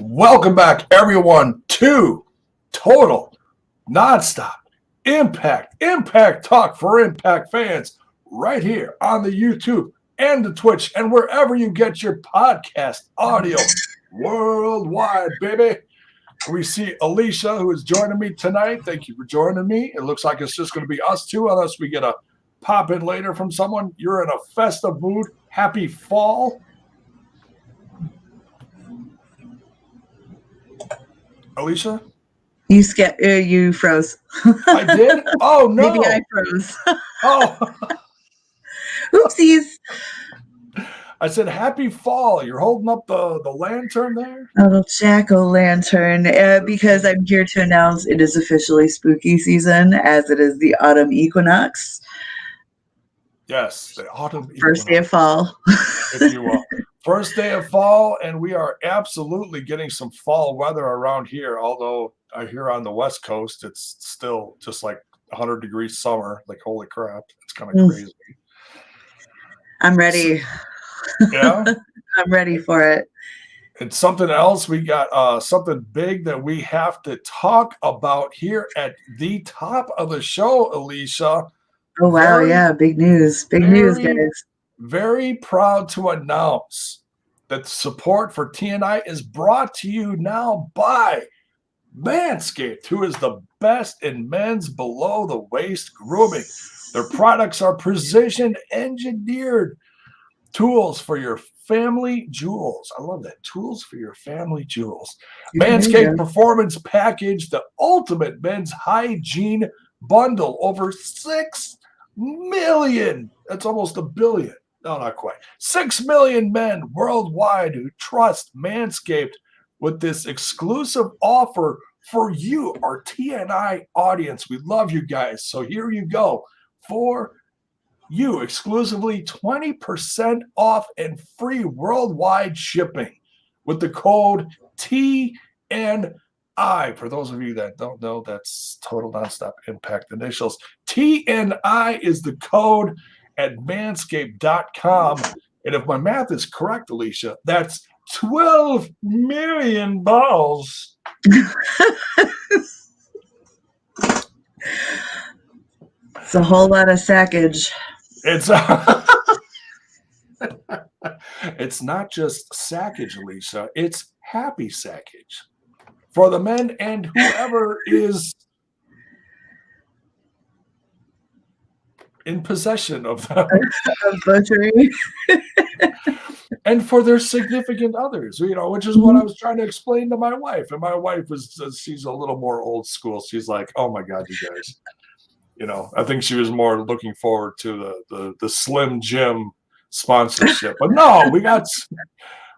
Welcome back, everyone, to Total Nonstop Impact Talk for Impact fans right here on the YouTube and the Twitch and wherever you get your podcast audio worldwide, baby. We see Alicia, who is joining me tonight. Thank you for joining me. It looks like it's just going to be us two unless we get a pop in later from someone. You're in a festive mood. Happy fall. Alicia? You froze. I did? Oh, no. Maybe I froze. Oh. Oopsies. I said happy fall. You're holding up the lantern there? A little jack-o'-lantern. Because I'm here to announce it is officially spooky season, as it is the autumn equinox. Yes, the autumn equinox. First day of fall. If you will. First day of fall, and we are absolutely getting some fall weather around here, although I hear on the West Coast it's still just like 100 degrees summer. Like, holy crap. It's kind of crazy. I'm ready. Yeah? I'm ready for it. And something else, we got something big that we have to talk about here at the top of the show, Alicia. Oh, wow. Yeah, big news. Big news, guys. Very proud to announce that support for TNI is brought to you now by Manscaped, who is the best in men's below-the-waist grooming. Their products are precision-engineered tools for your family jewels. I love that. Tools for your family jewels. Manscaped Performance Package, the ultimate men's hygiene bundle. Over 6 million. That's almost a billion. No, not quite. 6 million men worldwide who trust Manscaped with this exclusive offer for you, our TNI audience. We love you guys. So here you go. For you, exclusively 20% off and free worldwide shipping with the code TNI. For those of you that don't know, that's Total Nonstop Impact initials. TNI is the code at manscaped.com. And if my math is correct, Alicia, that's 12 million balls. It's a whole lot of sackage. It's it's not just sackage, Alicia. It's happy sackage for the men and whoever is in possession of them. Butchery. And for their significant others, which is what I was trying to explain to my wife. And my wife she's a little more old school. She's like, oh my God, you guys. I think she was more looking forward to the Slim Jim sponsorship. But no, we got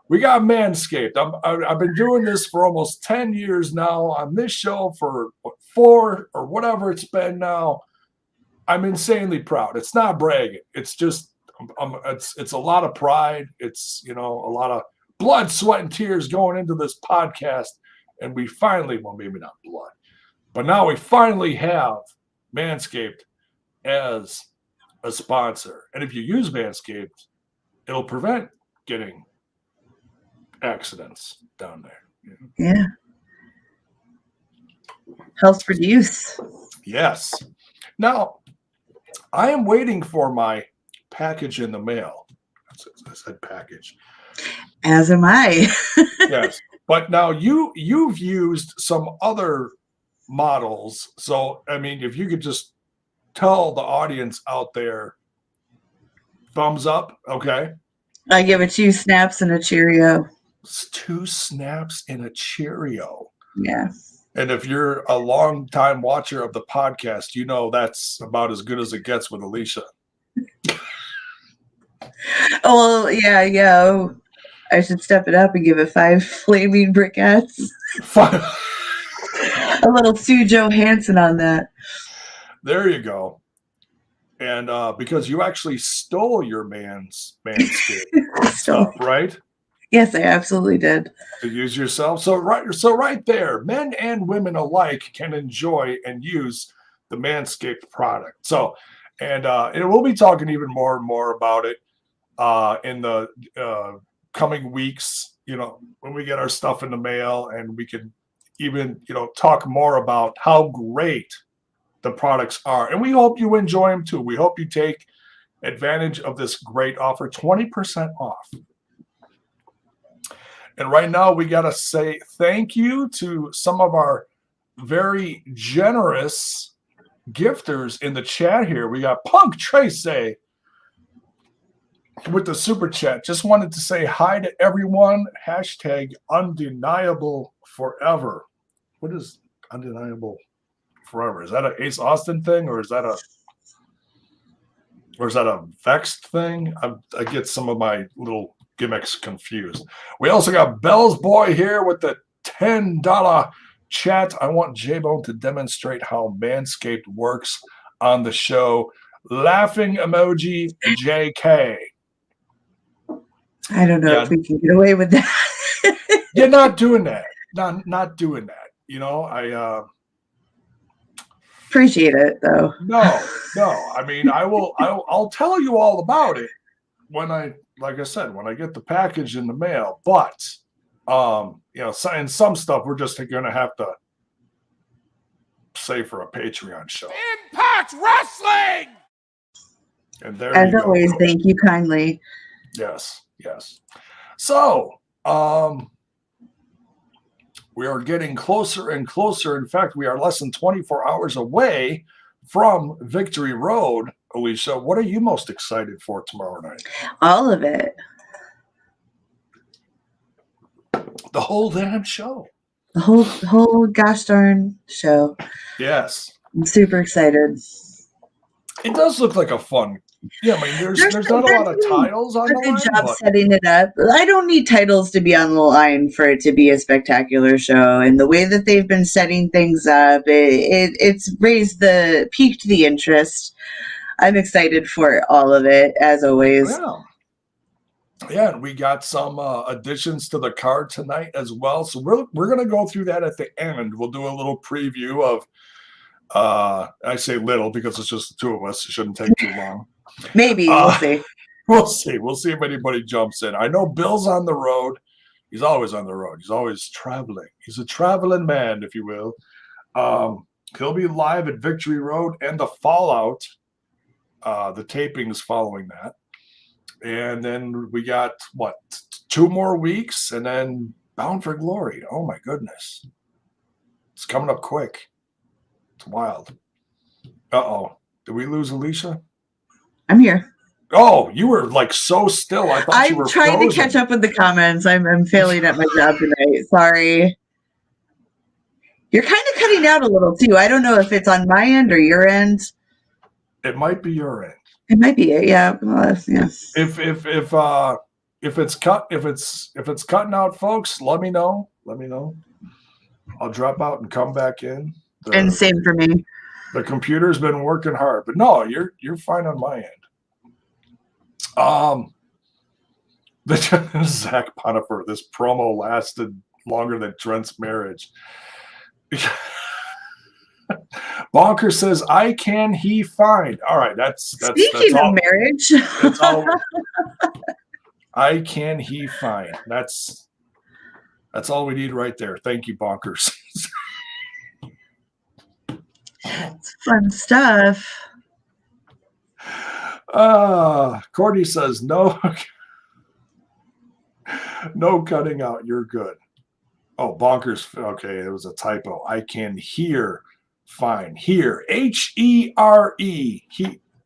Manscaped. I've been doing this for almost 10 years now on this show for 4 or whatever it's been now. I'm insanely proud. It's not bragging. It's just it's a lot of pride. It's a lot of blood, sweat, and tears going into this podcast. And we finally, well, maybe not blood, but now we finally have Manscaped as a sponsor. And if you use Manscaped, it'll prevent getting accidents down there. Yeah. Helps reduce. Yes. Now, I am waiting for my package in the mail. I said package. As am I. Yes. But now you've used some other models. So, I mean, if you could just tell the audience out there, thumbs up, okay? I give it 2 snaps and a Cheerio. It's 2 snaps and a Cheerio. Yeah. And if you're a long time watcher of the podcast, that's about as good as it gets with Alicia. Oh, well, yeah. Oh, I should step it up and give it 5 flaming briquettes. A little Sue Johansson on that. There you go. And because you actually stole your Manscaped stuff, right? Yes, I absolutely did. To use yourself. So right there, men and women alike can enjoy and use the Manscaped product. So, and we'll be talking even more and more about it in the coming weeks. when we get our stuff in the mail, and we can even, talk more about how great the products are. And we hope you enjoy them too. We hope you take advantage of this great offer, 20% off. And right now we got to say thank you to some of our very generous gifters in the chat here. We got Punk Tracy with the super chat. Just wanted to say hi to everyone. Hashtag undeniable forever. What is undeniable forever? Is that an Ace Austin thing, or is that a Vexed thing? I get some of my little gimmicks confused. We also got Bell's Boy here with the $10 chat. I want J-Bone to demonstrate how Manscaped works on the show. Laughing emoji JK. I don't know if we can get away with that. You're not doing that. Not doing that. I appreciate it though. No. I mean, I'll tell you all about it when I get the package in the mail. But in some stuff we're just gonna have to save for a Patreon show. Impact Wrestling. And there as always, thank you kindly. Yes. So, we are getting closer and closer. In fact, we are less than 24 hours away from Victory Road. Alicia, what are you most excited for tomorrow night? All of it. The whole damn show. The whole gosh darn show. Yes. I'm super excited. It does look like a fun. Yeah, I mean, there's not a lot of titles on the line. Good job setting it up. I don't need titles to be on the line for it to be a spectacular show. And the way that they've been setting things up, it's piqued the interest. I'm excited for all of it, as always. Yeah, and we got some additions to the card tonight as well. So we're going to go through that at the end. We'll do a little preview of, I say little because it's just the two of us. It shouldn't take too long. Maybe. We'll see. We'll see. We'll see if anybody jumps in. I know Bill's on the road. He's always on the road. He's always traveling. He's a traveling man, if you will. He'll be live at Victory Road and the Fallout. The tapings following that. And then we got, 2 more weeks, and then Bound for Glory. Oh, my goodness. It's coming up quick. It's wild. Uh-oh. Did we lose Alicia? I'm here. Oh, you were like so still. I thought you were trying frozen. to catch up with the comments. I'm failing at my job tonight. Sorry. You're kind of cutting out a little too. I don't know if it's on my end or your end. It might be your end. It might be it. Yeah. Yeah. If it's cutting out, folks, let me know. I'll drop out and come back in. And same for me. The computer's been working hard, but no, you're fine on my end. Zach Ponifer, this promo lasted longer than Trent's marriage. Bonker says, "I can, he find." All right, that's speaking of marriage. That's all. I can, he find. That's all we need right there. Thank you, Bonkers. It's fun stuff. Courtney says, no cutting out. You're good. Oh, Bonkers. Okay, it was a typo. I can hear fine. Here. Here.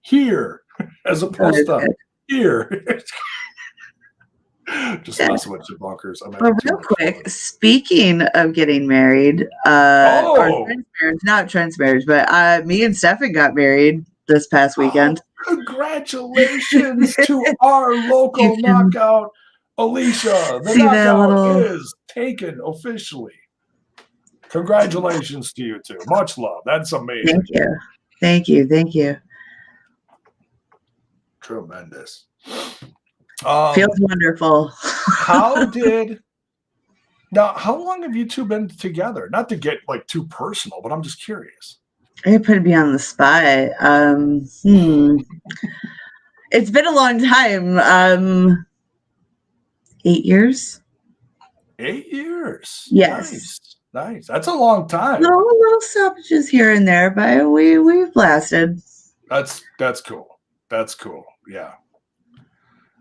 Here. As opposed to here. Just messing with you, Bonkers. Well, real quick, speaking of getting married, or not Trent's marriage, but me and Stefan got married this past weekend. Congratulations to our local knockout, Alicia. The knockout is taken officially. Congratulations to you two. Much love. That's amazing. Thank you. Tremendous. Feels wonderful. How long have you two been together? Not to get like too personal, but I'm just curious. I put me on the spot. It's been a long time. 8 years. 8 years. Yes. Nice. That's a long time. Little stoppages here and there, but we've lasted. That's cool. That's cool. Yeah.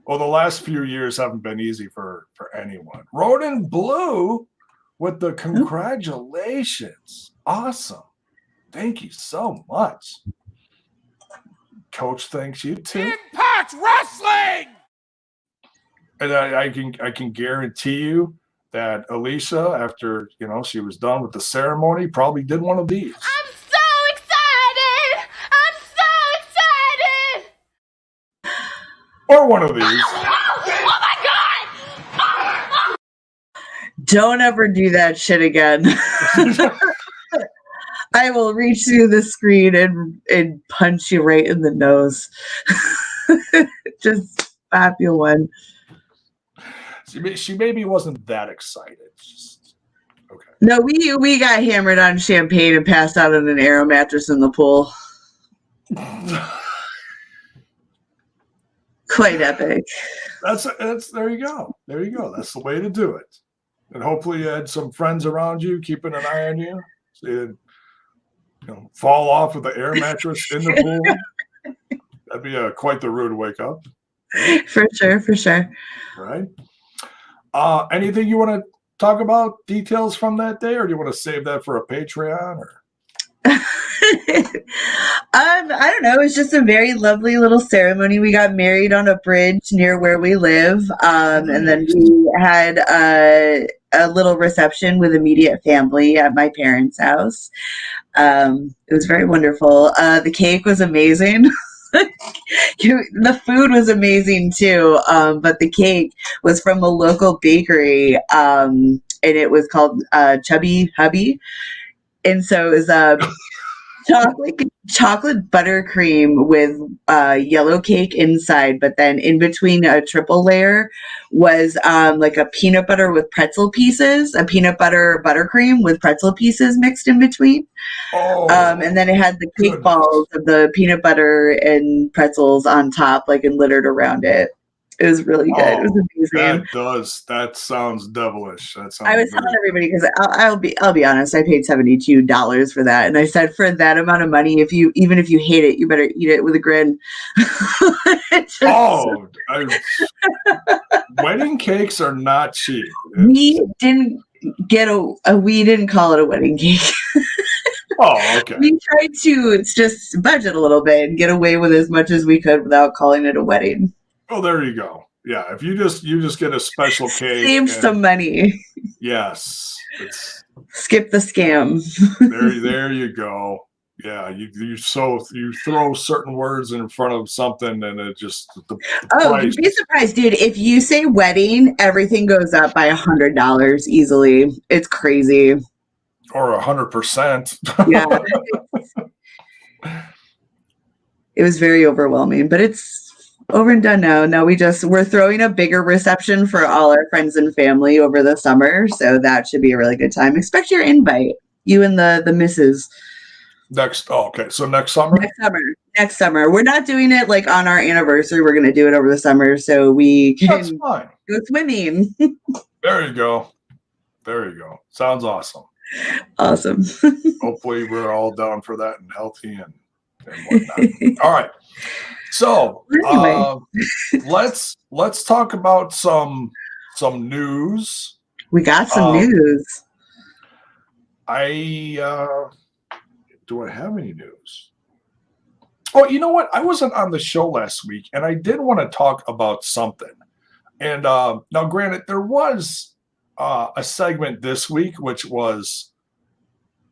Well, the last few years haven't been easy for anyone. Roden Blue with the congratulations. Awesome. Thank you so much. Coach thanks you too. Impact Wrestling! And I can guarantee you that Alicia, after she was done with the ceremony, probably did one of these. I'm so excited! I'm so excited! Or one of these. Oh my god! Don't ever do that shit again. I will reach through the screen and punch you right in the nose. Just pop you one. She maybe wasn't that excited. Okay. No, we got hammered on champagne and passed out on an aero mattress in the pool. Quite epic. That's there you go. There you go. That's the way to do it. And hopefully you had some friends around you keeping an eye on you. So you didn't fall off with the air mattress in the pool. That'd be quite the rude wake up. For sure. Right. Anything you want to talk about, details from that day, or do you want to save that for a Patreon? Or I don't know. It was just a very lovely little ceremony. We got married on a bridge near where we live, and then we had a little reception with immediate family at my parents' house. It was very wonderful. The cake was amazing. The food was amazing too, but the cake was from a local bakery, and it was called Chubby Hubby, and so it was chocolate buttercream with yellow cake inside, but then in between a triple layer was like a peanut butter with pretzel pieces, a peanut butter buttercream with pretzel pieces mixed in between. And then it had the cake balls of the peanut butter and pretzels on top, like and littered around it. It was really good. It was amazing. That sounds devilish. That sounds. I was telling everybody because I'll be honest. I paid $72 for that, and I said for that amount of money, even if you hate it, you better eat it with a grin. Wedding cakes are not cheap. We didn't call it a wedding cake. Oh, okay. We tried to just budget a little bit and get away with as much as we could without calling it a wedding. Oh, there you go. Yeah, if you just get a special cake, save some money. Yes, Skip the scam. there you go. Yeah, you throw certain words in front of something, and it just you'd be surprised, dude. If you say wedding, everything goes up by $100 easily. It's crazy. Or 100%. Yeah. It was very overwhelming, but it's over and done now. Now we're throwing a bigger reception for all our friends and family over the summer, so that should be a really good time. Expect your invite, you and the missus. Okay. So next summer. Next summer. We're not doing it like on our anniversary. We're going to do it over the summer so we can go swimming. There you go. Sounds awesome. Awesome. Hopefully we're all down for that and healthy and whatnot. All right. So anyway. let's talk about some news. We got some news. Do I have any news? Oh, you know what? I wasn't on the show last week, and I did want to talk about something. And now, granted, there was a segment this week, which was,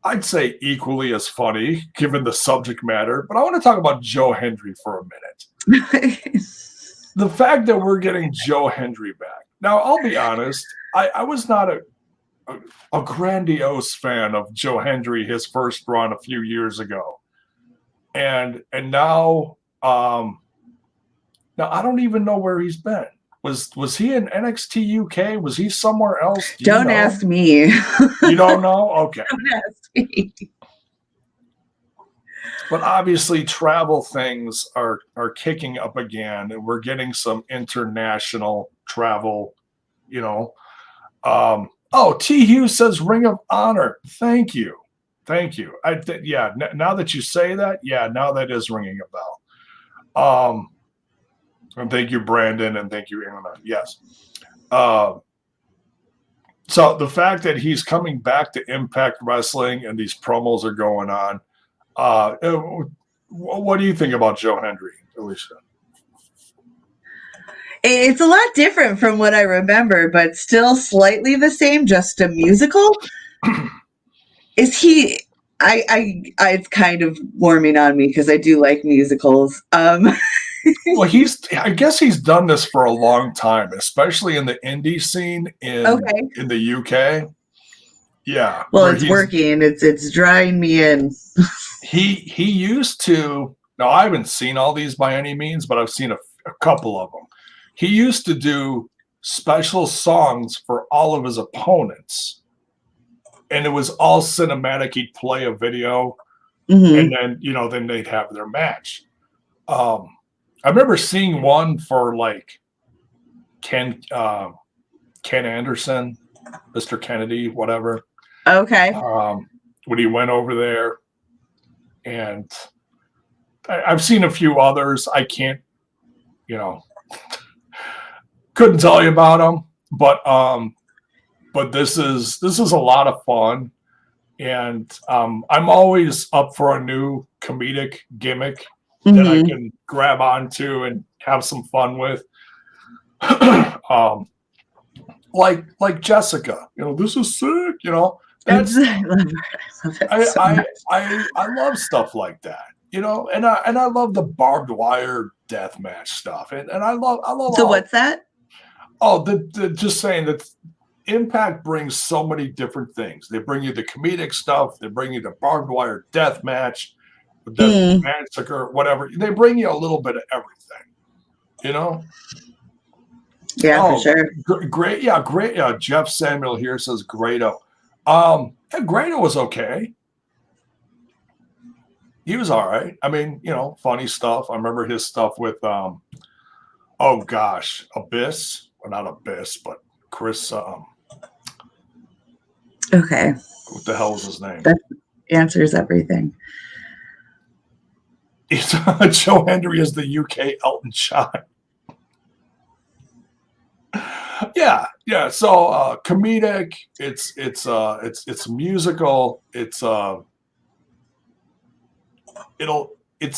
I'd say, equally as funny, given the subject matter. But I want to talk about Joe Hendry for a minute. The fact that we're getting Joe Hendry back. Now, I'll be honest. I was not a grandiose fan of Joe Hendry, his first run a few years ago. And now I don't even know where he's been. Was he in NXT UK? Was he somewhere else? Don't ask me. You don't know? Okay. Don't ask me. But obviously travel things are kicking up again, and we're getting some international travel, T. Hughes says Ring of Honor. Thank you. Now that you say that, now that is ringing a bell. And thank you, Brandon, and thank you, Anna. Yes. So the fact that he's coming back to Impact Wrestling and these promos are going on, what do you think about Joe Hendry, Alicia? It's a lot different from what I remember, but still slightly the same, just a musical. Is he? It's kind of warming on me because I do like musicals. Well, I guess he's done this for a long time, especially in the indie scene in the UK. Yeah. Well, it's working. It's drawing me in. He used to. Now I haven't seen all these by any means, but I've seen a couple of them. He used to do special songs for all of his opponents, and it was all cinematic. He'd play a video, and then then they'd have their match. I remember seeing one for like Ken Anderson, Mr. Kennedy, whatever. Okay. When he went over there, and I've seen a few others. I can't, couldn't tell you about them, but this is a lot of fun, and I'm always up for a new comedic gimmick that I can grab onto and have some fun with. Like Jessica, this is sick, that's I love it so much. I love stuff like that, and I love the barbed wire death match stuff, and I love So what's that? Oh, just saying that Impact brings so many different things. They bring you the comedic stuff, they bring you the barbed wire death match, the massacre, whatever. They bring you a little bit of everything, Yeah, for sure. Great. Jeff Samuel here says Grado. Grado was okay. He was all right. I mean, funny stuff. I remember his stuff with Abyss. Well, not Abyss, but Chris. Okay. What the hell was his name? That answers everything. Joe Hendry is the UK Elton John. Yeah. So comedic. It's musical. It's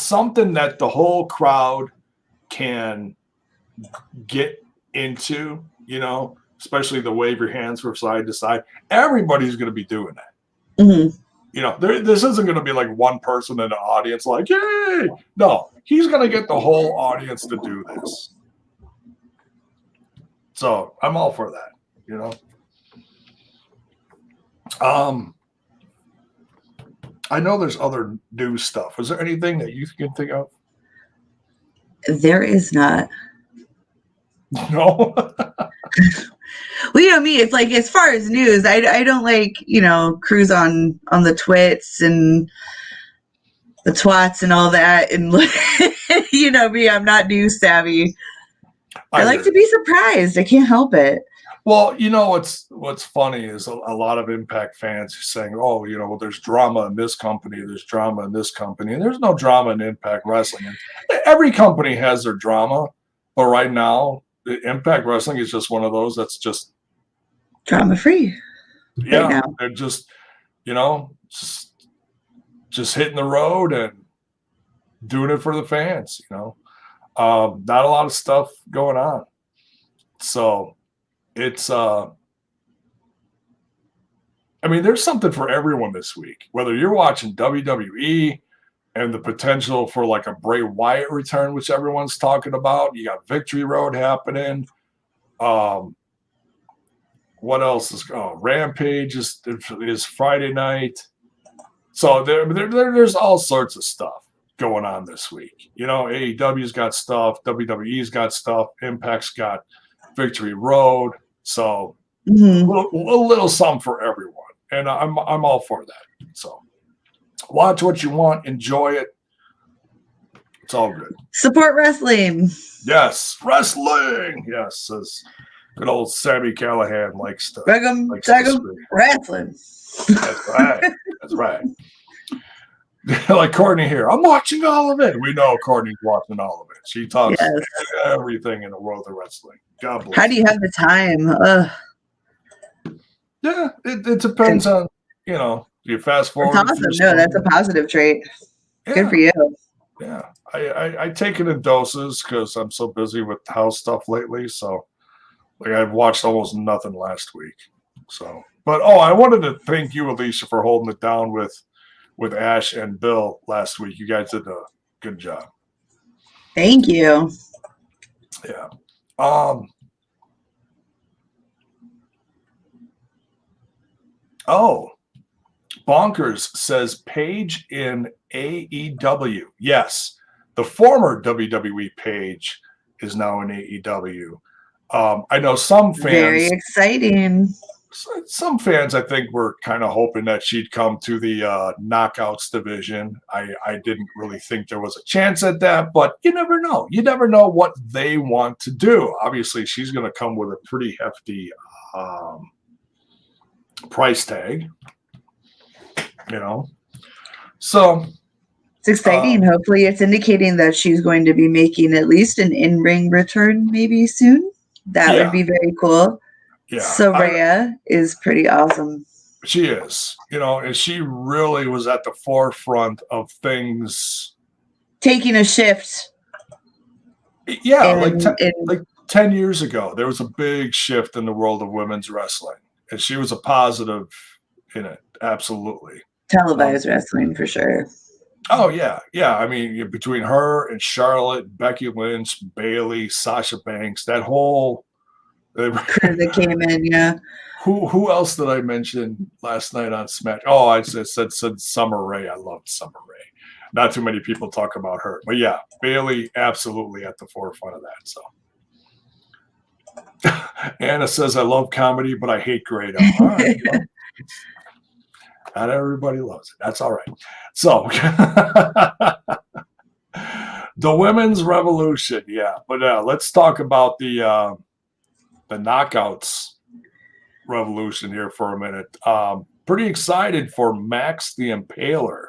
something that the whole crowd can get into, especially the wave your hands from side to side. Everybody's going to be doing that. This isn't going to be like one person in the audience like, yay! No, he's going to get the whole audience to do this. So I'm all for that, I know there's other new stuff. Was there anything that you can think of? There is not. No. Well, me, it's like, as far as news, I don't like, cruise on the twits and the twats and all that. And me, I'm not news savvy. I like to be surprised. I can't help it. Well, what's funny is a lot of Impact fans are saying, oh, well, there's drama in this company, there's drama in this company, and there's no drama in Impact Wrestling. And every company has their drama, but right now, Impact Wrestling is just one of those that's just drama free. Yeah, right now. They're just, just hitting the road and doing it for the fans. Not a lot of stuff going on, so it's there's something for everyone this week. Whether you're watching WWE and the potential for like a Bray Wyatt return, which everyone's talking about. You got Victory Road happening. What else is Rampage is Friday night. So there's all sorts of stuff going on this week. AEW's got stuff, WWE's got stuff, Impact's got Victory Road. So a little something for everyone. And I'm all for that. So watch what you want, enjoy it. It's all good. Support wrestling. Yes, wrestling. Yes, says Good old Sammy Callahan likes to wrestling. That's right. That's right. Like Courtney here. I'm watching all of it. We know Courtney's watching all of it. She talks everything in the world of wrestling. God bless. How do you have the time? Ugh. Yeah, it depends on, you fast forward. That's awesome. No, that's a positive trait. Yeah. Good for you. Yeah. I take it in doses because I'm so busy with house stuff lately. So, like, I've watched almost nothing last week. So, but, I wanted to thank you, Alicia, for holding it down with Ash and Bill last week. You guys did a good job. Thank you. Yeah. Bonkers says Paige in AEW. Yes, the former WWE Paige is now in AEW. I know some fans. Very exciting. Some fans, I think, were kind of hoping that she'd come to the Knockouts division. I didn't really think there was a chance at that, but you never know. You never know what they want to do. Obviously, she's going to come with a pretty hefty price tag, So it's exciting. Hopefully, it's indicating that she's going to be making at least an in-ring return maybe soon. That would be very cool. Yeah, Soraya is pretty awesome. She is, and she really was at the forefront of things. Taking a shift. Yeah, like 10 years ago, there was a big shift in the world of women's wrestling, and she was a positive in it. Absolutely. Televised wrestling for sure. Oh, yeah. Yeah. I mean, between her and Charlotte, Becky Lynch, Bayley, Sasha Banks, that whole crew that came in, yeah. Who else did I mention last night on Smash? Oh, I said Summer Rae. I loved Summer Rae. Not too many people talk about her, but yeah, Bayley absolutely at the forefront of that. So Anna says I love comedy, but I hate Grado. All right, not everybody loves it. That's all right. So the women's revolution, yeah. But let's talk about the Knockouts revolution here for a minute. Pretty excited for Max the Impaler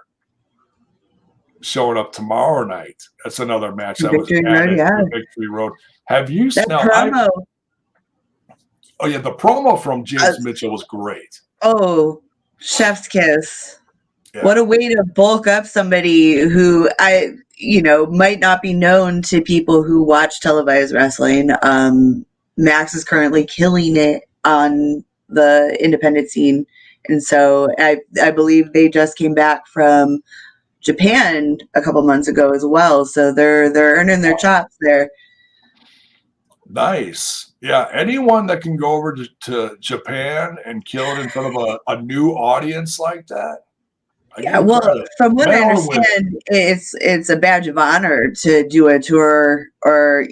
showing up tomorrow night. That's another match that was added to Victory Road. Have you seen the promo? The promo from James Mitchell was great. Oh, chef's kiss. Yeah. What a way to bulk up somebody who might not be known to people who watch televised wrestling. Max is currently killing it on the independent scene. And so I believe they just came back from Japan a couple months ago as well. So they're earning their chops there. Nice. Yeah. Anyone that can go over to Japan and kill it in front of a new audience like that. Yeah, well, from what I understand, it's a badge of honor to do a tour or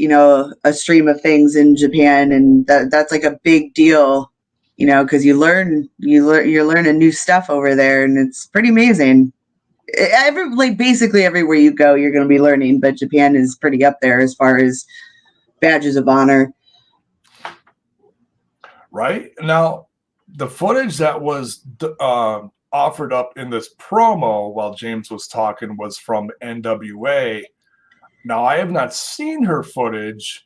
a stream of things in Japan, and that's like a big deal, because you're learning new stuff over there, and it's pretty amazing. Basically everywhere you go, you're going to be learning, but Japan is pretty up there as far as badges of honor. Right now, the footage that was offered up in this promo while James was talking was from NWA. Now, I have not seen her footage.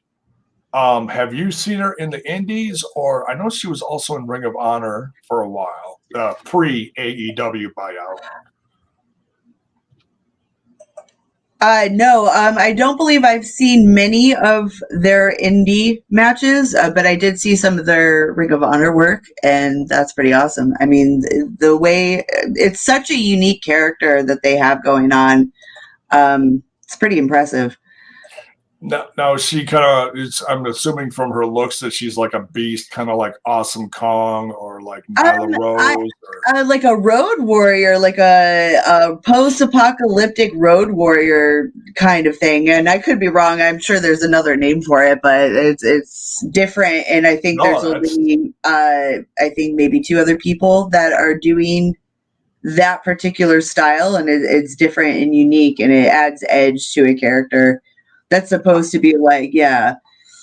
Have you seen her in the Indies? Or I know she was also in Ring of Honor for a while, pre-AEW buyout. No, I don't believe I've seen many of their indie matches, but I did see some of their Ring of Honor work, and that's pretty awesome. I mean, the way it's such a unique character that they have going on, it's pretty impressive. Now she kind of, I'm assuming from her looks that she's like a beast, kind of like Awesome Kong or like Nyla Rose. Like a road warrior, like a post-apocalyptic road warrior kind of thing. And I could be wrong. I'm sure there's another name for it, but it's different. And I think there's only, I think maybe 2 other people that are doing that particular style. And it's different and unique, and it adds edge to a character. That's supposed to be like,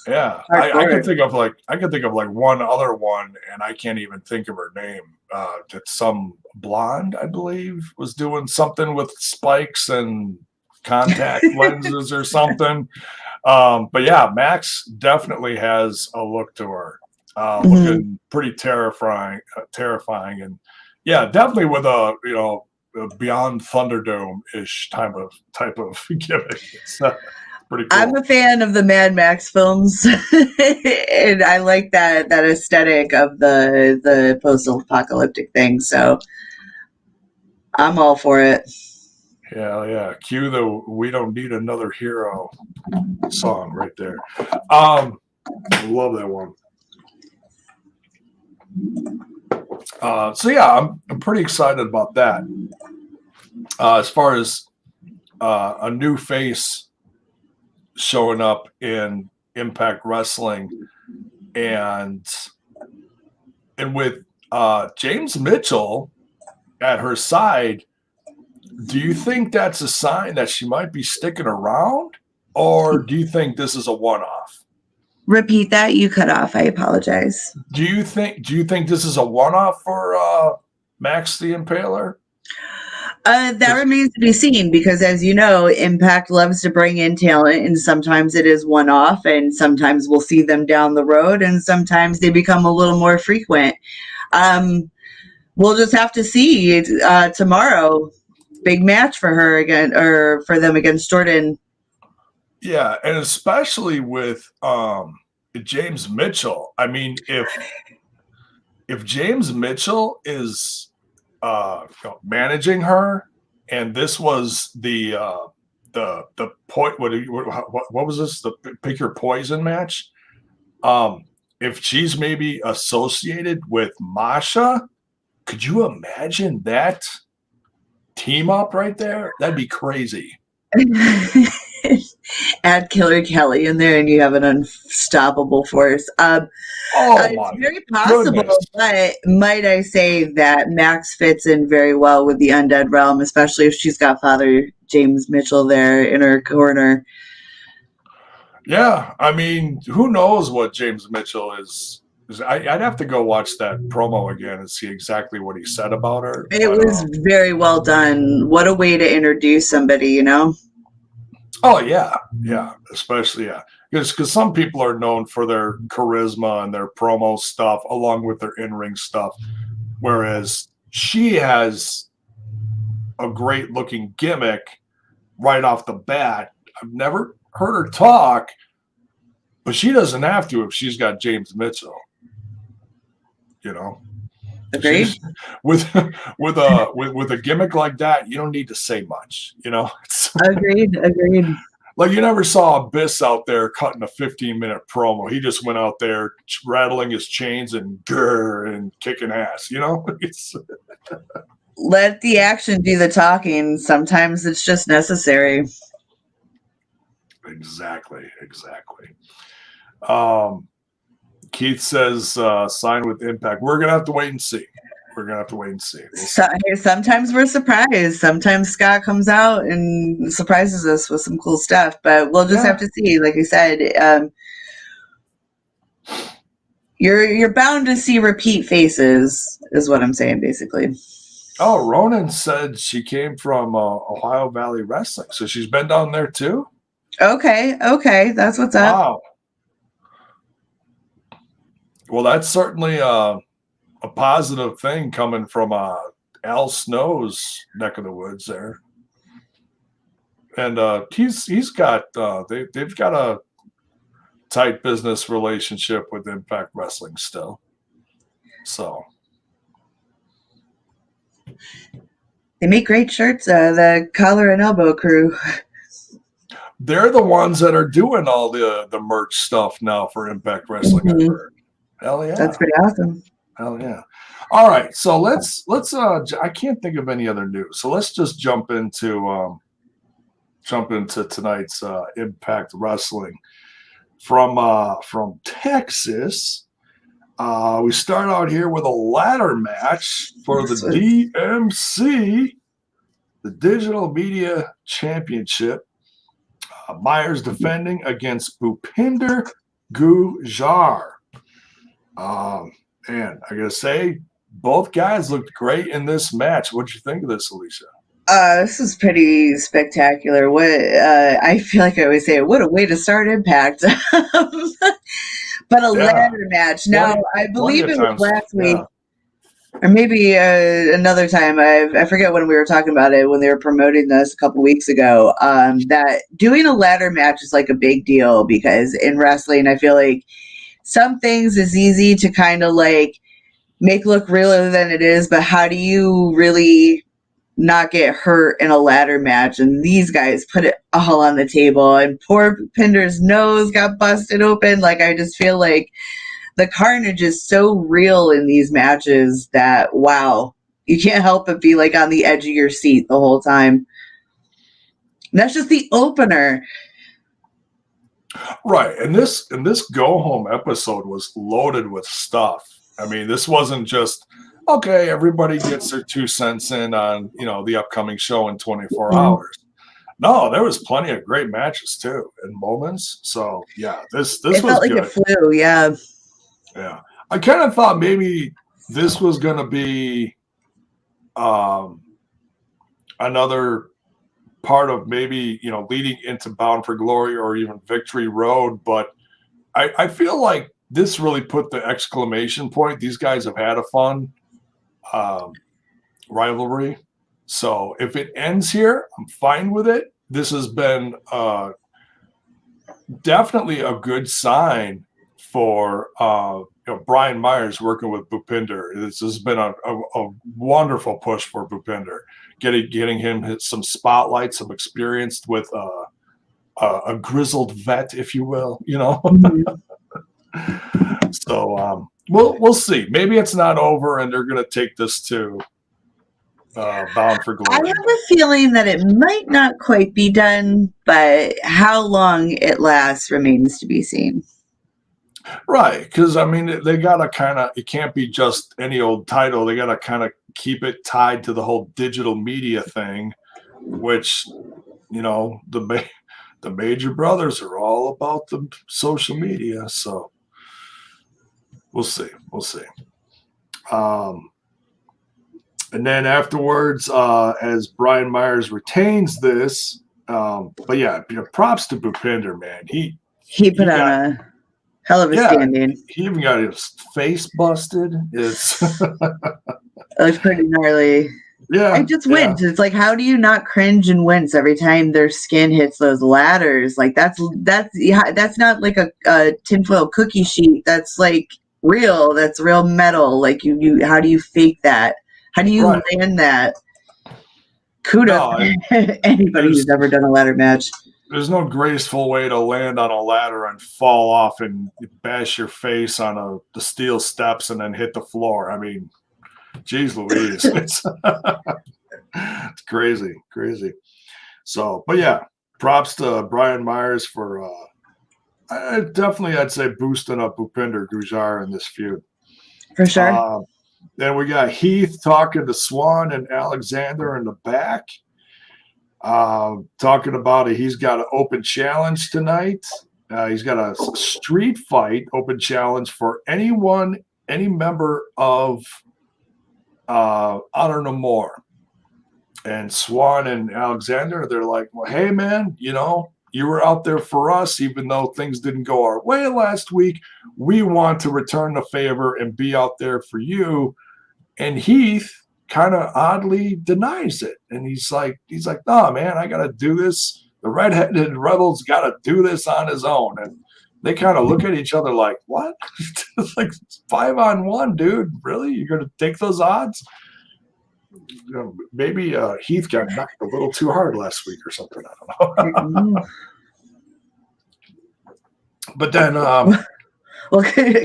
Yeah, I could think of like one other one, and I can't even think of her name. That some blonde, I believe, was doing something with spikes and contact lenses or something. But yeah, Max definitely has a look to her, looking pretty terrifying, and yeah, definitely with a beyond Thunderdome ish type of gimmick. It's pretty cool. I'm a fan of the Mad Max films, and I like that aesthetic of the post-apocalyptic thing. So I'm all for it. Yeah. Cue the "We Don't Need Another Hero" song right there. I love that one. So yeah, I'm pretty excited about that. As far as a new face showing up in Impact Wrestling, and with James Mitchell at her side, do you think that's a sign that she might be sticking around, or do you think this is a one-off? Repeat that. You cut off. I apologize. Do you think this is a one-off for Max the Impaler? That remains to be seen, because as you know, Impact loves to bring in talent, and sometimes it is one-off, and sometimes we'll see them down the road, and sometimes they become a little more frequent. We'll just have to see tomorrow. Big match for her again, or for them against Jordynne. Yeah, and especially with James Mitchell. I mean, if James Mitchell is managing her, and this was the point. What was this? The pick your poison match. If she's maybe associated with Masha, could you imagine that team up right there? That'd be crazy. Add Killer Kelly in there, and you have an unstoppable force. It's very possible, but might I say that Max fits in very well with the Undead Realm, especially if she's got Father James Mitchell there in her corner. Yeah, I mean, who knows what James Mitchell is? I'd have to go watch that promo again and see exactly what he said about her. It was very well done. What a way to introduce somebody, you know? Oh, yeah, especially, because some people are known for their charisma and their promo stuff along with their in-ring stuff, whereas she has a great-looking gimmick right off the bat. I've never heard her talk, but she doesn't have to if she's got James Mitchell. You know, agreed. With a gimmick like that, you don't need to say much. You know, agreed. Like you never saw Abyss out there cutting a 15-minute promo. He just went out there rattling his chains and kicking ass. You know, let the action do the talking. Sometimes it's just necessary. Exactly. Heath says sign with Impact. We're gonna have to wait and see. Sometimes we're surprised. Sometimes Scott comes out and surprises us with some cool stuff, but we'll just have to see. Like I said, you're bound to see repeat faces, is what I'm saying, basically. Oh, Ronan said she came from Ohio Valley Wrestling, so she's been down there too. Okay, that's what's up. Wow. Well, that's certainly a positive thing coming from Al Snow's neck of the woods there, and he's got they've got a tight business relationship with Impact Wrestling still. So they make great shirts. The Collar and Elbow Crew. They're the ones that are doing all the merch stuff now for Impact Wrestling. I've heard. Hell yeah. That's pretty awesome. Hell yeah. All right. So let's I can't think of any other news. So let's just jump into tonight's Impact Wrestling from Texas. We start out here with a ladder match for the DMC, the Digital Media Championship. Myers defending against Bhupinder Gujjar. And I gotta say, both guys looked great in this match. What'd you think of this, Alicia? This is pretty spectacular. What I feel like I always say, what a way to start Impact. But a ladder match. Now, I believe it was last week, or maybe another time. I forget when we were talking about it, when they were promoting this a couple weeks ago, that doing a ladder match is like a big deal, because in wrestling, I feel like some things is easy to kind of like make look realer than it is, but how do you really not get hurt in a ladder match? And these guys put it all on the table, and poor Bhupinder nose got busted open. Like, I just feel like the carnage is so real in these matches that, wow, you can't help but be like on the edge of your seat the whole time. And that's just the opener. Right. And this go home episode was loaded with stuff. I mean, this wasn't just, okay, everybody gets their 2 cents in on, the upcoming show in 24 hours. No, there was plenty of great matches too, and moments. So yeah, this was felt like good. It flew, yeah. Yeah. I kind of thought maybe this was going to be another part of maybe, leading into Bound for Glory or even Victory Road. But I feel like this really put the exclamation point. These guys have had a fun rivalry. So if it ends here, I'm fine with it. This has been definitely a good sign for Brian Myers working with Bhupinder. This has been a wonderful push for Bhupinder, getting him some spotlight, some experience with a grizzled vet, if you will. So we'll see. Maybe it's not over, and they're going to take this to Bound for Glory. I have a feeling that it might not quite be done, but how long it lasts remains to be seen. Right, because I mean, they gotta it can't be just any old title. They gotta kind of keep it tied to the whole digital media thing, which the major brothers are all about the social media. So we'll see. And then afterwards, as Brian Myers retains this, but yeah, props to Bhupinder, man. He put on a hell of a standing. He even got his face busted. It was pretty gnarly. Yeah, I just winced. It's like, how do you not cringe and wince every time their skin hits those ladders? Like that's not like a tinfoil cookie sheet. That's like real. That's real metal. Like you how do you fake that? How do you land that? Kudos to anybody who's ever done a ladder match. There's no graceful way to land on a ladder and fall off and bash your face on the steel steps and then hit the floor. I mean, geez Louise. It's crazy. So, but yeah, props to Brian Myers for I'd say boosting up Bhupinder Gujjar in this feud. For sure. Then we got Heath talking to Swan and Alexander in the back. Talking about it, he's got an open challenge tonight. He's got a street fight open challenge for any member of Honor No More. And Swan and Alexander, they're like, well, hey, man, you were out there for us, even though things didn't go our way last week. We want to return the favor and be out there for you. And Heath kind of oddly denies it. And he's like, no, man, I got to do this. The redheaded rebel's got to do this on his own. And they kind of look at each other like, what? It's like 5-on-1, dude. Really? You're going to take those odds? Maybe Heath got knocked a little too hard last week or something. I don't know. But then, well,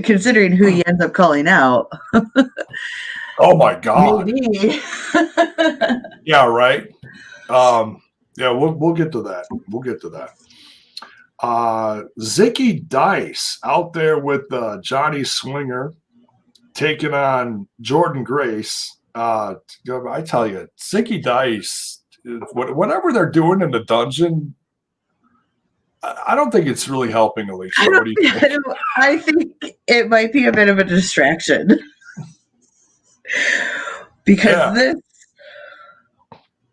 considering who he ends up calling out. Oh my God! Maybe. Yeah, right. Yeah, we'll get to that. Zicky Dice out there with Johnny Swinger taking on Jordynne Grace. I tell you, Zicky Dice, whatever they're doing in the dungeon, I don't think it's really helping, Alicia. What do you think? I think it might be a bit of a distraction because this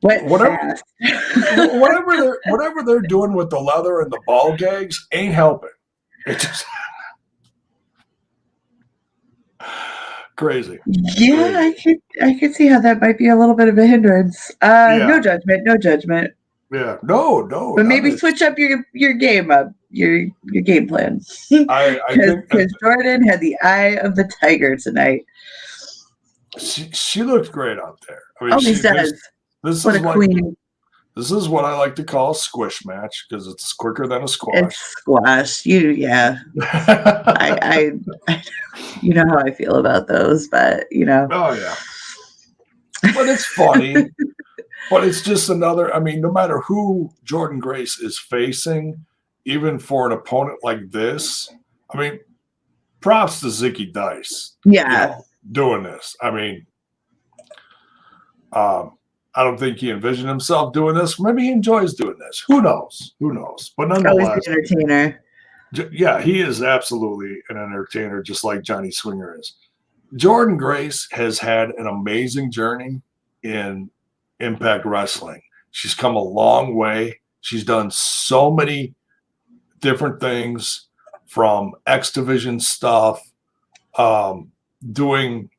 went fast. whatever they're doing with the leather and the ball gags ain't helping. It just crazy. Yeah, crazy. I could see how that might be a little bit of a hindrance. No judgment. Yeah, no. But maybe switch up your game up, your game plan. I think because Jordynne had the eye of the tiger tonight. She looked great out there. I mean, she does. This what is a queen. This is what I like to call a squish match because it's quicker than a squash. It's squash. I you know how I feel about those, but Oh yeah. But it's funny. But it's just another. I mean, no matter who Jordynne Grace is facing, even for an opponent like this, I mean, props to Zicky Dice. Yeah, doing this. I mean, I don't think he envisioned himself doing this. Maybe he enjoys doing this. Who knows? But nonetheless, always an entertainer. Yeah, he is absolutely an entertainer, just like Johnny Swinger is. Jordynne Grace has had an amazing journey in Impact Wrestling. She's come a long way. She's done so many different things, from X Division stuff, doing,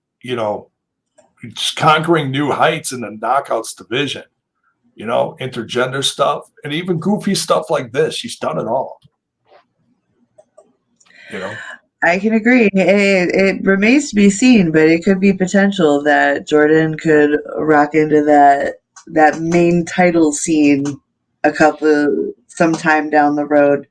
just conquering new heights in the Knockouts division, intergender stuff, and even goofy stuff like this. She's done it all. I can agree. It remains to be seen, but it could be potential that Jordynne could rock into that main title scene sometime down the road.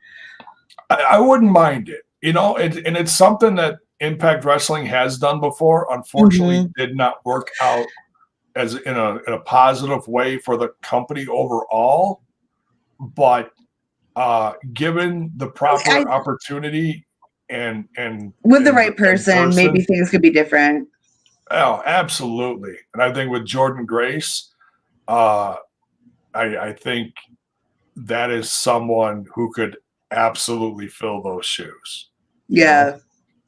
I wouldn't mind it, and it's something that Impact Wrestling has done before. Unfortunately, did not work out as in a positive way for the company overall. But given the proper opportunity and with the right person, maybe things could be different. Oh, absolutely. And I think with Jordynne Grace, I think that is someone who could absolutely fill those shoes. Yeah.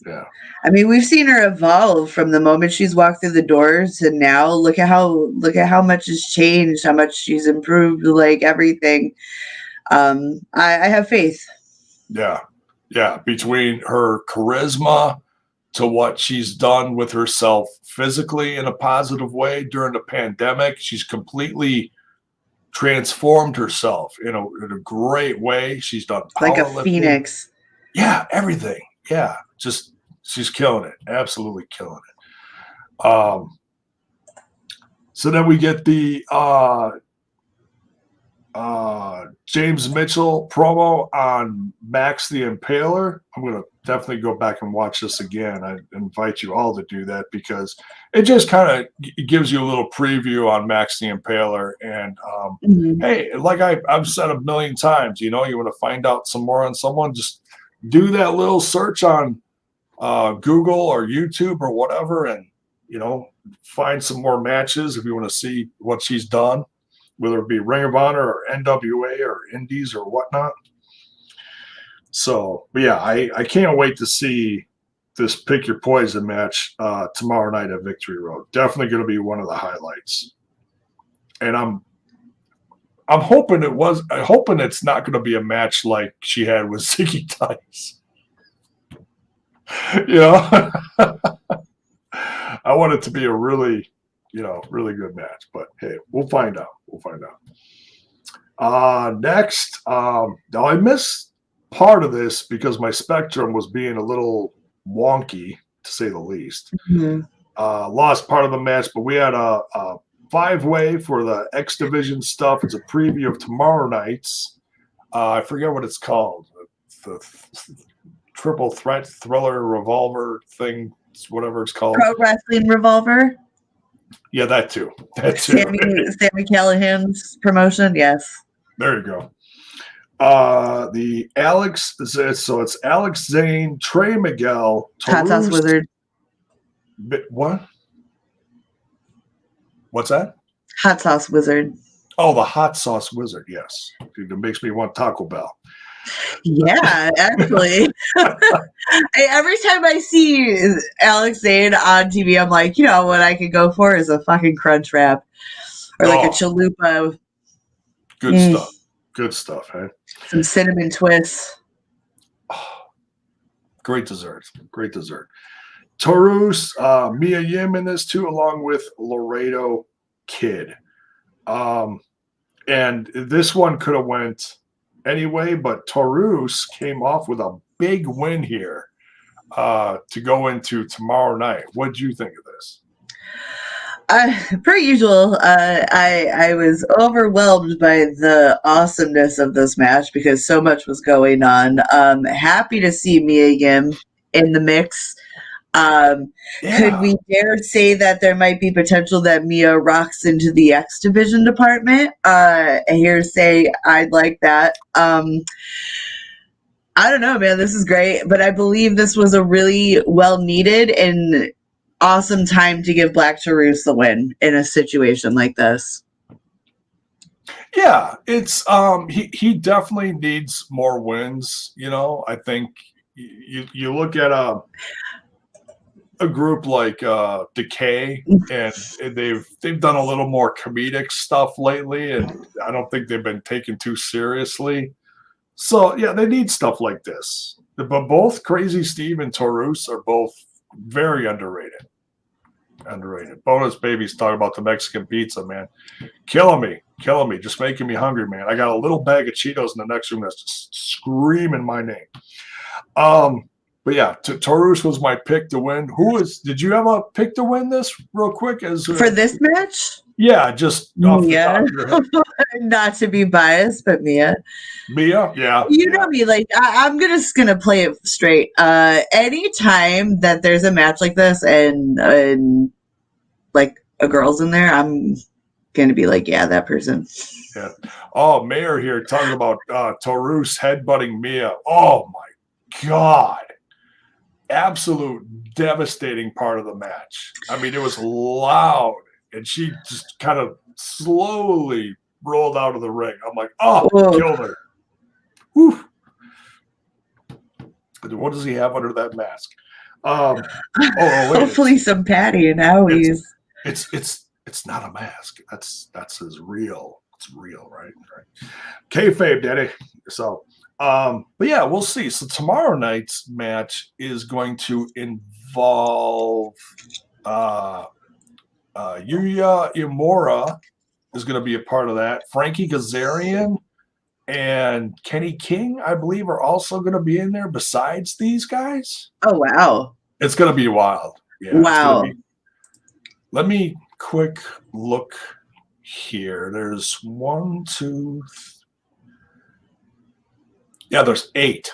Yeah. I mean, we've seen her evolve from the moment she's walked through the doors to now. Look at how much has changed, how much she's improved, like everything. I have faith. Yeah. Yeah. Between her charisma to what she's done with herself physically in a positive way during the pandemic, she's completely transformed herself in a great way. She's done like a phoenix. Yeah, everything. Yeah, just she's killing it. Absolutely killing it. So then we get the James Mitchell promo on Max the Impaler. I'm going to definitely go back and watch this again. I invite you all to do that because it just kind of gives you a little preview on Max the Impaler. And hey, like I've said a million times, you want to find out some more on someone, just do that little search on Google or YouTube or whatever, and find some more matches if you want to see what she's done, whether it be Ring of Honor or NWA or Indies or whatnot. So, but yeah, I can't wait to see this Pick Your Poison match tomorrow night at Victory Road. Definitely going to be one of the highlights. And I'm hoping it's not going to be a match like she had with Zicky Dice. I want it to be a really, really good match. But hey, we'll find out. Next, now I missed part of this because my Spectrum was being a little wonky, to say the least. Lost part of the match, but we had a 5-way for the X Division stuff. It's a preview of tomorrow night's. I forget what it's called. The triple threat thriller revolver thing, whatever it's called. Pro Wrestling Revolver. Yeah, that too. Sammy Callahan's promotion. Yes. There you go. The Alex. So it's Alex, Zayne, Trey, Miguel, Hot Sauce Wizard. What? What's that? Hot Sauce Wizard. Oh, the Hot Sauce Wizard. Yes, it makes me want Taco Bell. Yeah, actually. Every time I see Alex Zayne on TV, I'm like, you know what I could go for is a fucking crunch wrap or like a chalupa. Good stuff. Good stuff, hey? Some cinnamon twists. Oh, great dessert. Great dessert. Taurus, Mia Yim in this too, along with Laredo Kid. And this one could have went anyway, but Taurus came off with a big win here to go into tomorrow night. What do you think of this? Per usual, I was overwhelmed by the awesomeness of this match because so much was going on. Happy to see Mia Yim in the mix. Could we dare say that there might be potential that Mia rocks into the X Division department? I hear say I'd like that. I don't know, man. This is great, but I believe this was a really well needed and awesome time to give Black Taurus the win in a situation like this. Yeah, it's he definitely needs more wins. You know, I think you look at a group like Decay, and they've done a little more comedic stuff lately, and I don't think they've been taken too seriously. So yeah, they need stuff like this. But both Crazy Steve and Taurus are both very underrated. Bonus Baby's talking about the Mexican pizza, man. Killing me, just making me hungry, man. I got a little bag of Cheetos in the next room that's just screaming my name. But yeah, Taurus was my pick to win. Did you have a pick to win this real quick? For this match? Yeah, just off the top of your head. Not to be biased, but Mia, yeah. You know me, like I'm just gonna play it straight. Anytime that there's a match like this and like a girl's in there, I'm gonna be like, yeah, that person. Yeah. Oh, Mayor here talking about Taurus headbutting Mia. Oh my God. Absolute devastating part of the match. I mean, it was loud, and she just kind of slowly rolled out of the ring. I'm like, killed her. Whew. What does he have under that mask? Hopefully some patty and owies. It's not a mask. That's his real. It's real, right? Kayfabe, daddy. So. But yeah, we'll see. So tomorrow night's match is going to involve Yuya Imura is going to be a part of that. Frankie Kazarian and Kenny King, I believe, are also going to be in there besides these guys. Oh, wow. It's going to be wild. Yeah, wow. Let me quick look here. There's 1, 2, 3. Yeah, there's 8.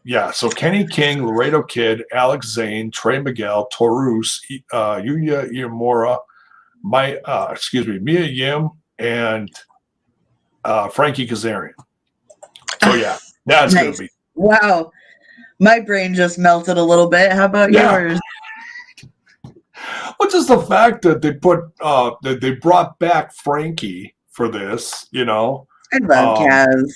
Yeah, so Kenny King, Laredo Kid, Alex Zayne, Trey Miguel, Taurus, Yuya Imura, Mia Yim, and Frankie Kazarian. So yeah, that's nice. Gonna be. Wow, my brain just melted a little bit. How about yours? Well, just the fact that they that they brought back Frankie for this, you know. I love Kaz.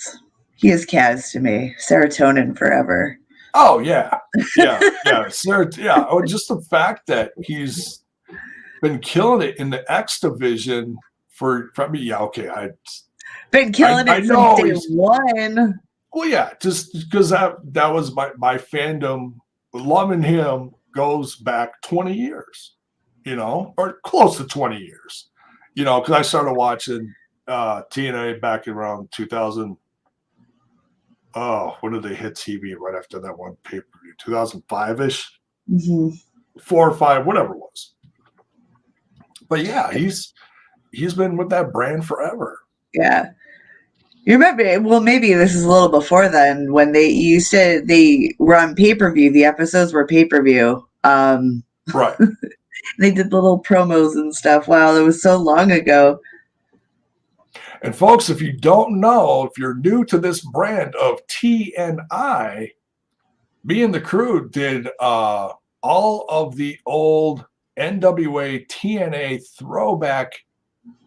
He is Kaz to me. Serotonin forever. Oh yeah. Oh, just the fact that he's been killing it in the X division for me. Yeah, okay. Been killing it since day one. Well, yeah, just because that was my fandom. Loving him goes back 20 years, you know, or close to 20 years, you know, because I started watching TNA back around 2000. Oh, when did they hit TV? Right after that one pay-per-view, 2005-ish, 4 or 5, whatever it was. But yeah, he's been with that brand forever. Yeah, you remember? Well, maybe this is a little before then when they were on pay-per-view. The episodes were pay-per-view. Right. They did little promos and stuff. Wow, it was so long ago. And folks, if you don't know, if you're new to this brand of TNI, me and the crew did all of the old NWA TNA throwback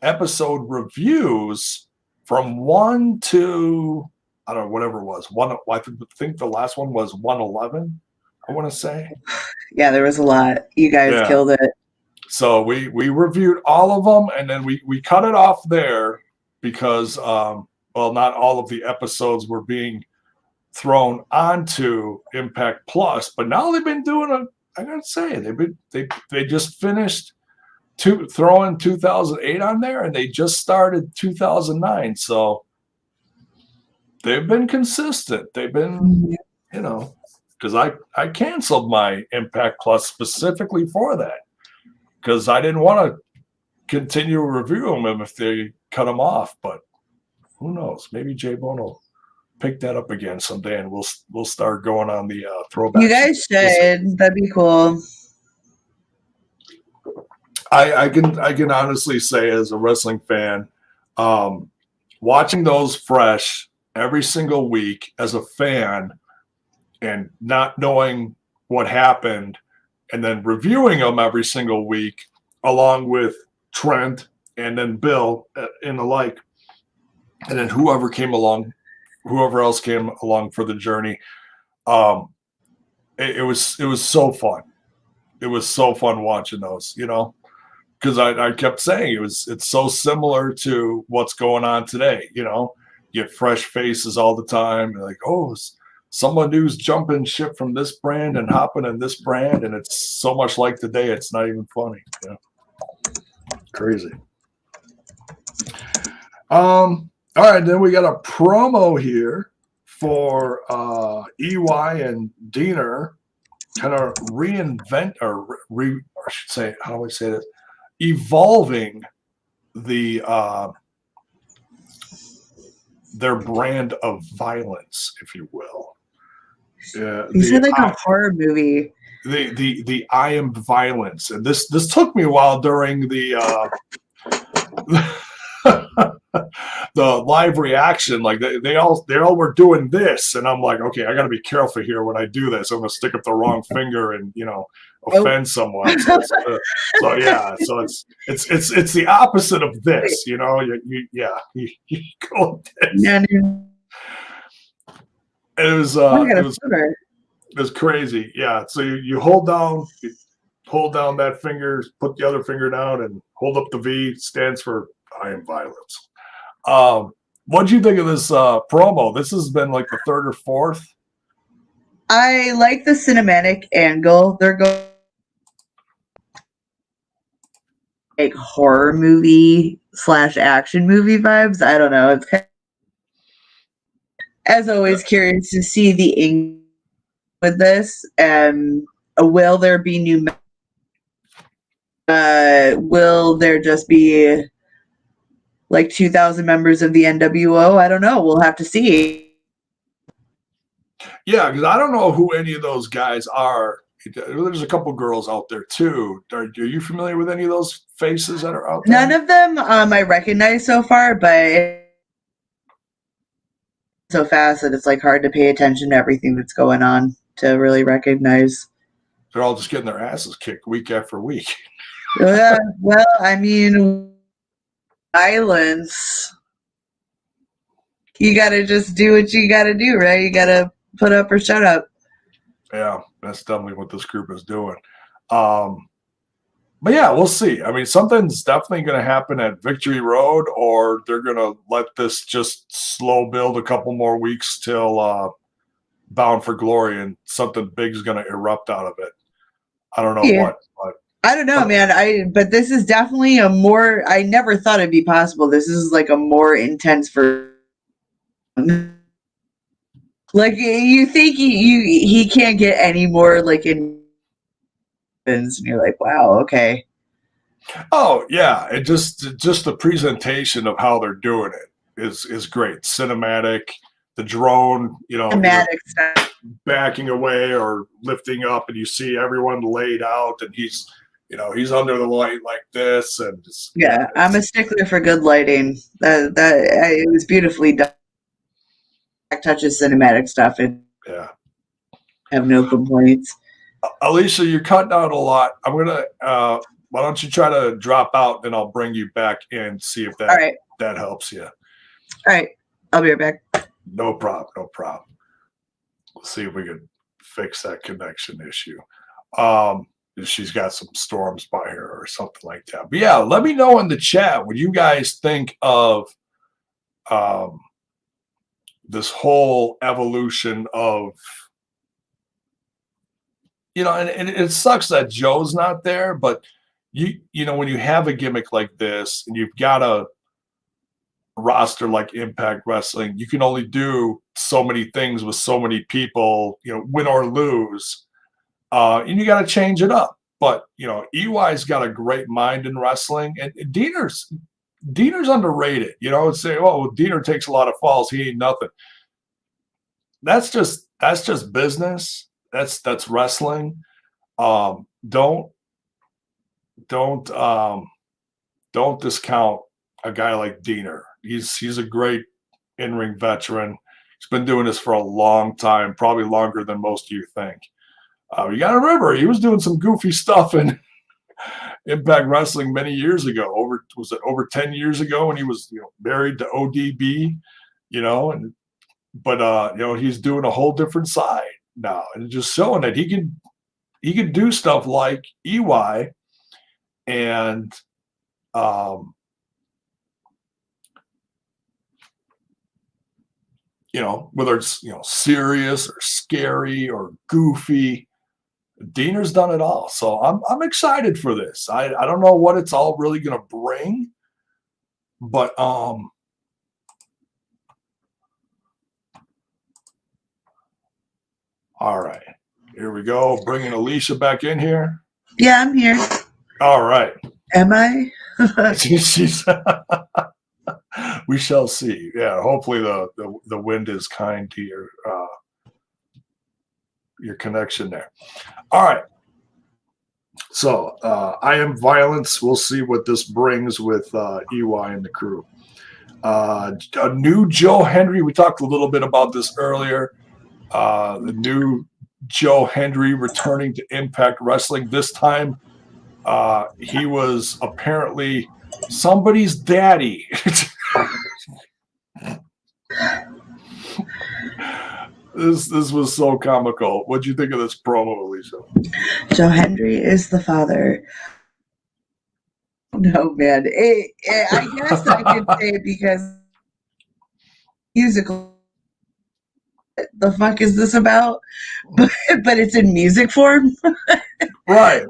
episode reviews from 1 to I don't know, whatever it was. I think the last one was 111, I want to say. Yeah, there was a lot. You guys killed it. So we reviewed all of them, and then we cut it off there because, not all of the episodes were being thrown onto Impact Plus, but now they've been doing I gotta say, they just finished throwing 2008 on there, and they just started 2009. So they've been consistent. They've been, because I canceled my Impact Plus specifically for that, because I didn't want to continue reviewing them if they cut them off. But who knows? Maybe J-Bone will pick that up again someday, and we'll start going on the throwback. You guys should. That'd be cool. I can honestly say, as a wrestling fan, watching those fresh every single week as a fan and not knowing what happened, and then reviewing them every single week along with Trent and then Bill and the like, and then whoever else came along for the journey. It was so fun. It was so fun watching those, because I kept saying it's so similar to what's going on today. You get fresh faces all the time. You're like, oh, someone new's jumping ship from this brand and hopping in this brand, and it's so much like today, it's not even funny. Crazy. All right, then we got a promo here for EY and Diener, kind of reinvent or I should say, how do I say this? Evolving their brand of violence, if you will. These are like a horror movie. The I am violence, and this took me a while during the the live reaction. Like they all were doing this, and I'm like, okay, I got to be careful here when I do this. I'm gonna stick up the wrong finger and offend someone. So it's the opposite of this. You go this. It was crazy. Yeah. So you hold down that finger, put the other finger down, and hold up the V. Stands for I am violence. What do you think of this promo? This has been like the third or fourth. I like the cinematic angle. They're going like horror movie / action movie vibes. I don't know. It's kind of, as always, curious to see the ink with this. Will there be new? Will there just be like 2,000 members of the NWO? I don't know. We'll have to see. Yeah, because I don't know who any of those guys are. There's a couple girls out there too. Are you familiar with any of those faces that are out there? None of them I recognize so far, but so fast that it's like hard to pay attention to everything that's going on to really recognize. They're all just getting their asses kicked week after week. Well, I mean, violence. You got to just do what you got to do, right? You got to put up or shut up. Yeah, that's definitely what this group is doing. But yeah, we'll see. I mean, something's definitely going to happen at Victory Road, or they're going to let this just slow build a couple more weeks till Bound for Glory, and something big is going to erupt out of it. I don't know what. But I don't know, man. But this is definitely a more. I never thought it'd be possible. This is like a more intense for. Like you think he can't get any more like in. And you're like, wow, okay. Oh yeah, it just the presentation of how they're doing it is great. Cinematic, the drone, cinematic stuff, backing away or lifting up, and you see everyone laid out, and he's under the light like this, and just, I'm a stickler for good lighting. It was beautifully done. Touches cinematic stuff, and have no complaints. Alicia, you're cutting out a lot. I'm gonna. Why don't you try to drop out, then I'll bring you back in, see if that helps you. All right, I'll be right back. No problem. No problem. We'll see if we can fix that connection issue. She's got some storms by her or something like that. But yeah, let me know in the chat what you guys think of this whole evolution of, you know, and it sucks that Joe's not there, but you know, when you have a gimmick like this and you've got a roster like Impact Wrestling, you can only do so many things with so many people, you know, win or lose. And you got to change it up. But, you know, EY's got a great mind in wrestling, and Diener's underrated. You know, say, oh, Diener takes a lot of falls. He ain't nothing. That's just business. That's wrestling. Don't discount a guy like Diener. He's a great in-ring veteran. He's been doing this for a long time, probably longer than most of you think. You got to remember, he was doing some goofy stuff in Impact Wrestling many years ago. Over 10 years ago when he was, you know, married to ODB, you know, but you know, he's doing a whole different side now, and just showing that he can do stuff like EY, and you know, whether it's, you know, serious or scary or goofy, Diener's done it all. So I'm excited for this. I don't know what it's all really going to bring, but all right, here we go. Bringing Alicia back in here. Yeah, I'm here. All right. Am I? She's we shall see. Yeah, hopefully the wind is kind to your connection there. All right. So I Am Violence. We'll see what this brings with EY and the crew. A new Joe Hendry. We talked a little bit about this earlier. The new Joe Hendry returning to Impact Wrestling. This time he was apparently somebody's daddy. This was so comical. What'd you think of this promo, Alicia? Joe Hendry is the father. No, man. I guess I could say because musical. The fuck is this about? But it's in music form. Right.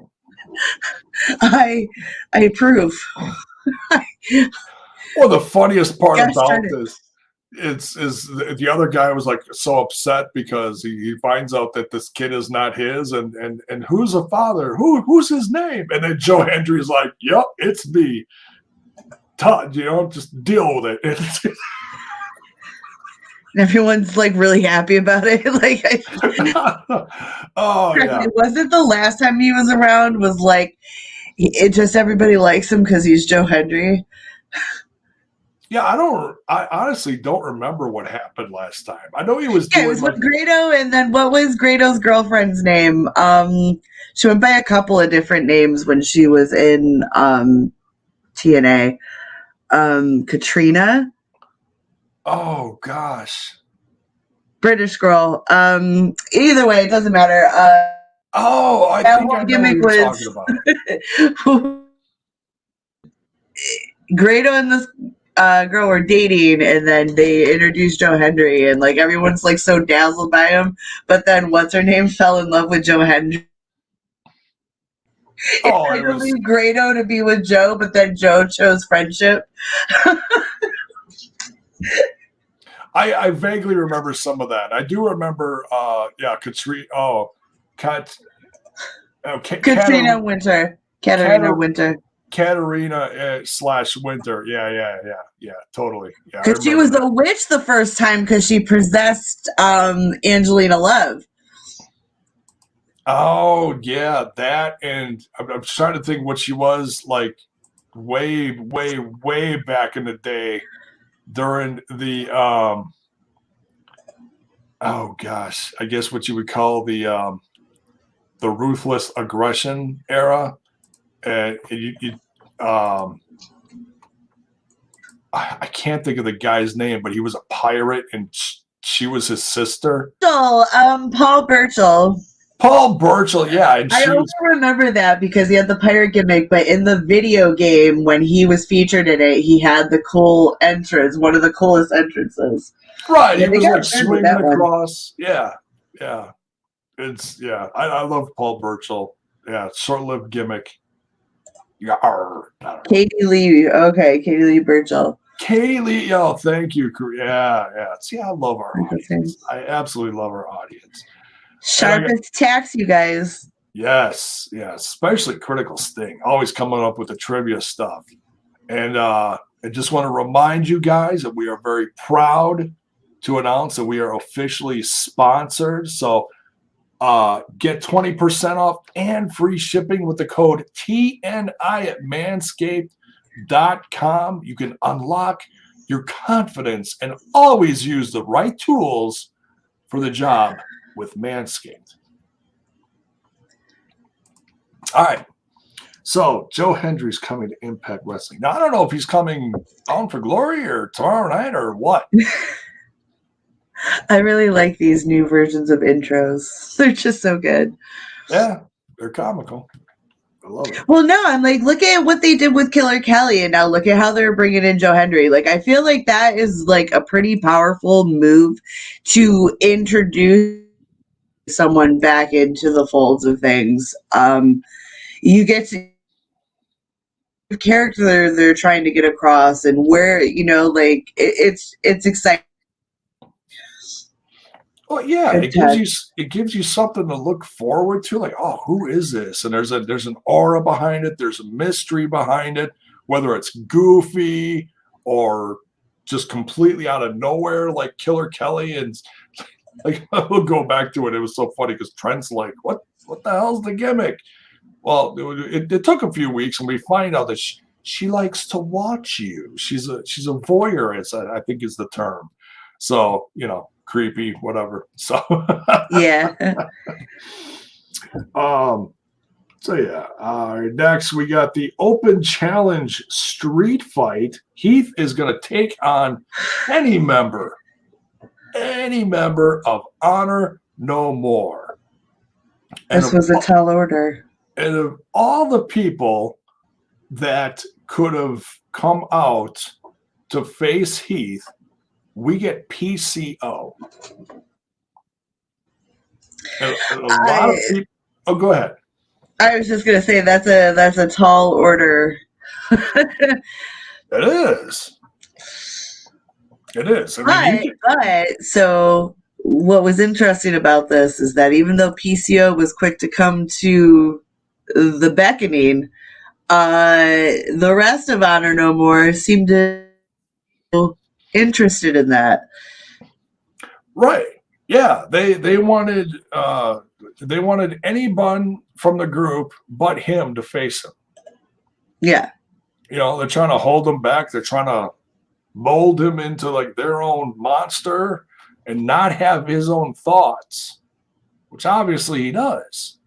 I approve. Well, the funniest part about this is the other guy was like so upset because he finds out that this kid is not his, and who's the father? Who's his name? And then Joe Hendry's like, "Yep, it's me." Todd, you know, just deal with it. Everyone's like really happy about it. Like, oh yeah, it wasn't the last time he was around. Was like, it just everybody likes him because he's Joe Hendry. Yeah, I honestly don't remember what happened last time. I know he was doing, it was with Grado, and then what was Grado's girlfriend's name? She went by a couple of different names when she was in TNA. Katrina. Oh gosh. British girl. Either way, it doesn't matter. I think I know gimmick what you're talking about. Grado and this girl were dating, and then they introduced Joe Hendry, and like everyone's like so dazzled by him, but then what's her name fell in love with Joe Hendry. Oh, it was Grado to be with Joe, but then Joe chose friendship. I vaguely remember some of that. I do remember Katrina. Katrina Winter. Katarina Winter. Katarina / Winter. Yeah, totally. Yeah, because she was a witch the first time because she possessed Angelina Love. Oh yeah, that, and I'm trying to think what she was like way back in the day during the oh gosh, I guess what you would call the ruthless aggression era. I can't think of the guy's name, but he was a pirate and she was his sister. Paul Burchill. Paul Burchill, yeah. And I only remember that because he had the pirate gimmick, but in the video game, when he was featured in it, he had the cool entrance, one of the coolest entrances. Right, he was like swinging across. Yeah. I love Paul Burchill. Yeah, short-lived gimmick. Katie Lee. Okay, Katie Lee Burchill. Katie Lee. Oh, thank you. Yeah. See, I love our audience. I absolutely love our audience. Sharpest tacks, you guys. Yes. Especially Critical Sting. Always coming up with the trivia stuff. And I just want to remind you guys that we are very proud to announce that we are officially sponsored. So get 20% off and free shipping with the code TNI at manscaped.com. You can unlock your confidence and always use the right tools for the job with Manscaped. All right. So Joe Hendry's coming to Impact Wrestling. Now, I don't know if he's coming on for Glory or tomorrow night or what. I really like these new versions of intros. They're just so good. Yeah, they're comical. I love it. Well, no, I'm like, look at what they did with Killer Kelly, and now look at how they're bringing in Joe Hendry. Like, I feel like that is like a pretty powerful move to introduce someone back into the folds of things. You get to character they're trying to get across, and where it's exciting. Well, yeah, it gives you something to look forward to. Like, oh, who is this? And there's an aura behind it. There's a mystery behind it. Whether it's goofy or just completely out of nowhere, like Killer Kelly, and like we'll go back to it. It was so funny because Trent's like, "What the hell's the gimmick?" Well, it took a few weeks, and we find out that she likes to watch you. She's a voyeurist, I think is the term. So creepy, whatever. So yeah. Next we got the Open Challenge Street Fight. Heath is going to take on any member of Honor No More. This was a tall order. And of all the people that could have come out to face Heath, we get PCO. And a lot of people. Oh, go ahead. I was just gonna say that's a tall order. It is. I mean, but so what was interesting about this is that even though PCO was quick to come to the beckoning, the rest of Honor No More seemed to be interested in that. Right. Yeah. They wanted anyone from the group but him to face him. Yeah. They're trying to hold him back. They're trying to mold him into like their own monster and not have his own thoughts, which obviously he does.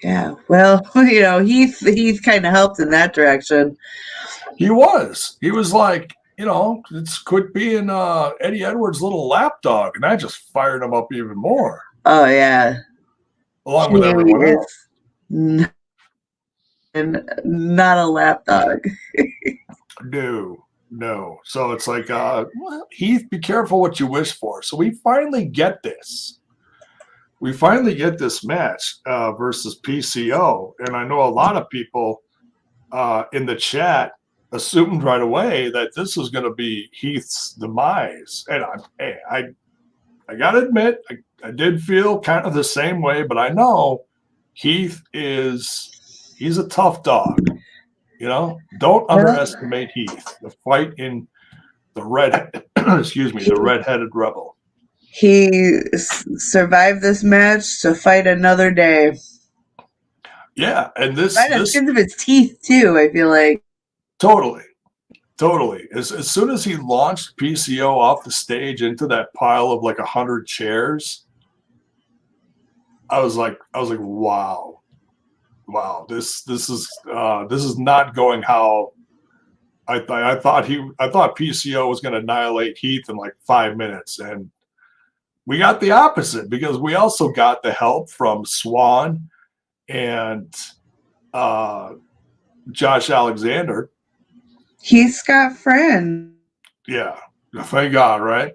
Yeah, well, Heath kind of helped in that direction. He was like, it's quit being Eddie Edwards' little lapdog, and that just fired him up even more. Oh yeah, along with everyone else. And not a lapdog. No. So it's like, Heath, be careful what you wish for. So we finally get this. We finally get this match versus PCO. And I know a lot of people in the chat assumed right away that this was going to be Heath's demise. And I got to admit, I did feel kind of the same way, but I know Heath he's a tough dog. Don't underestimate Heath. The fight in the the redheaded rebel. He survived this match to fight another day. Yeah, and this skins of his teeth too. I feel like totally. As soon as he launched PCO off the stage into that pile of like 100 chairs, I was like, wow, this is not going how I thought PCO was going to annihilate Heath in like 5 minutes, and we got the opposite because we also got the help from Swan and Josh Alexander. He's got friends. Yeah, thank God, right?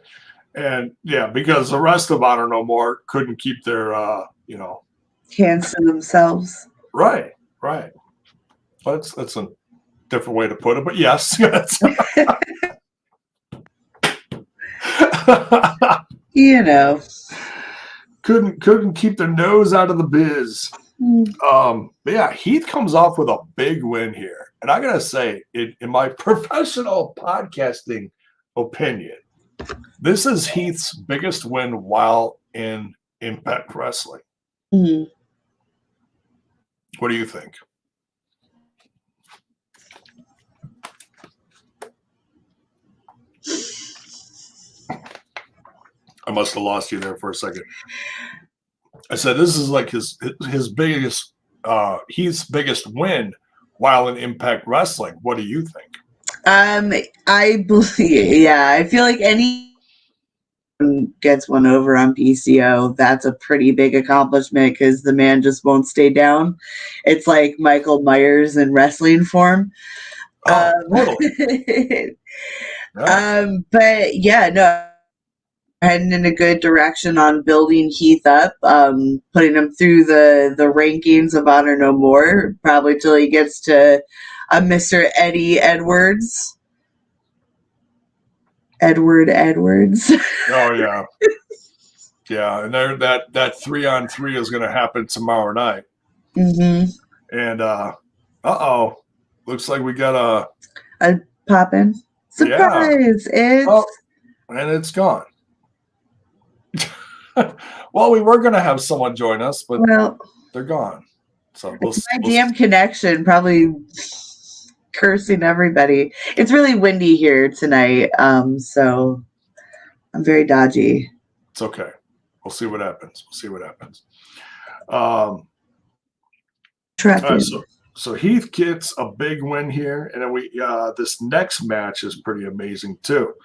And yeah, because the rest of Honor No More couldn't keep their, Hands to themselves. Right. That's a different way to put it, but yes. Couldn't keep their nose out of the biz. But yeah, Heath comes off with a big win here. And I gotta say, in my professional podcasting opinion, this is Heath's biggest win while in Impact Wrestling. Mm-hmm. What do you think? I must have lost you there for a second. I said this is like his biggest, Heath's biggest win while in Impact Wrestling. What do you think? I believe, yeah, I feel like any gets one over on PCO, that's a pretty big accomplishment because the man just won't stay down. It's like Michael Myers in wrestling form. Totally. But yeah, no, heading in a good direction on building Heath up, putting him through the rankings of Honor No More, probably till he gets to Mr. Eddie Edwards. Edwards. Oh yeah. Yeah, and there that 3-on-3 is gonna happen tomorrow night. Mm-hmm. And looks like we got a pop-in surprise. Yeah. And it's gone. Well, we were gonna have someone join us, but they're gone. So damn connection, probably cursing everybody. It's really windy here tonight, so I'm very dodgy. It's okay. We'll see what happens. Right, so Heath gets a big win here, and then we this next match is pretty amazing too.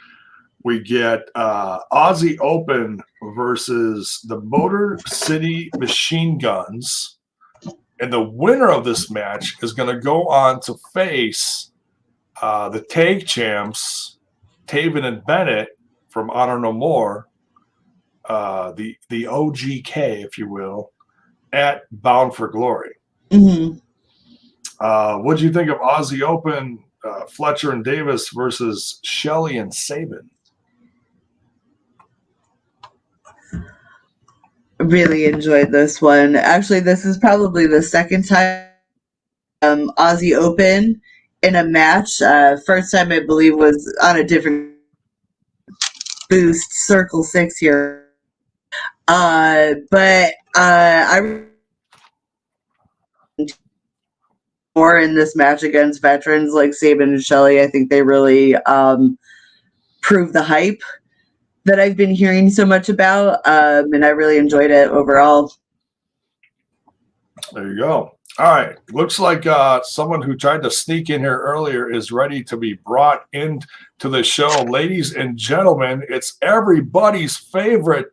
We get Aussie Open versus the Motor City Machine Guns. And the winner of this match is going to go on to face the tag champs, Taven and Bennett from Honor No More, the OGK, if you will, at Bound for Glory. Mm-hmm. What do you think of Aussie Open, Fletcher and Davis versus Shelley and Sabin? Really enjoyed this one. Actually, this is probably the second time Aussie Open in a match. First time, I believe, was on a different boost, Circle 6 here. But I more in this match against veterans like Sabin and Shelley. I think they really proved the hype that I've been hearing so much about, and I really enjoyed it overall. There you go. All right. Looks like someone who tried to sneak in here earlier is ready to be brought into the show. Ladies and gentlemen, it's everybody's favorite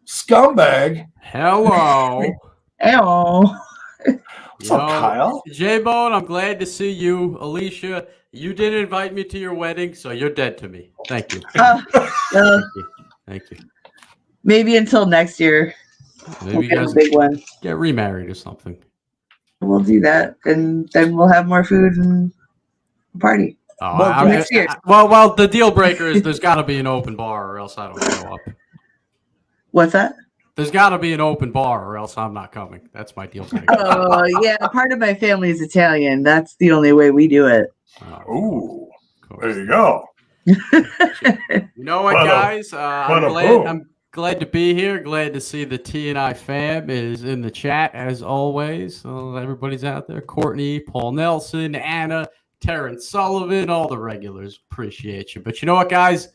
scumbag. Hello. Hello. What's up, Kyle? J-Bone, I'm glad to see you. Alicia, you didn't invite me to your wedding, so you're dead to me. Thank you. Thank you. Maybe until next year. Maybe we'll you guys a big one. Get remarried or something. We'll do that, and then we'll have more food and party. Oh, next year. Well, the deal breaker is there's got to be an open bar, or else I don't show up. What's that? There's got to be an open bar, or else I'm not coming. That's my deal breaker. Oh, yeah. Part of my family is Italian. That's the only way we do it. Ooh, there you go. You know what, guys? I'm glad to be here. Glad to see the TNI fam is in the chat, as always. Everybody's out there. Courtney, Paul Nelson, Anna, Terrence Sullivan, all the regulars. Appreciate you. But you know what, guys?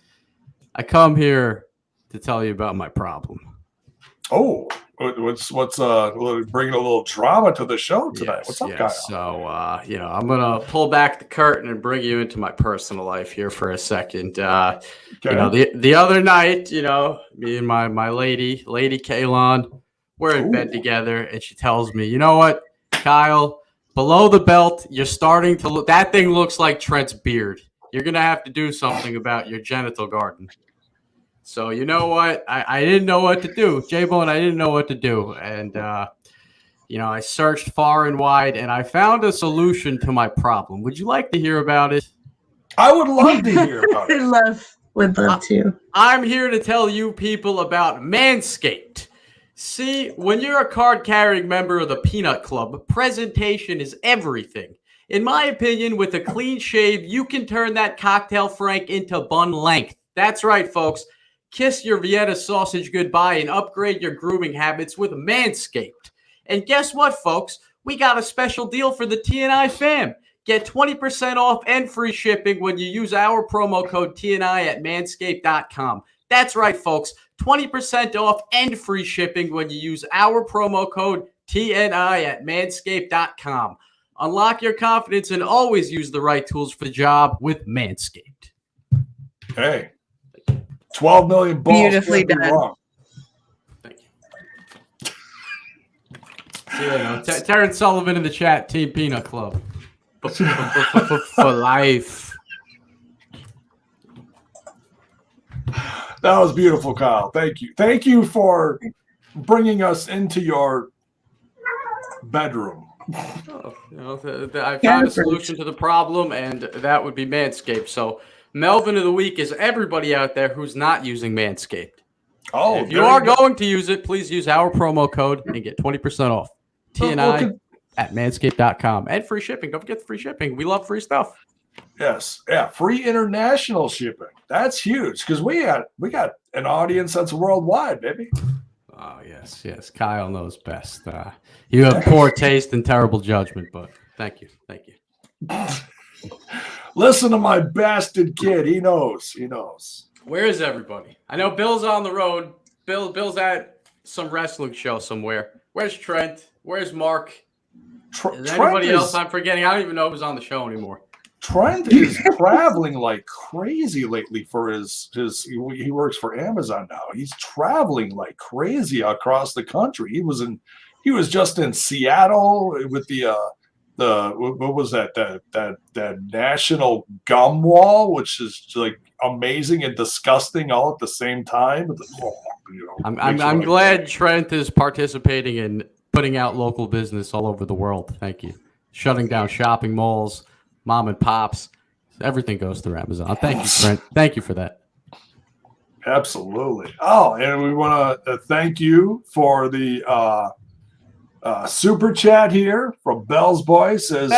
I come here to tell you about my problem. Oh, What's bringing a little drama to the show tonight? What's up, Kyle? So, I'm gonna pull back the curtain and bring you into my personal life here for a second. The other night, me and my lady Kaylon, we're in bed together, and she tells me, you know what, Kyle, below the belt, you're starting to look. That thing looks like Trent's beard. You're gonna have to do something about your genital garden. So you know what? I didn't know what to do. J-Bone, I didn't know what to do. And, I searched far and wide, and I found a solution to my problem. Would you like to hear about it? I would love to hear about it. Would love to. I'm here to tell you people about Manscaped. See, when you're a card-carrying member of the Peanut Club, presentation is everything. In my opinion, with a clean shave, you can turn that cocktail frank into bun length. That's right, folks. Kiss your Vienna sausage goodbye and upgrade your grooming habits with Manscaped. And guess what, folks? We got a special deal for the TNI fam. Get 20% off and free shipping when you use our promo code TNI at manscaped.com. That's right, folks. 20% off and free shipping when you use our promo code TNI at manscaped.com. Unlock your confidence and always use the right tools for the job with Manscaped. Hey. 12 million balls. Beautifully done. Wrong. Thank you. Terrence Sullivan in the chat, Team Peanut Club. For life. That was beautiful, Kyle. Thank you. Thank you for bringing us into your bedroom. I found a solution to the problem, and that would be Manscaped. So Melvin of the week is everybody out there who's not using Manscaped. Oh, if you are going to use it, please use our promo code and get 20% off. TNI at manscaped.com. And free shipping. Don't forget the free shipping. We love free stuff. Yes. Yeah. Free international shipping. That's huge because we got an audience that's worldwide, baby. Oh, yes. Kyle knows best. You have poor taste and terrible judgment, but thank you. Listen to my bastard kid. He knows. Where is everybody? I know Bill's on the road. Bill's at some wrestling show somewhere. Where's Trent? Where's Mark? Is anybody else I'm forgetting? I don't even know who's on the show anymore. Trent is traveling like crazy lately for he works for Amazon now. He's traveling like crazy across the country. He was just in Seattle with the what was that national gum wall, which is like amazing and disgusting all at the same time. I'm glad Trent is participating in putting out local business all over the world. Thank you. Shutting down shopping malls, mom and pops, everything goes through Amazon. Thank you, Trent. Thank you for that. Absolutely. Oh, and we want to thank you for the super chat here from Bell's Boy. Says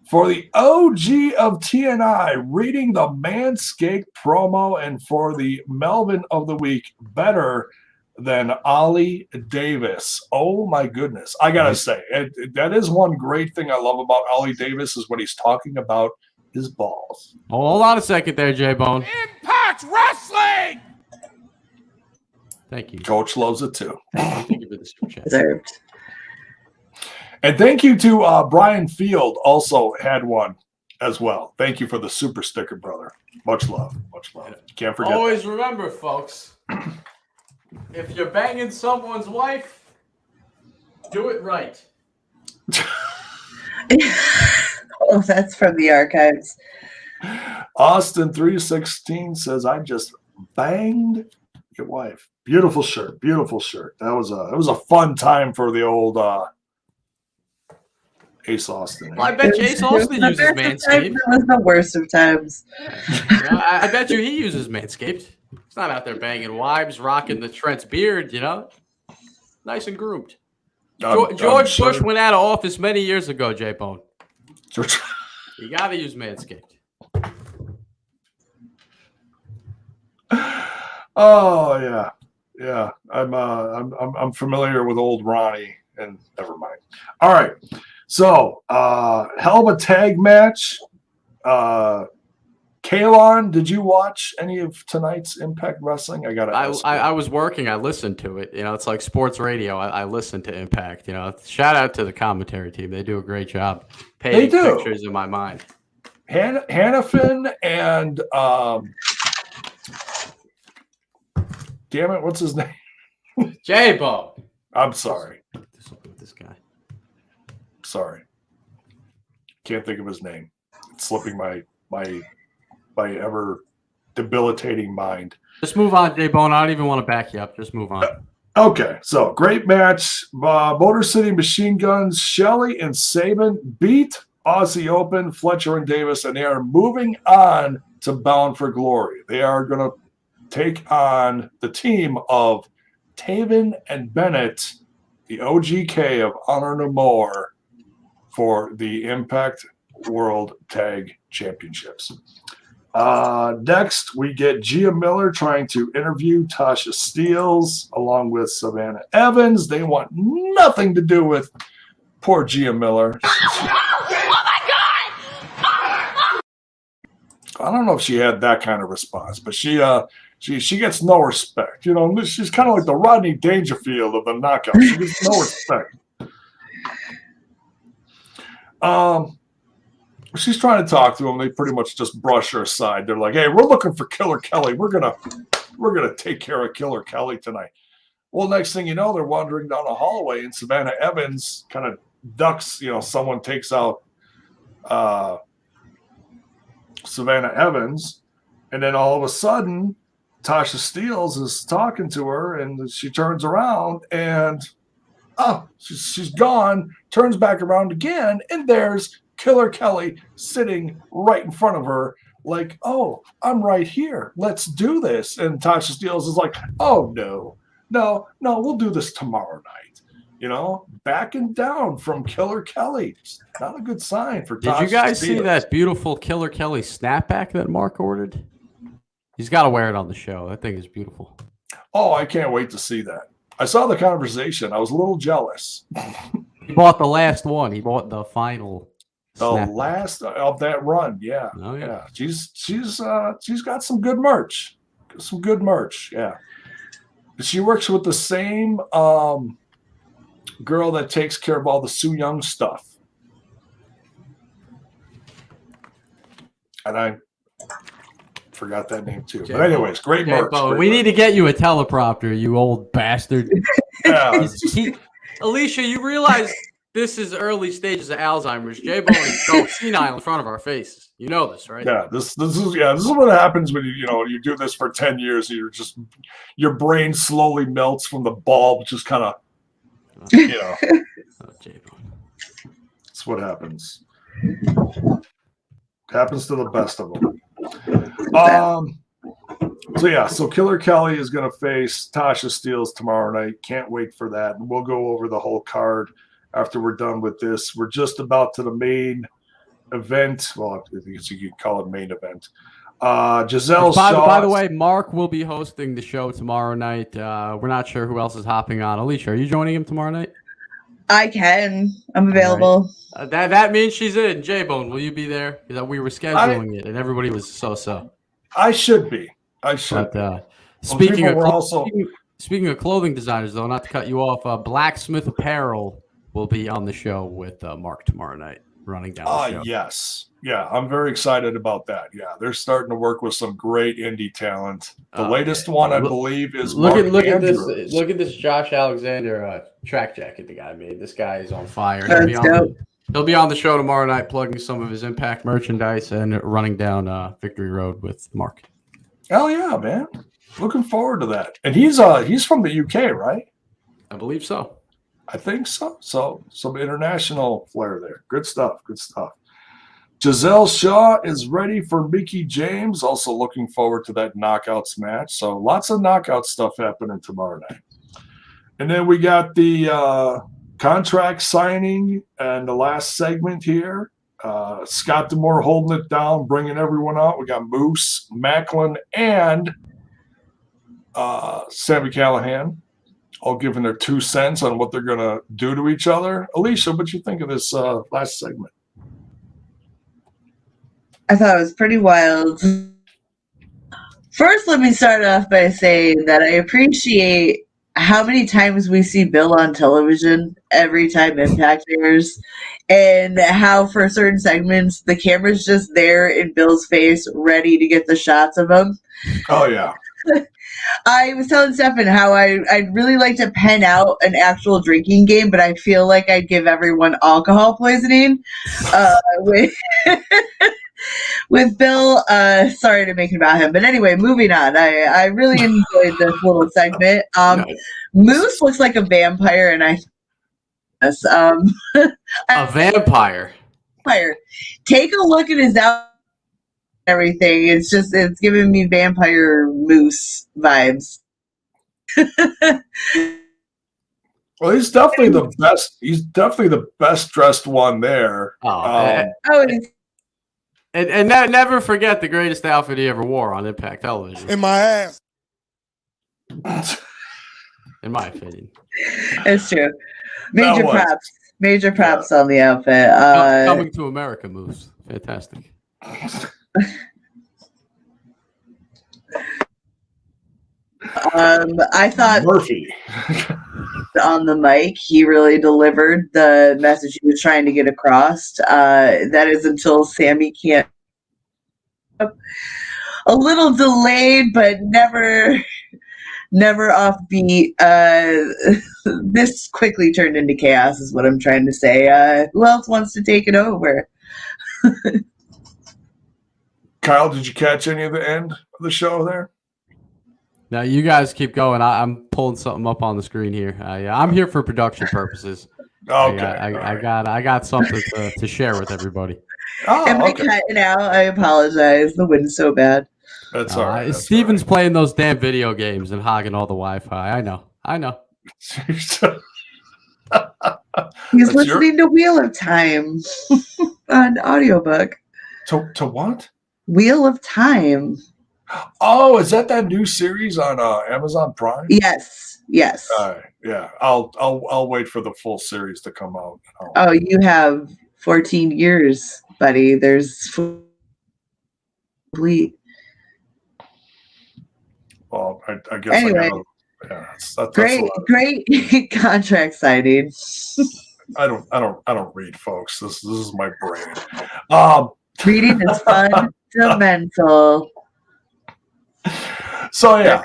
for the OG of TNI, reading the Manscaped promo, and for the Melvin of the week, better than Ollie Davis. Oh my goodness. I gotta say, that is one great thing I love about Ollie Davis is when he's talking about his balls. Hold on a second there, J-Bone. Impact Wrestling! Thank you. Coach loves it too. Thank you for the super chat. Deserved. And thank you to Brian Field, also had one as well. Thank you for the super sticker, brother. Much love. Can't forget. Always remember, folks, if you're banging someone's wife, do it right. Oh, that's from the archives. Austin 316 says, I just banged your wife. Beautiful shirt. That was a fun time for the old Ace Austin. Well, I bet you Ace Austin uses Manscaped. That was the worst of times. I bet you he uses Manscaped. He's not out there banging wives, rocking the Trent's beard, Nice and groomed. George Bush went out of office many years ago, J-Bone. You got to use Manscaped. Oh yeah. I'm familiar with old Ronnie, and never mind. All right, so hell of a tag match. Kalon, did you watch any of tonight's Impact Wrestling? I was working. I listened to it. It's like sports radio. I listened to Impact. Shout out to the commentary team. They do a great job painting pictures in my mind. Hannafin and damn it, what's his name? J-Bo. I'm sorry. This guy. Sorry. Can't think of his name. It's slipping my ever debilitating mind. Just move on, J-Bone. I don't even want to back you up. Just move on. Okay, so great match. Motor City Machine Guns, Shelley and Sabin beat Aussie Open, Fletcher and Davis, and they are moving on to Bound for Glory. They are going to take on the team of Taven and Bennett, the OGK of Honor No More, for the Impact World Tag Championships. Next, we get Gia Miller trying to interview Tasha Steelz along with Savannah Evans. They want nothing to do with poor Gia Miller. Oh my God! I don't know if she had that kind of response, but she gets no respect. She's kind of like the Rodney Dangerfield of the knockout. She gets no respect. She's trying to talk to him. They pretty much just brush her aside. They're like, "Hey, we're looking for Killer Kelly. We're gonna take care of Killer Kelly tonight." Well, next thing you know, they're wandering down a hallway, and Savannah Evans kind of ducks. Someone takes out Savannah Evans, and then all of a sudden, Tasha Steelz is talking to her, and she turns around, and she's gone. Turns back around again, and there's Killer Kelly sitting right in front of her, like, "Oh, I'm right here. Let's do this." And Tasha Steelz is like, "Oh, no, we'll do this tomorrow night." Backing down from Killer Kelly. It's not a good sign for Tasha. Did you guys Steelz. see that beautiful Killer Kelly snapback that Mark ordered? He's got to wear it on the show. That thing is beautiful. Oh, I can't wait to see that. I saw the conversation. I was a little jealous. He bought the last one. He bought the final. The last of that run, yeah. Oh, yeah. She's got some good merch. Yeah. She works with the same girl that takes care of all the Su Yung stuff. And I forgot that name too. But anyways, great merch. We need to get you a teleprompter, you old bastard. Yeah. Alicia, you realize this is early stages of Alzheimer's. J-Bone is so senile in front of our faces. You know this, right? Yeah, this is what happens when you do this for 10 years and your brain slowly melts from the bulb, just kind of Oh, J-Bone. That's what happens. Happens to the best of them. So Killer Kelly is going to face Tasha Steelz tomorrow night. Can't wait for that. And we'll go over the whole card after we're done with this. We're just about to the main event. Well, I guess you could call it main event. Giselle Shaw. By the way, Mark will be hosting the show tomorrow night. We're not sure who else is hopping on. Alicia, are you joining him tomorrow night? I can. I'm available. Right. That means she's in. J-Bone, will you be there? Because we were scheduling it, and everybody was so. I should be. But, speaking of clothing designers, though, not to cut you off, Blacksmith Apparel will be on the show with Mark tomorrow night, running down the show. Yes. Yeah, I'm very excited about that. Yeah, they're starting to work with some great indie talent. The latest one, I believe, is look at this Josh Alexander track jacket the guy made. This guy is on fire. He'll be on the show tomorrow night, plugging some of his Impact merchandise and running down Victory Road with Mark. Hell yeah, man! Looking forward to that. And he's from the UK, right? I believe so. I think so. So some international flair there. Good stuff. Giselle Shaw is ready for Mickie James. Also looking forward to that knockouts match. So lots of knockout stuff happening tomorrow night. And then we got the contract signing and the last segment here. Scott D'Amore holding it down, bringing everyone out. We got Moose, Macklin, and Sami Callihan all giving their 2 cents on what they're going to do to each other. Alicia, what you think of this last segment? I thought it was pretty wild. First, let me start off by saying that I appreciate how many times we see Bill on television every time Impact airs, and how for certain segments the camera's just there in Bill's face, ready to get the shots of him. Oh yeah. I was telling Stefan how I'd really like to pen out an actual drinking game, but I feel like I'd give everyone alcohol poisoning. With Bill, sorry to make it about him, but anyway, moving on. I really enjoyed this little segment. Moose looks like a vampire, and a vampire. Take a look at his outfit. Everything. It's giving me vampire moose vibes. Well, he's definitely the best. He's definitely the best dressed one there. And never forget the greatest outfit he ever wore on Impact Television. In my ass. In my opinion. It's true. Major props on the outfit. Coming to America moves. Fantastic. I thought Murphy on the mic, he really delivered the message he was trying to get across. That is until Sammy can't. A little delayed, but never offbeat. This quickly turned into chaos, is what I'm trying to say. Who else wants to take it over? Kyle, did you catch any of the end of the show there? Now you guys keep going. I'm pulling something up on the screen here. I'm here for production purposes. Okay, I got something to share with everybody. Am I cutting out? I apologize. The wind's so bad. That's all right. Steven's playing those damn video games and hogging all the Wi-Fi. I know. He's listening to Wheel of Time on audiobook. To what? Wheel of Time. Oh, is that new series on Amazon Prime? Yes. Yeah. I'll wait for the full series to come out. Oh, you have 14 years, buddy. There's complete. Well, I guess. Anyway, that's great contract signing. I don't read, folks. This is my brain. Reading is fundamental. So yeah,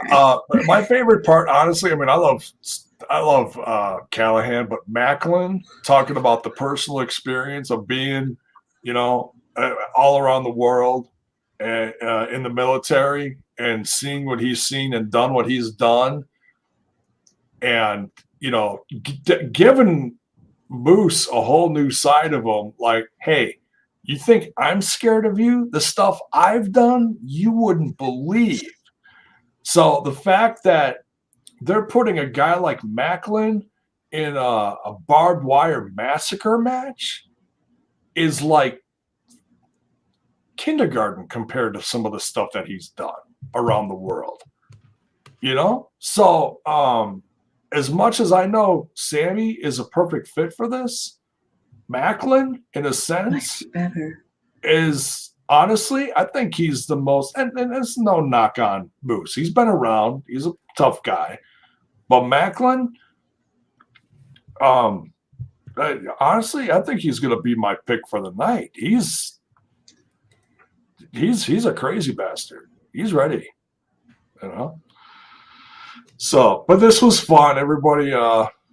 my favorite part, honestly, I mean, I love Callahan, but Macklin talking about the personal experience of being, all around the world and in the military and seeing what he's seen and done what he's done, and giving Moose a whole new side of him. Like, hey, you think I'm scared of you? The stuff I've done, you wouldn't believe. So the fact that they're putting a guy like Macklin in a barbed wire massacre match is like kindergarten compared to some of the stuff that he's done around the world. So as much as I know Sammy is a perfect fit for this, Macklin, in a sense, is honestly, I think he's the most, and there's no knock on Moose. He's been around. He's a tough guy. But Macklin, honestly, I think he's going to be my pick for the night. He's a crazy bastard. He's ready, So, but this was fun. Everybody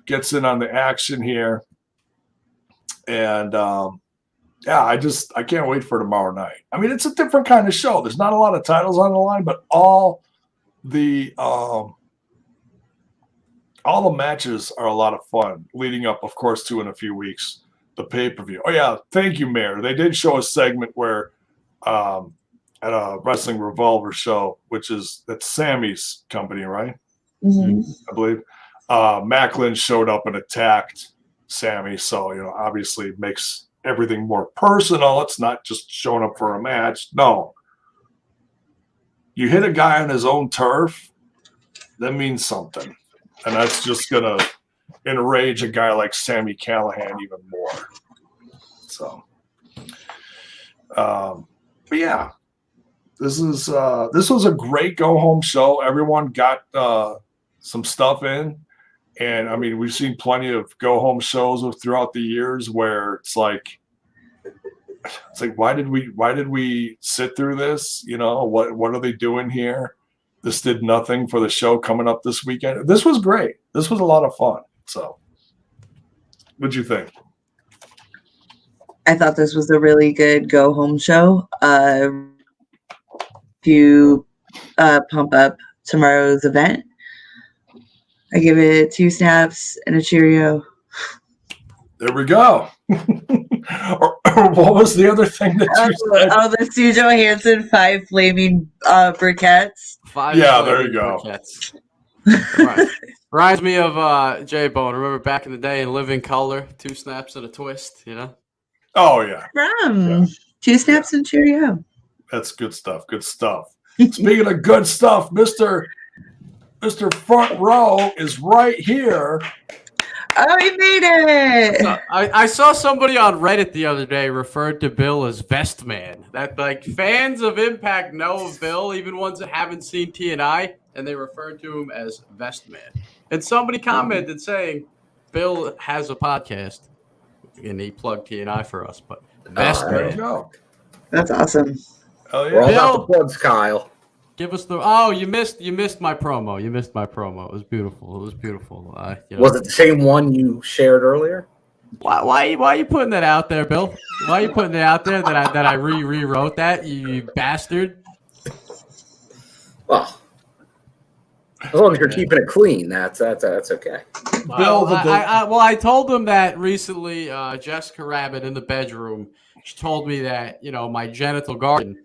gets in on the action here. And, I can't wait for tomorrow night. I mean, it's a different kind of show. There's not a lot of titles on the line, but all the matches are a lot of fun, leading up, of course, to in a few weeks the pay-per-view. Oh yeah, thank you, Mayor. They did show a segment where at a Wrestling Revolver show, that's Sammy's company, right? Mm-hmm. I believe Macklin showed up and attacked Sammy, so obviously it makes everything more personal. It's not just showing up for a match. No. You hit a guy on his own turf, that means something. And that's just going to enrage a guy like Sammy Callahan even more. So, but yeah, this was a great go home show. Everyone got some stuff in, and I mean, we've seen plenty of go home shows throughout the years where it's like why did we sit through this? You know, what are they doing here? This did nothing for the show coming up this weekend. This was great. This was a lot of fun. So, what'd you think? I thought this was a really good go home show. To pump up tomorrow's event, I give it 2 snaps and a Cheerio. There we go. or what was the other thing that you said? Oh, the Stu Johansson 5 flaming briquettes. 5 yeah, there you go. Right. Reminds me of J-Bone. Remember back in the day in Living Color, 2 snaps and a twist, you know? Oh, yeah. From 2 snaps and Cheerio. That's good stuff. Good stuff. Speaking of good stuff, Mr. Front Row is right here. Oh, he made it! So, I saw somebody on Reddit the other day referred to Bill as Vest Man. That like fans of Impact know of Bill, even ones that haven't seen TNI, and they referred to him as Vest Man. And somebody commented saying Bill has a podcast, and he plugged TNI for us. But Vest There you Man, go. That's awesome. Oh We're all yeah. about the plugs, Kyle. give us the. You missed my promo. You missed my promo. It was beautiful. It was beautiful. Was it the same one you shared earlier? Why are you putting that out there, Bill? Why are you putting it out there that I rewrote that, you bastard? Well, as long as you're keeping it clean, that's okay. Bill, I told him that recently. Jessica Rabbit in the bedroom. She told me that my genital garden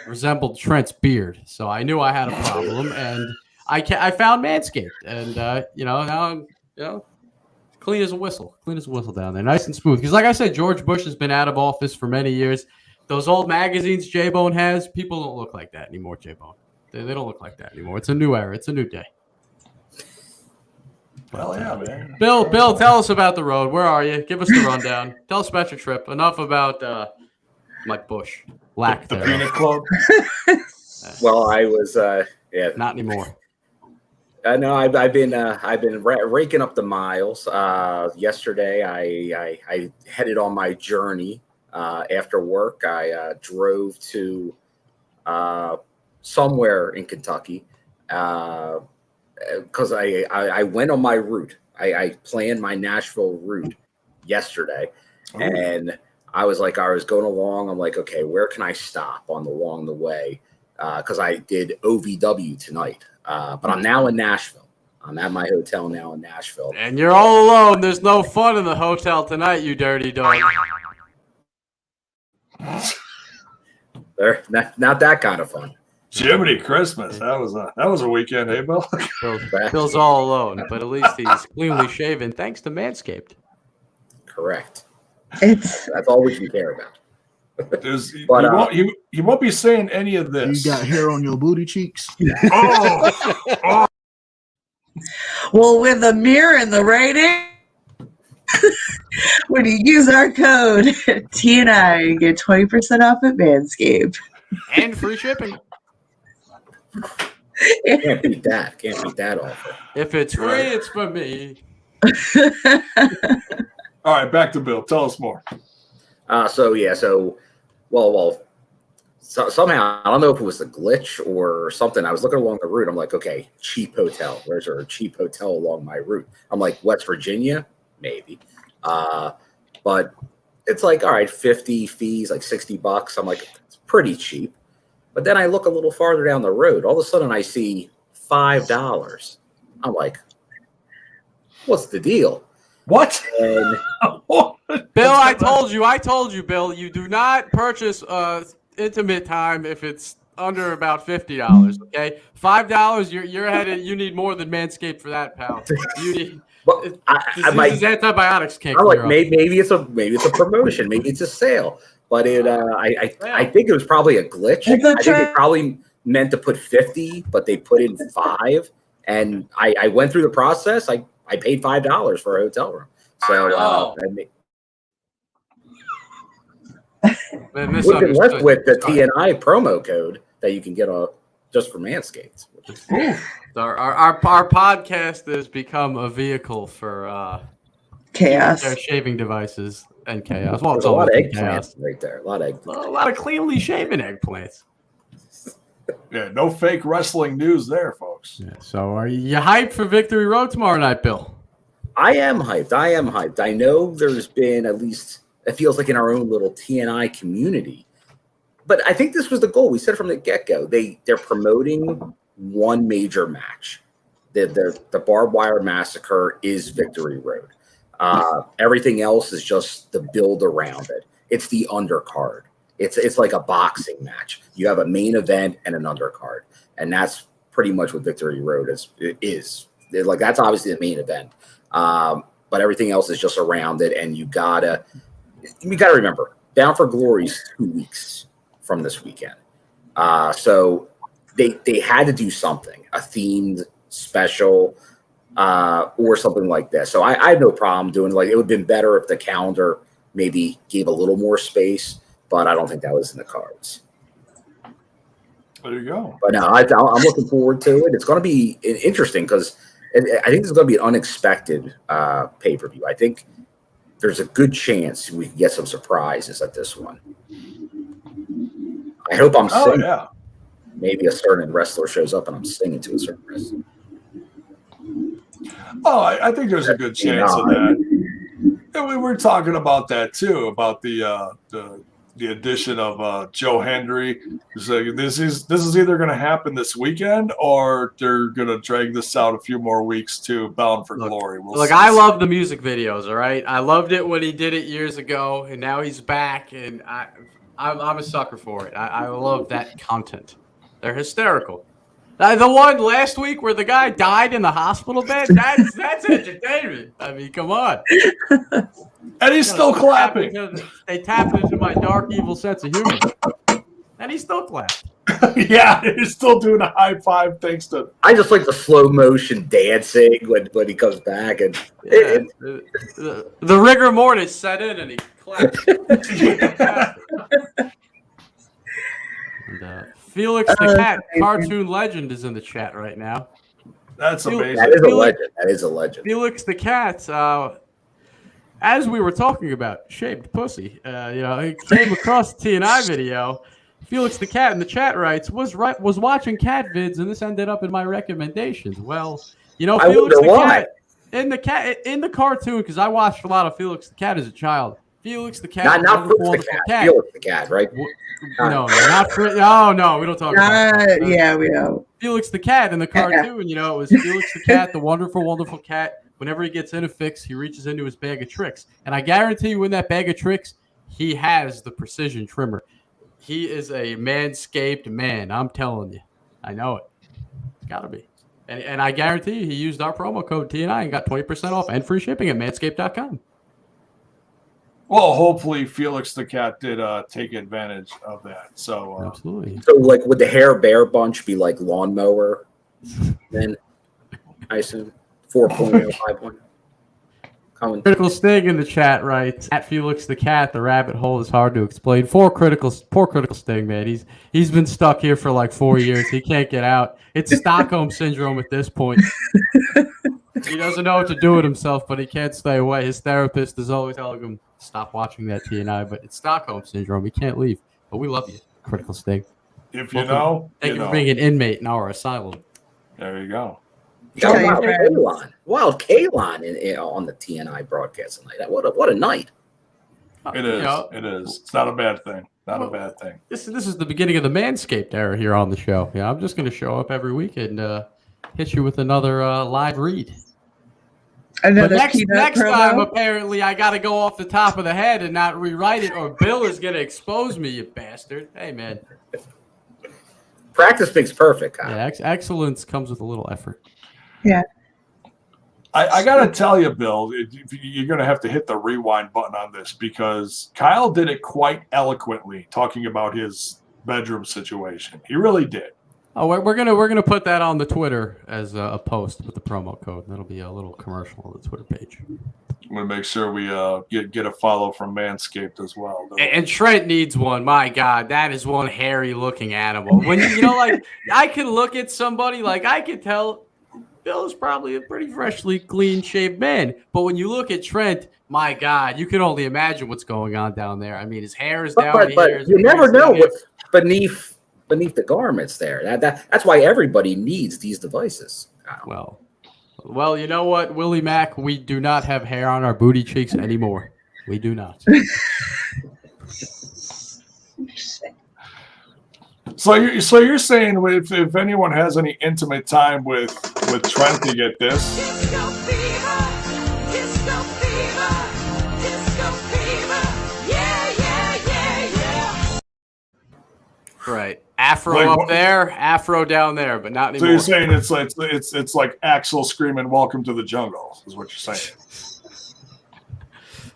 resembled Trent's beard, so I knew I had a problem, and I found Manscaped, and now I'm clean as a whistle down there, nice and smooth. Because like I said, George Bush has been out of office for many years. Those old magazines J-Bone has, people don't look like that anymore. J-Bone, they don't look like that anymore. It's a new era. It's a new day. Hell yeah, man. Bill, tell us about the road. Where are you? Give us the rundown. Tell us about your trip. Enough about Mike Bush. Lack The there. Peanut Club. Well, I was Not anymore. No, I've been raking up the miles. Yesterday, I headed on my journey. After work, I drove to somewhere in Kentucky because I went on my route. I planned my Nashville route yesterday, and I was going along. I'm like, okay, where can I stop along the way? Because I did OVW tonight. But I'm now in Nashville. I'm at my hotel now in Nashville. And you're all alone. There's no fun in the hotel tonight, you dirty dog. They're not that kind of fun. Jiminy Christmas. That was a weekend, eh, Bill? Bill's all alone, but at least he's cleanly shaven thanks to Manscaped. Correct. It's That's all we can care about. He won't be saying any of this. You got hair on your booty cheeks. Oh, well, with a mirror in the right hand. When you use our code TNI, you get 20% off at Manscaped. And free shipping. Can't beat that offer. If it's free, it's for me. all right, back to Bill. Tell us more. Somehow, I don't know if it was a glitch or something. I was looking along the route. I'm like, okay, cheap hotel. Where's there a cheap hotel along my route? I'm like, West Virginia, maybe. But it's like, all right, 50 fees, like $60. I'm like, it's pretty cheap. But then I look a little farther down the road. All of a sudden, I see $5. I'm like, what's the deal? What? And Bill, I told you, Bill, you do not purchase intimate time if it's under about $50. Okay, $5. You're headed. You need more than Manscaped for that, pal. You need. But These antibiotics can't. I'm like, clear up. maybe it's a promotion, maybe it's a sale. But I think it was probably a glitch. I think they probably meant to put 50, but they put in 5. And I went through the process. I paid $5 for a hotel room. So We've been left with the TNI promo code that you can get just for Manscaped. Our podcast has become a vehicle for chaos. Their shaving devices and chaos. Well, there's a lot of eggplants right there. A lot of cleanly shaven eggplants. Yeah, no fake wrestling news there, folks. Yeah, so are you hyped for Victory Road tomorrow night, Bill? I am hyped. I know there's been, at least it feels like in our own little TNI community, but I think this was the goal. We said from the get-go, they're promoting one major match. The Barbed Wire Massacre is Victory Road. Everything else is just the build around it. It's the undercard. It's like a boxing match. You have a main event and an undercard, and that's pretty much what Victory Road is. Like, that's obviously the main event, but everything else is just around it. And you gotta remember, Bound for Glory is 2 weeks from this weekend, so they had to do something, a themed special or something like this. So I have no problem doing it. Like, it would have been better if the calendar maybe gave a little more space, but I don't think that was in the cards. There you go. But no, I'm looking forward to it. It's going to be interesting because I think this is going to be an unexpected pay-per-view. I think there's a good chance we can get some surprises at this one. I hope I'm singing. Yeah. Maybe a certain wrestler shows up and I'm singing to a certain wrestler. Oh, I think there's a good chance of that. And we were talking about that too, about the addition of Joe Hendry. So this is either going to happen this weekend or they're going to drag this out a few more weeks to Bound for Glory. I love the music videos. All right, I loved it when he did it years ago, and now he's back, and I'm a sucker for it. I love that content. They're hysterical. The one last week where the guy died in the hospital bed, that's entertainment. I mean, come on. And he's still clapping. They tapped into my dark, evil sense of humor. And he still clapped. Yeah, he's still doing a high five thanks to... I just like the slow motion dancing when he comes back. And the rigor mortis set in and he clapped. And, Felix the Cat, cartoon legend, is in the chat right now. That's amazing. That is a legend. That is a legend. Felix the Cat, as we were talking about shaved pussy, he came across the TNI video. Felix the Cat in the chat writes, was watching cat vids, and this ended up in my recommendations. Well, Felix the Cat in the cartoon, because I watched a lot of Felix the Cat as a child. Felix the Cat, not Felix the Cat. Felix the Cat, right? No, not for. Oh no, we don't talk about that. Yeah, we don't. Felix the Cat in the cartoon, it was Felix the Cat, the wonderful, wonderful cat. Whenever he gets in a fix, he reaches into his bag of tricks, and I guarantee you, in that bag of tricks, he has the precision trimmer. He is a manscaped man. I'm telling you, I know it. It's gotta be, and I guarantee you, he used our promo code TNI and got 20% off and free shipping at Manscaped.com. Well, hopefully Felix the Cat did take advantage of that. So absolutely. So, like, would the hair bear bunch be like lawnmower? Then I assume 4.0, 5.0. Critical Sting in the chat writes, at Felix the Cat, the rabbit hole is hard to explain. Poor Critical Sting, man. He's been stuck here for like 4 years. He can't get out. It's Stockholm syndrome at this point. He doesn't know what to do with himself, but he can't stay away. His therapist is always telling him, stop watching that TNI, but it's Stockholm syndrome. He can't leave. But we love you, Critical Sting. If you know, thank you for being an inmate in our asylum. There you go. Wild Kalon on the TNI broadcast tonight. What a night. It is. It is. It's not a bad thing. Not a bad thing. This is the beginning of the Manscaped era here on the show. Yeah, I'm just going to show up every week and hit you with another live read. But next time, apparently, I got to go off the top of the head and not rewrite it, or Bill is going to expose me, you bastard. Hey, man. Practice makes perfect, Kyle. Yeah, excellence comes with a little effort. Yeah. I got to tell you, Bill, you're going to have to hit the rewind button on this, because Kyle did it quite eloquently, talking about his bedroom situation. He really did. Oh, we're gonna put that on the Twitter as a post with the promo code. That'll be a little commercial on the Twitter page. I'm gonna make sure we get a follow from Manscaped as well. And Trent needs one. My God, that is one hairy looking animal. When like I can look at somebody, like I can tell Bill is probably a pretty freshly clean shaved man. But when you look at Trent, my God, you can only imagine what's going on down there. I mean, his hair is down here. But you never know what's beneath the garments there. That's why everybody needs these devices. Well, you know what, Willie Mack, we do not have hair on our booty cheeks anymore. We do not. So you're saying if anyone has any intimate time with Trent to get this? Disco fever, disco fever, disco fever. Yeah. Right. Afro up there, Afro down there, but not anymore. So you're saying it's like Axel screaming "Welcome to the Jungle" is what you're saying?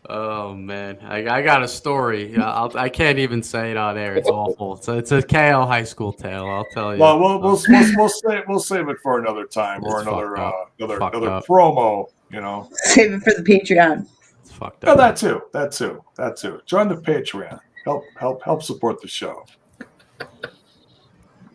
Oh man, I got a story. I can't even say it on air. It's awful. It's a KL high school tale. I'll tell you. Well, we'll save it for another time or another promo. Save it for the Patreon. It's fucked Oh, up. that too. Join the Patreon. Help support the show.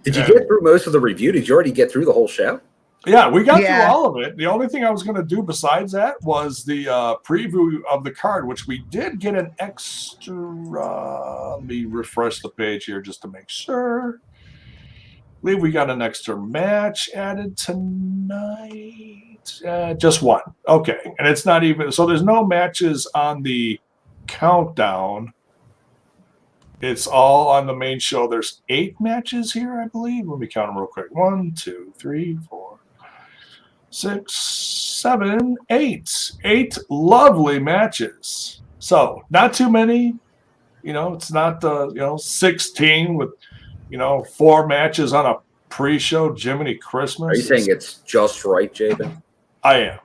Did you get through most of the review? Did you already get through the whole show? Yeah, we got through all of it. The only thing I was going to do besides that was the preview of the card, which we did get an extra. Let me refresh the page here just to make sure. I believe we got an extra match added tonight. Just one. Okay. And it's not even. So there's no matches on the countdown. It's all on the main show. There's 8 matches here, I believe. Let me count them real quick. 1, 2, 3, 4, 6, 7, 8. 8 lovely matches. So not too many. It's not 16 with 4 matches on a pre-show Jiminy Christmas. Are you saying it's just right, Jabin? I am.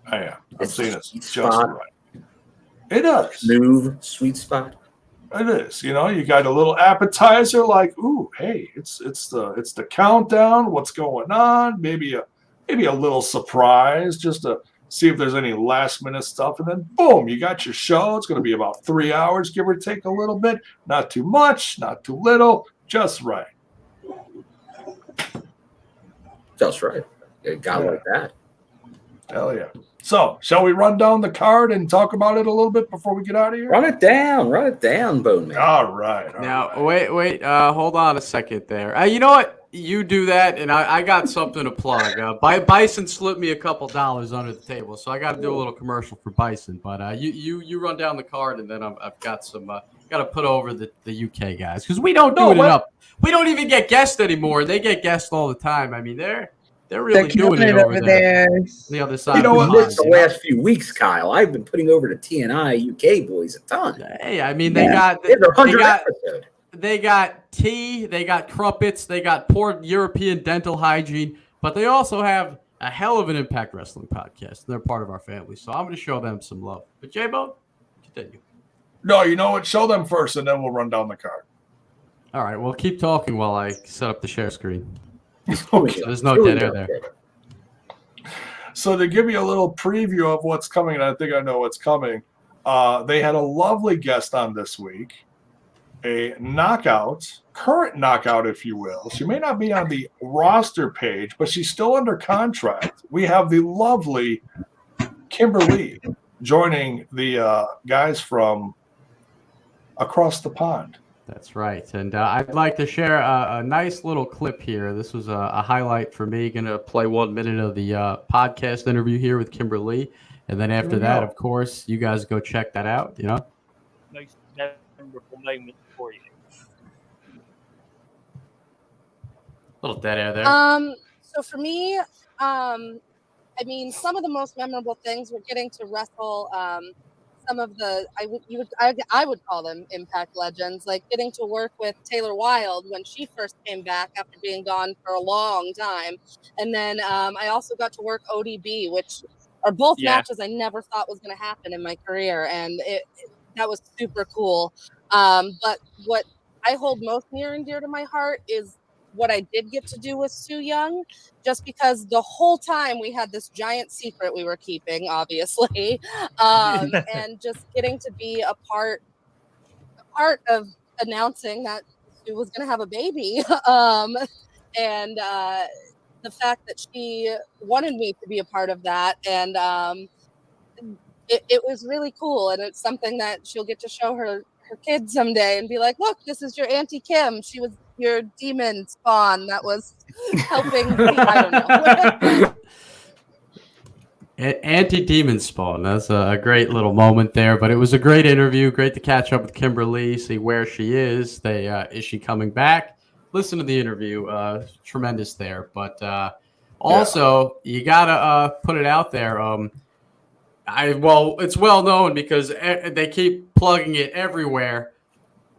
I'm saying it's just right. It does. Smooth, sweet spot. It is. You got a little appetizer like, ooh, hey, it's the countdown. What's going on? Maybe a little surprise just to see if there's any last minute stuff, and then boom, you got your show. It's going to be about 3 hours, give or take a little bit. Not too much, not too little, just right. Just right. It got like that. Hell yeah. So, shall we run down the card and talk about it a little bit before we get out of here? Run it down, Bone Man. All right. Wait. Hold on a second there. You know what? You do that, and I got something to plug. Bison slipped me a couple dollars under the table, so I got to do a little commercial for Bison. But you run down the card, and then I've got some. Got to put over the UK guys because we don't do it enough. We don't even get guests anymore. They get guests all the time. I mean, they're really doing it over there. The other side. You know what? The last few weeks, Kyle, I've been putting over the TNI UK boys a ton. Hey, I mean, they got tea, they got crumpets, they got poor European dental hygiene, but they also have a hell of an Impact Wrestling podcast. They're part of our family, so I'm going to show them some love. But J-Bone, continue. No, you know what? Show them first, and then we'll run down the card. All right, well, keep talking while I set up the share screen. Okay. So there's no dead air there. So to give you a little preview of what's coming, and I think I know what's coming, they had a lovely guest on this week, a current knockout, if you will. She may not be on the roster page, but she's still under contract. We have the lovely Kimberly joining the guys from across the pond. That's right. And I'd like to share a nice little clip here. This was a highlight for me. Going to play 1 minute of the podcast interview here with Kimberly. And then after that, of course, you guys go check that out, Nice, wonderful moment for you. A little dead air there. So for me, I mean, some of the most memorable things were getting to wrestle some of the I would call them Impact legends, like getting to work with Taylor Wilde when she first came back after being gone for a long time, and then I also got to work ODB, which are both matches I never thought was going to happen in my career, and that was super cool. But what I hold most near and dear to my heart is what I did get to do with Sue Young, just because the whole time we had this giant secret we were keeping, obviously, and just getting to be a part of announcing that Sue was going to have a baby, and the fact that she wanted me to be a part of that, and it was really cool, and it's something that she'll get to show her kids someday and be like, look, this is your Auntie Kim. She was your demon spawn that was helping I don't know. Anti-demon spawn. That's a great little moment there, but it was a great interview. Great to catch up with Kimberly, see where she is. Is she coming back? Listen to the interview. Tremendous there. But also, you got to put it out there. It's well known because they keep plugging it everywhere.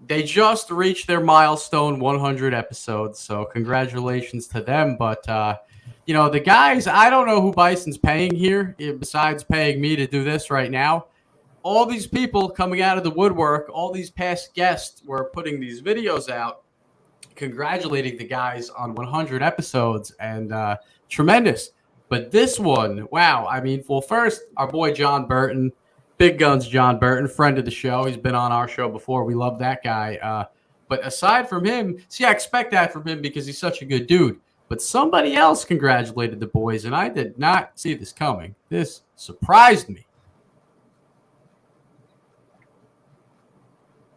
They just reached their milestone 100 episodes, so congratulations to them. But, the guys, I don't know who Bison's paying here, besides paying me to do this right now. All these people coming out of the woodwork, all these past guests were putting these videos out, congratulating the guys on 100 episodes, and tremendous. But this one, wow. I mean, well, first, our boy John Burton, Big Guns John Burton, friend of the show. He's been on our show before. We love that guy. But aside from him, I expect that from him because he's such a good dude. But somebody else congratulated the boys, and I did not see this coming. This surprised me.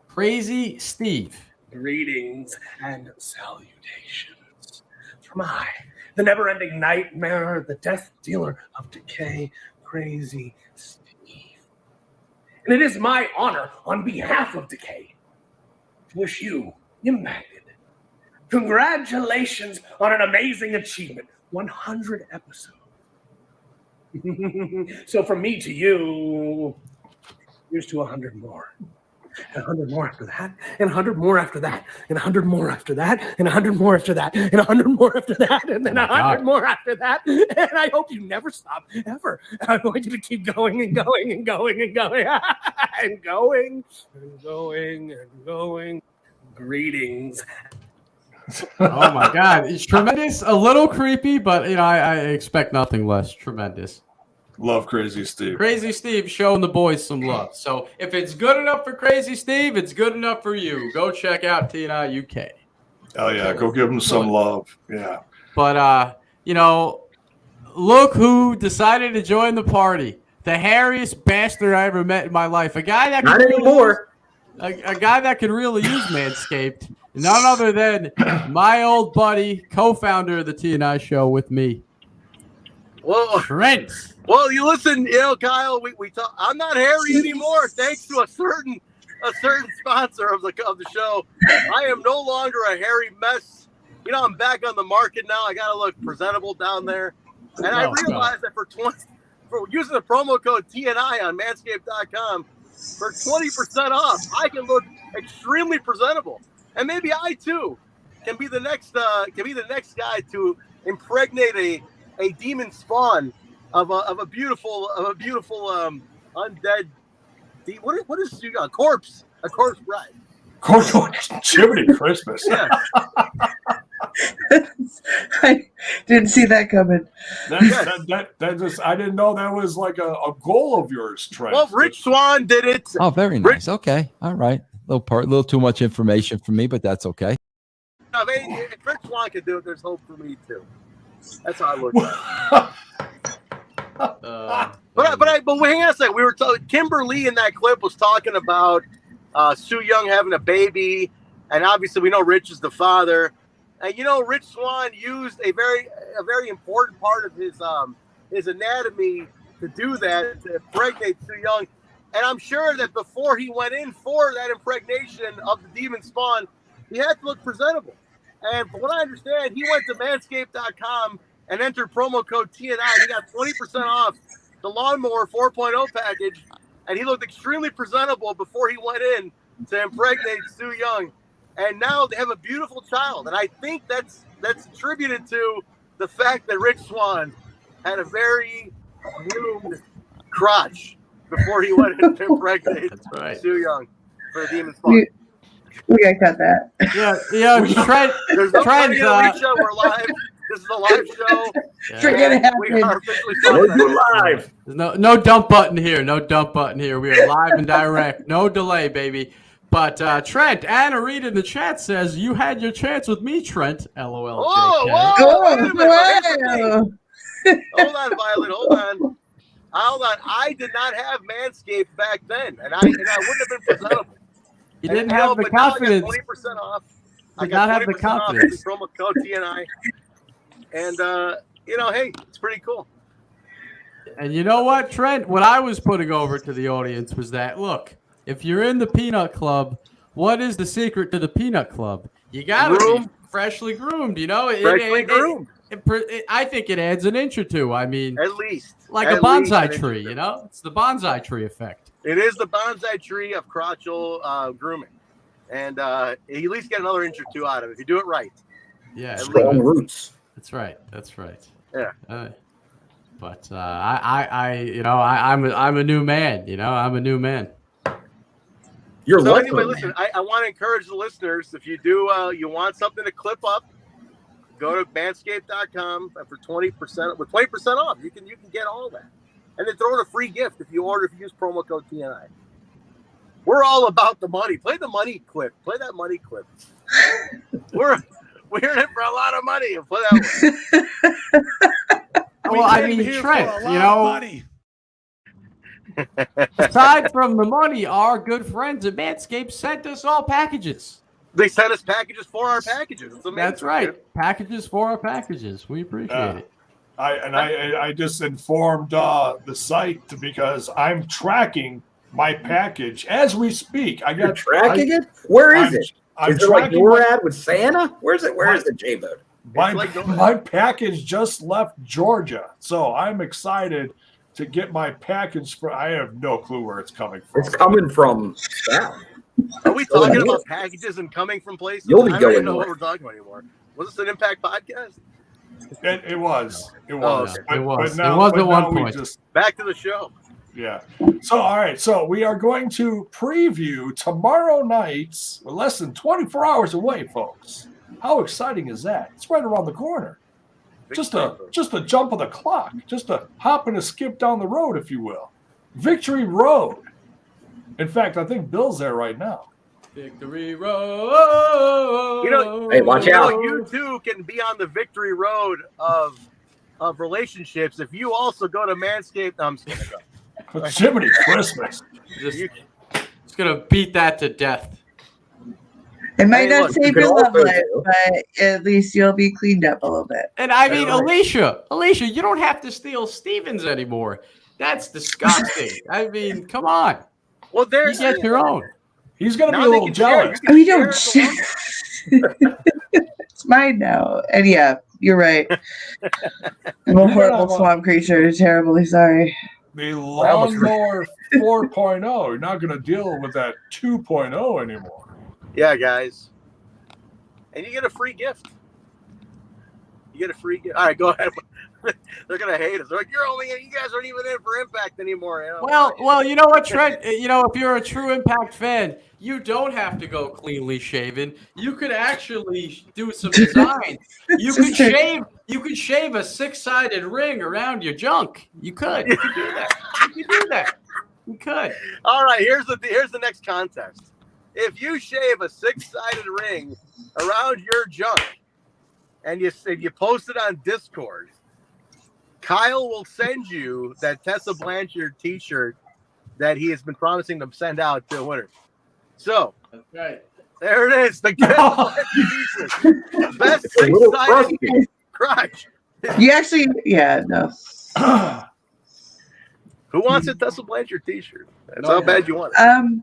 Crazy Steve. Greetings and salutations from I, the never-ending nightmare, the death dealer of decay, Crazy Steve. And it is my honor, on behalf of Decay, to wish you, Impacted, congratulations on an amazing achievement, 100 episodes. So from me to you, here's to 100 more. And 100 more after that, and 100 more after that, and 100 more after that, and 100 more after that, and 100 more after that, and then 100 more after that. And I hope you never stop, ever. I want you to keep going and going and going and going and going and going and going. Greetings. Oh my God, it's tremendous. A little creepy, but I expect nothing less. Tremendous. Love Crazy Steve. Crazy Steve showing the boys some love. So if it's good enough for Crazy Steve, it's good enough for you. Go check out TNI UK. Oh yeah, go give him some love. Yeah. But look who decided to join the party. The hairiest bastard I ever met in my life. A guy that not anymore. A guy that could really use Manscaped. None other than my old buddy, co-founder of the TNI show with me. Well, Trent. Well, you listen, Kyle. We talk. I'm not hairy anymore, thanks to a certain sponsor of the show. I am no longer a hairy mess. I'm back on the market now. I got to look presentable down there, and I realized that for using the promo code TNI on Manscaped.com for 20% off, I can look extremely presentable, and maybe I too can be the next guy to impregnate a demon spawn of a beautiful undead. What is a corpse bride? Jiminy Christmas. Yeah. I didn't see that coming. That just I didn't know that was like a goal of yours, Trey. Well, Rich Swan did it. Oh, very nice. Okay, all right. A little too much information for me, but that's okay. I mean, if Rich Swan can do it, there's hope for me too. That's how I look at it. But hang on a second. We were talking. Kimberly in that clip was talking about Sue Young having a baby, and obviously we know Rich is the father. And Rich Swan used a very important part of his anatomy to do that, to impregnate Sue Young. And I'm sure that before he went in for that impregnation of the demon spawn, he had to look presentable. And from what I understand, he went to Manscaped.com and entered promo code TNI. He got 20% off the Lawnmower 4.0 package, and he looked extremely presentable before he went in to impregnate Sue Young. And now they have a beautiful child, and I think that's attributed to the fact that Rich Swan had a very groomed crotch before he went in to impregnate Sue Young for a demon spawn. We gotta cut that. Yeah. Trent. There's no Trent, Alicia. We're live. This is a live show. Yeah. We are officially live. There's no dump button here. No dump button here. We are live and direct. No delay, baby. But Trent, Anna Reed in the chat says you had your chance with me, Trent. LOL. Whoa, wait a minute. Hold on, Violet. Hold on. I did not have Manscaped back then, and I wouldn't have been presentable. You didn't have the confidence. I got 20% off. I got have the confidence. Promo code TNI, and hey, it's pretty cool. And you know what, Trent? What I was putting over to the audience was that look, if you're in the Peanut Club, what is the secret to the Peanut Club? You gotta be freshly groomed. Freshly groomed. I think it adds an inch or two. I mean, at least like a bonsai tree. It's the bonsai tree effect. It is the bonsai tree of crotchal grooming, and you at least get another inch or two out of it if you do it right. Yeah, strong roots. That's right. Yeah. But I'm a new man. I'm a new man. Anyway, listen. I want to encourage the listeners. If you do, you want something to clip up, go to Manscaped.com for 20%. With 20% off, you can get all that, and then throw in a free gift if you use promo code TNI. We're all about the money. Play the money clip. Play that money clip. We're in it for a lot of money. Play that one. Well, I mean, Trent, aside from the money, our good friends at Manscaped sent us all packages. They sent us packages for our packages. It's amazing. That's right. Packages for our packages. We appreciate it. I just informed the site because I'm tracking my package as we speak. You're tracking it? Where is it? Is it like NORAD with Santa? Where is it, J-Boat? My package just left Georgia, so I'm excited to get my package. I have no clue where it's coming from. It's coming from South. Are we talking about packages and coming from places? You'll be I don't going even know north. what we're talking about anymore. Was this an Impact podcast? It was. It was. But It was now at one point. Back to the show. Yeah. So, all right. So we are going to preview tomorrow night's. We're less than 24 hours away, folks. How exciting is that? It's right around the corner. Just a jump of the clock. Just a hop and a skip down the road, if you will. Victory Road. In fact, I think Bill's there right now. Victory Road. Hey, watch out. You too can be on the victory road of relationships if you also go to Manscaped. I'm just gonna go. Jiminy Christmas. Just gonna beat that to death. It might not save your love life, but at least you'll be cleaned up a little bit. And I mean, Alicia, you don't have to steal Stevens anymore. That's disgusting. I mean, come on. Well, you get your own. He's gonna be a little jealous. We don't share. It's mine now. And yeah, you're right. I'm a horrible swamp creature. Terribly sorry. The Lawnmower 4.0. You're not going to deal with that 2.0 anymore. Yeah, guys. And you get a free gift. All right, go ahead. They're going to hate us. They're like, you guys aren't even in for Impact anymore. Well, you know what, Trent? If you're a true Impact fan, you don't have to go cleanly shaven. You could actually do some design. You could shave a 6-sided ring around your junk. You could do that. You could. All right, here's the next contest. If you shave a 6-sided ring around your junk and you post it on Discord, Kyle will send you that Tessa Blanchard t-shirt that he has been promising to send out to the winner. So, that's right. There it is. The t-shirt. Best 6-sided crotch. You actually, no. Who wants a Tessa Blanchard t-shirt? That's how bad you want it.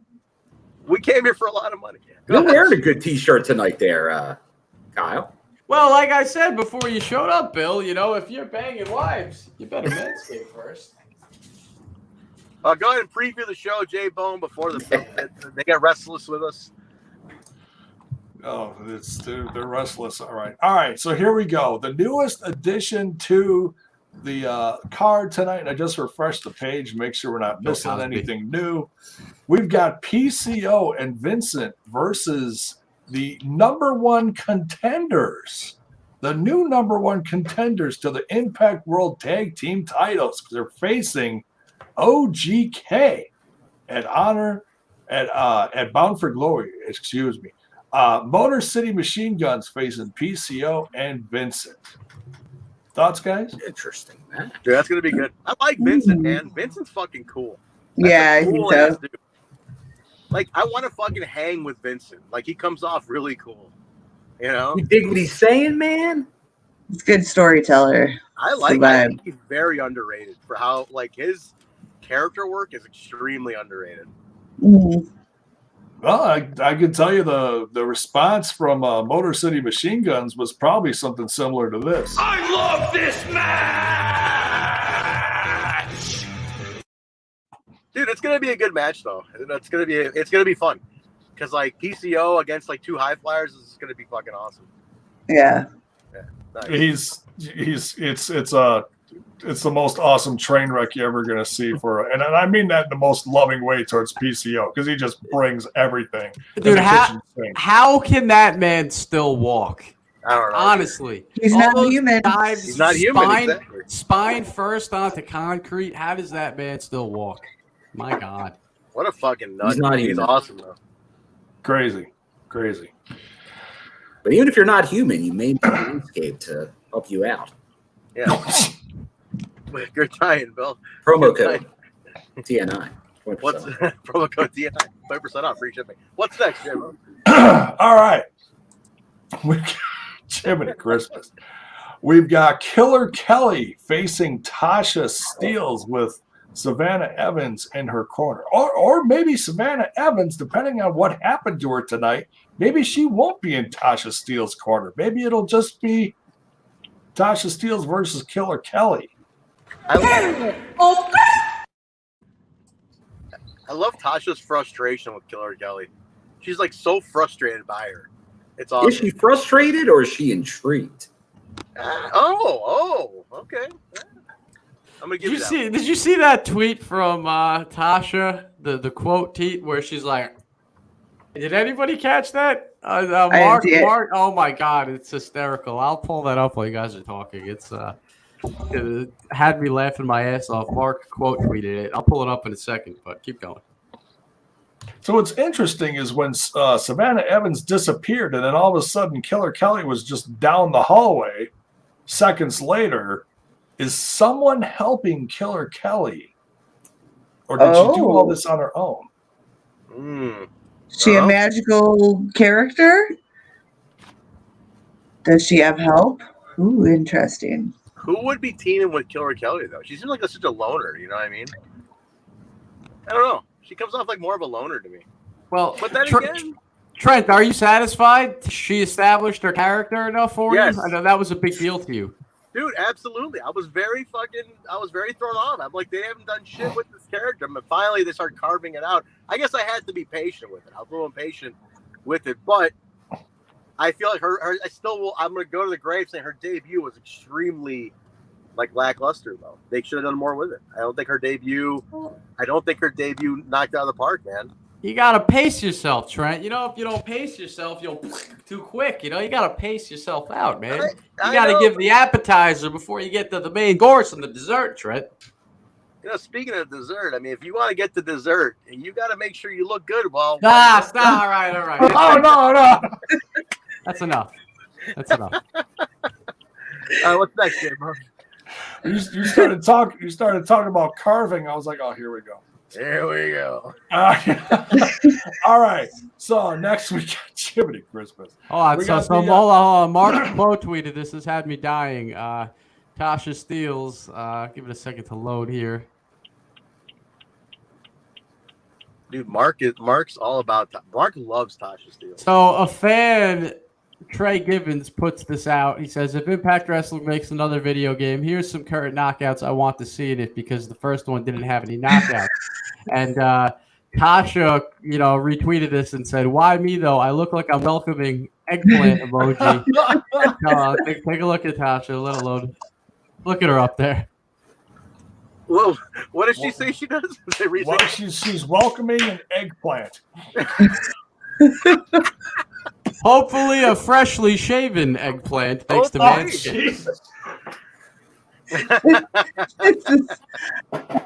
We came here for a lot of money. You're wearing a good t-shirt tonight there, Kyle. Well, like I said before you showed up, Bill, if you're banging wives, you better Manscaped first. Go ahead and preview the show, J-Bone, before they get restless with us. Oh, they're restless. All right. So here we go. The newest addition to the card tonight. I just refreshed the page, make sure we're not missing Cosby. anything new. We've got PCO and Vincent versus the number one contenders, the new number one contenders to the Impact World Tag Team titles. They're facing OGK at Bound for Glory. Excuse me. Motor City Machine Guns facing PCO and Vincent. Thoughts, guys? Interesting, man. Dude, that's gonna be good. I like Vincent, man. Vincent's fucking cool. That's Yeah, a I think cool so. ass dude. Like, I want to fucking hang with Vincent. Like, he comes off really cool. You know? You dig what he's saying, man? It's a good storyteller. I think he's very underrated for how, like, his character work is extremely underrated. Mhm. Well, I can tell you the response from Motor City Machine Guns was probably something similar to this. I love this match! Dude, it's gonna be a good match though. It's gonna be fun. Cause like PCO against like two high flyers is gonna be fucking awesome. Yeah. Nice. It's the most awesome train wreck you're ever gonna see and I mean that in the most loving way towards PCO because he just brings everything. Dude, how can that man still walk? I don't know. Honestly, He's all not those human. dives, He's not human, Spine, exactly. spine first onto concrete. How does that man still walk? My God. What a fucking nut. He's not He's human. awesome though. Crazy. But even if you're not human, you may need Manscaped to help you out. Yeah. You're trying, Bill. Promo code TNI. 20%. What's promo code TNI? 5% off free shipping. What's next, Jim? All right. We got Jiminy Christmas. We've got Killer Kelly facing Tasha Steelz with Savannah Evans in her corner. Or maybe Savannah Evans, depending on what happened to her tonight, maybe she won't be in Tasha Steelz' corner. Maybe it'll just be Tasha Steelz versus Killer Kelly. I love Tasha's frustration with Killer Kelly. She's like so frustrated by her. It's awesome. Is she frustrated or is she intrigued? Okay. I'm gonna give you that. Did you see that tweet from Tasha? The quote tweet where she's like, "Did anybody catch that?" Mark, oh my God, it's hysterical. I'll pull that up while you guys are talking. It had me laughing my ass off. Mark quote tweeted it. I'll pull it up in a second, but keep going. So what's interesting is when Savannah Evans disappeared and then all of a sudden Killer Kelly was just down the hallway seconds later, is someone helping Killer Kelly? Or did she do all this on her own? Is she a magical character? Does she have help? Ooh, interesting. Who would be teaming with Killer Kelly though? She seems like such a loner. You know what I mean? I don't know. She comes off like more of a loner to me. Well, but then again, Trent, are you satisfied? She established her character enough for Yes. you? I know that was a big deal to you. dude, absolutely. I was very thrown off. I'm like, they haven't done shit with this character. But finally, they start carving it out. I guess I had to be patient with it. I was a little impatient with it, but I feel like I still will. I'm going to go to the grave saying her debut was extremely lackluster, though. They should have done more with it. I don't think her debut knocked out of the park, man. You got to pace yourself, Trent. You know, if you don't pace yourself, you'll too quick. You know, you got to pace yourself out, man. You got to give the appetizer before you get to the main course and the dessert, Trent. You know, speaking of dessert, I mean, if you want to get to dessert, you got to make sure you look good while. Stop. All right. Oh, no. That's enough. That's enough. What's next, Jim? You started talking about carving. I was like, oh, here we go. There we go. All right. So next we got Jiminy Christmas. Hold on. Mark quote tweeted this. This had me dying. Tasha Steelz. Give it a second to load here. Dude, Mark's all about Mark loves Tasha Steelz. So a fan, Trey Gibbons, puts this out. He says, if Impact Wrestling makes another video game, here's some current knockouts I want to see in it because the first one didn't have any knockouts. And Tasha, retweeted this and said, why me, though? I look like I'm welcoming eggplant emoji. Take a look at Tasha. Let it load. Look at her up there. Whoa, what does she say she does? Well, she's welcoming an eggplant. Hopefully a freshly shaven eggplant, thanks to Manscaped.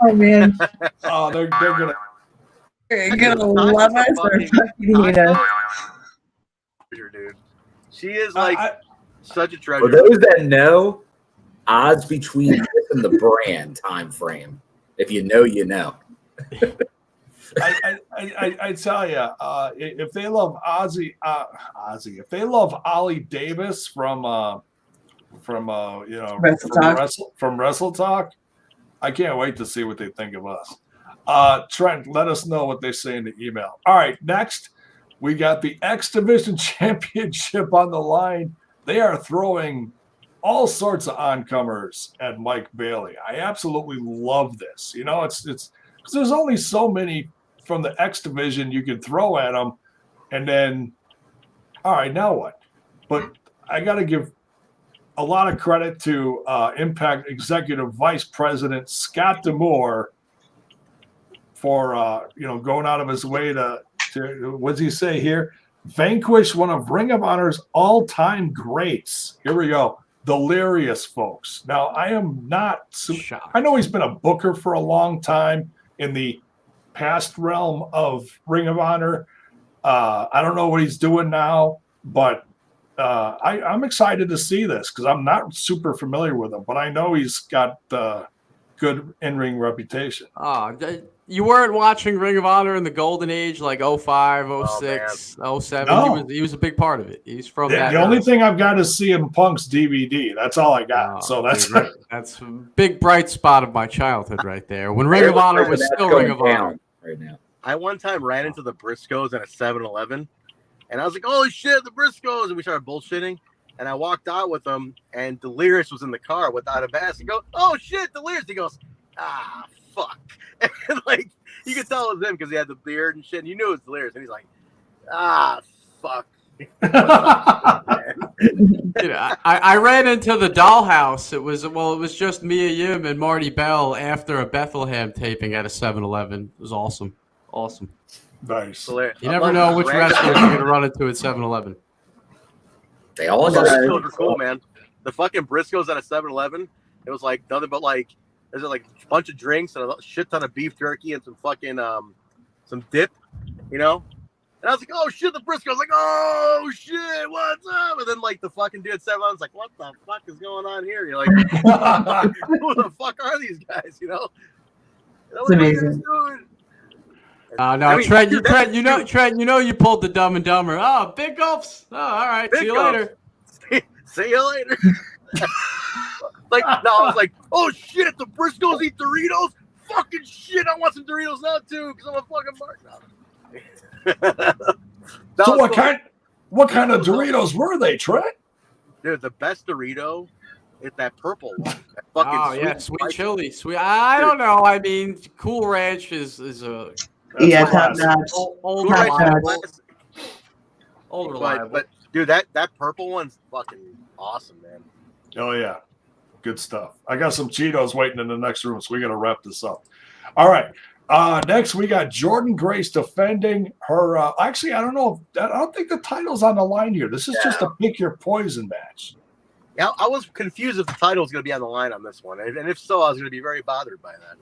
Oh man. Oh, they're gonna love us or fucking hate us. Dude. She is like such a treasure. For those that know, odds between this and the brand time frame. If you know, you know. I tell you, if they love Aussie, if they love Ollie Davis from Wrestle Talk, I can't wait to see what they think of us. Trent, let us know what they say in the email. All right, next we got the X Division Championship on the line. They are throwing all sorts of oncomers at Mike Bailey. I absolutely love this. You know, it's because there's only so many from the X Division you can throw at him, and then, all right, now what? But I got to give a lot of credit to Impact Executive Vice President Scott D'Amore for going out of his way to what does he say here? Vanquish one of Ring of Honor's all-time greats. Here we go. Delirious, folks. Now, I am not – I know he's been a booker for a long time in the past realm of Ring of Honor. I don't know what he's doing now, but I'm excited to see this because I'm not super familiar with him, but I know he's got good in-ring reputation. You weren't watching Ring of Honor in the golden age, like 05, 06, 07. No. He was a big part of it. He's from The only thing I've got is CM Punk's DVD. That's all I got. So that's a big bright spot of my childhood right there. When Ring of Honor was still Ring of Honor. Right now. I one time ran into the Briscoes at a 7-Eleven, and I was like, "Holy shit, the Briscoes!" And we started bullshitting. And I walked out with them, and Delirious was in the car without a mask. And go, "Oh shit, Delirious!" He goes, "Ah, fuck!" And like you could tell it was him because he had the beard and shit. And you knew it was Delirious, and he's like, "Ah, fuck." I ran into the Dollhouse. It was just Mia Yim and Marty Bell after a Bethlehem taping at a 7-Eleven. It was awesome. Nice. You never know which wrestlers you're going to run into at 7-Eleven. They all the Briscoes were cool, man. The fucking Briscoes at a 7-Eleven. It was like nothing but like there's like a bunch of drinks and a shit ton of beef jerky and some fucking some dip, you know. And I was like, "Oh shit, the Briscoes!" Like, "Oh shit, what's up?" And then like the fucking dude at 7-Eleven's like, "What the fuck is going on here?" You're like, "Who the fuck are these guys?" You know? It's amazing. No, Trent, you know you pulled the Dumb and Dumber. Oh, big gulps. Oh, all right. See you later. See you later. Like, no, I was like, "Oh shit, the Briscoes eat Doritos? Fucking shit, I want some Doritos now too, because I'm a fucking mark now." So what kind of Doritos were they, Trent? Dude, the best Dorito is that purple one. That fucking sweet chili. Sweet. I don't know. I mean, Cool Ranch is a top notch. Old reliable. But dude, that purple one's fucking awesome, man. Oh yeah, good stuff. I got some Cheetos waiting in the next room, so we got to wrap this up. All right. Next, we got Jordynne Grace defending her. Actually, I don't think the title's on the line here. This is just a pick your poison match. Yeah, I was confused if the title was going to be on the line on this one, and if so, I was going to be very bothered by that.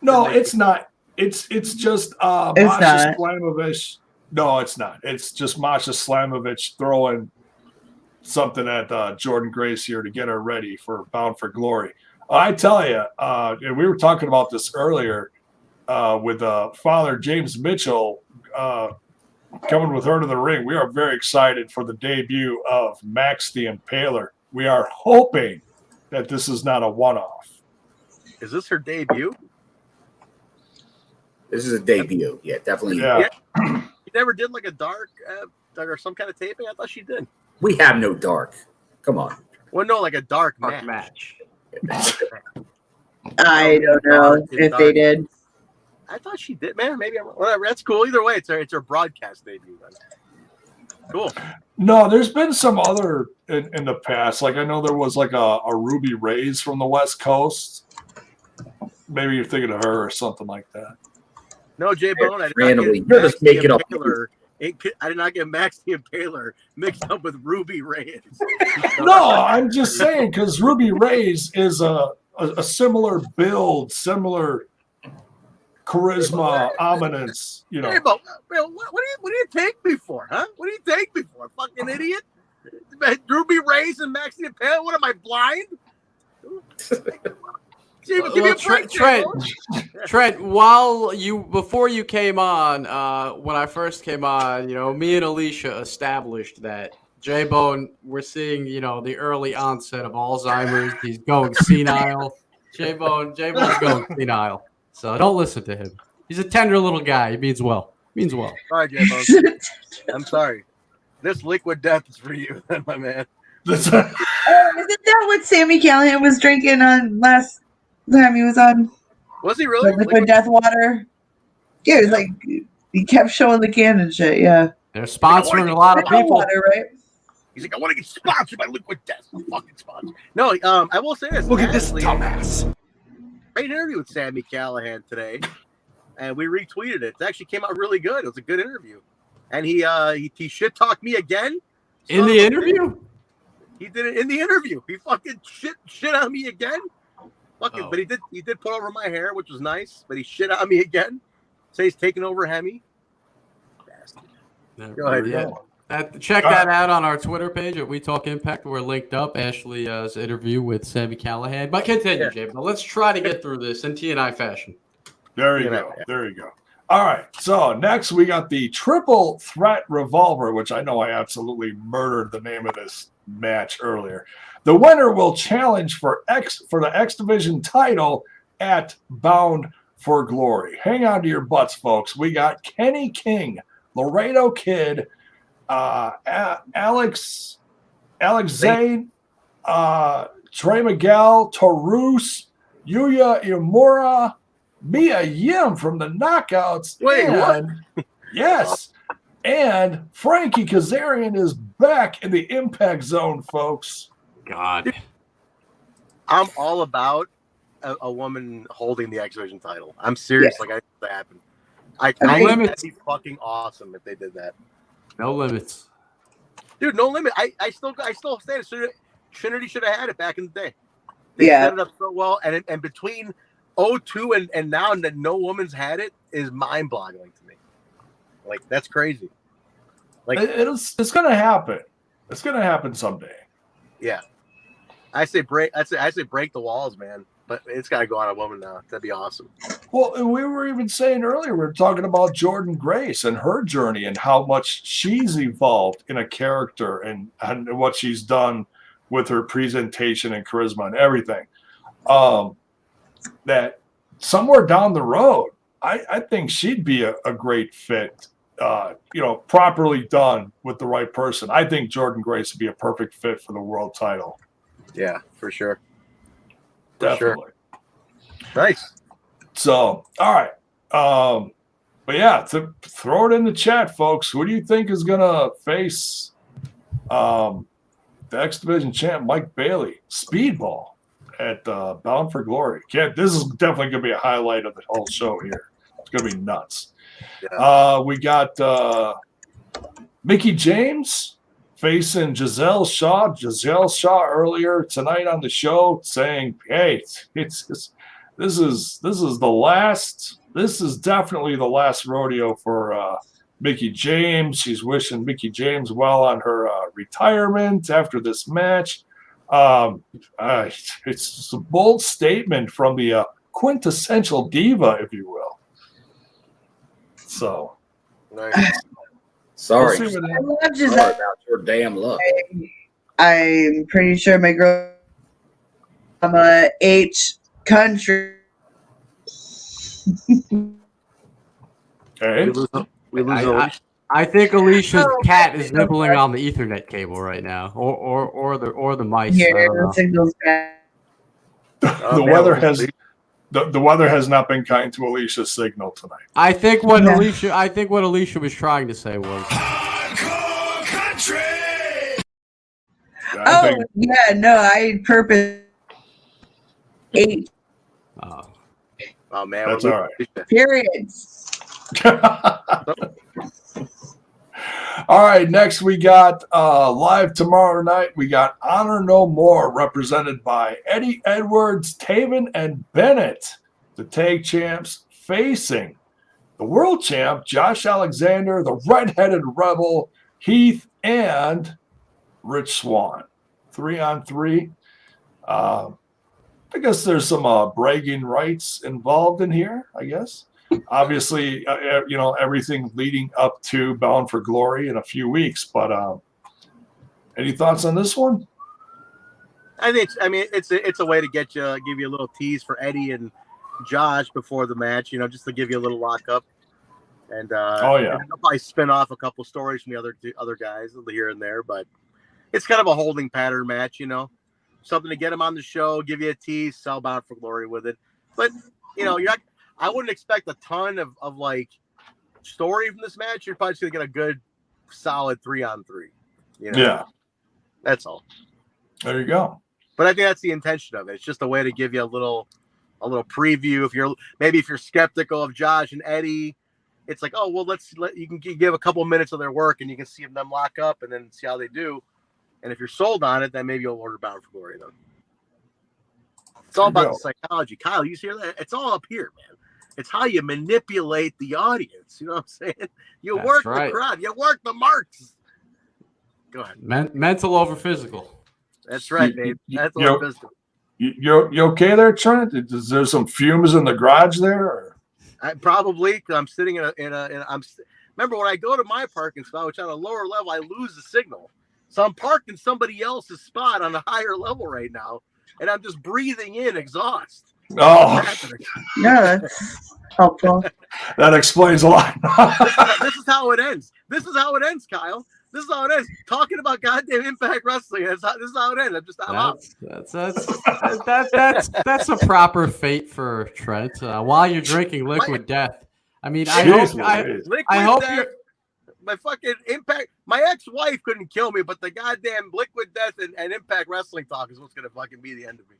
No, it's not. It's just Masha Slamovich. No, it's not. It's just Masha Slamovich throwing something at Jordynne Grace here to get her ready for Bound for Glory. I tell you, and we were talking about this earlier. With Father James Mitchell coming with her to the ring, we are very excited for the debut of Max the Impaler. We are hoping that this is not a one-off. Is this her debut? This is a debut. Yeah, definitely. Yeah. She never did like a dark or some kind of taping? I thought she did. We have no dark. Come on. Well, no, like a dark match. I don't know if they did. I thought she did, man. Maybe whatever. That's cool. Either way, it's her broadcast debut. Cool. No, there's been some other in the past. Like I know there was like a Ruby Ray's from the West Coast. Maybe you're thinking of her or something like that. No, J-Bone. I did Randomly, not you're get just making up. I did not get Max the Impaler mixed up with Ruby Reyes. No, I'm just saying because Ruby Ray's is a similar build, similar charisma, ominence. You know. Hey, but, what do you take me for, huh? What do you take me for, fucking idiot? Ruby Reyes and Max the Impaler. What am I, blind? Give me a break, Trent, before you came on, when I first came on, me and Alicia established that J-Bone, we're seeing, the early onset of Alzheimer's. He's going senile. J-Bone's going senile. So don't listen to him. He's a tender little guy. He means well. Sorry, J-Bone. I'm sorry. This liquid death is for you, then, my man. Isn't that what Sammy Callahan was drinking on last time he was on? Was he really? Liquid death water? Yeah, it was like he kept showing the can and shit. Yeah, they're sponsoring a lot of people. Water, right? He's like, I want to get sponsored by Liquid Death. I'm fucking sponsored. No, I will say this. Look at this dumbass. Great interview with Sammy Callahan today, and we retweeted it. It actually came out really good. It was a good interview, and he shit talked me again. In the interview? He did it in the interview. He fucking shit on me again. Fucking, but he did put over my hair, which was nice. But he shit on me again. Say he's taking over Hemi. Go ahead, check that out on our Twitter page at We Talk Impact. We're linked up. Ashley's interview with Sammy Callahan. But continue, Jay. But let's try to get through this in TNI fashion. There you go. There you go. All right. So next we got the Triple Threat Revolver, which I know I absolutely murdered the name of this match earlier. The winner will challenge for the X Division title at Bound for Glory. Hang on to your butts, folks. We got Kenny King, Laredo Kid, Alex Zayne, Trey Miguel, Taurus, Yuya Imura, Mia Yim from the Knockouts. Wait, what? Yes. And Frankie Kazarian is back in the Impact Zone, folks. God. I'm all about a woman holding the X Division title. I'm serious. Like, I think that happened. I think that'd be fucking awesome if they did that. No limits. Dude, no limit. I still say it. Trinity should have had it back in the day. They set it up so well. And between 02 and now that no woman's had it is mind-boggling to me. Like, that's crazy. Like, it's gonna happen. It's gonna happen someday. Yeah. I say break the walls, man. But it's got to go on a woman now. That'd be awesome. Well, and we were even saying earlier, we were talking about Jordynne Grace and her journey and how much she's evolved in a character and what she's done with her presentation and charisma and everything. That somewhere down the road, I think she'd be a great fit, properly done with the right person. I think Jordynne Grace would be a perfect fit for the world title. Yeah, for sure. Definitely. Sure. Nice. So, all right. But yeah, to throw it in the chat, folks. Who do you think is gonna face the X Division champ Mike Bailey, Speedball, at Bound for Glory? This is definitely gonna be a highlight of the whole show here. It's gonna be nuts. Yeah. We got Mickie James facing Giselle Shaw. Giselle Shaw earlier tonight on the show saying, "Hey, this is the last. This is definitely the last rodeo for Mickie James." She's wishing Mickie James well on her retirement after this match. It's a bold statement from the quintessential diva, if you will. So, nice. Sorry. I love Sorry about your damn luck. I'm pretty sure my girl from H country. Hey. We lose I think Alicia's cat is nibbling on the Ethernet cable right now, or the mice. Here, the signal's bad. The weather has not been kind to Alicia's signal tonight. I think what Alicia was trying to say was I purpose 8. Oh man, that's all right. Periods. All right, next we got live tomorrow night. We got Honor No More, represented by Eddie Edwards, Taven, and Bennett, the tag champs, facing the world champ Josh Alexander, the redheaded rebel Heath, and Rich Swann. 3-on-3. I guess there's some bragging rights involved in here, I guess. Obviously, everything leading up to Bound for Glory in a few weeks. But any thoughts on this one? It's a way to give you a little tease for Eddie and Josh before the match, just to give you a little lockup. And and they'll probably spin off a couple stories from the other guys here and there. But it's kind of a holding pattern match, something to get them on the show, give you a tease, sell Bound for Glory with it. But I wouldn't expect a ton of like story from this match. You're probably just gonna get a good, solid 3-on-3. Yeah, that's all. There you go. But I think that's the intention of it. It's just a way to give you a little preview. If you're skeptical of Josh and Eddie, it's like, oh well, you can give a couple minutes of their work and you can see them lock up and then see how they do. And if you're sold on it, then maybe you'll order Bound for Glory then. It's all about the psychology. Kyle, you hear that? It's all up here, man. It's how you manipulate the audience. You know what I'm saying? You work the crowd. You work the marks. Go ahead. Mental over physical. That's right, babe. That's over physical. You okay there, Trent? Is there some fumes in the garage there? Or? Probably, because I'm sitting remember when I go to my parking spot, which on a lower level, I lose the signal. So I'm parked in somebody else's spot on a higher level right now, and I'm just breathing in exhaust. Oh, yeah, that's helpful. That explains a lot. This is how it ends. This is how it ends, Kyle. This is how it ends. Talking about goddamn Impact Wrestling. This is how it ends. I'm out. That's a proper fate for Trent. While you're drinking Liquid Death. I mean, I hope you're. My fucking Impact. My ex-wife couldn't kill me, but the goddamn Liquid Death and Impact Wrestling talk is what's gonna fucking be the end of me.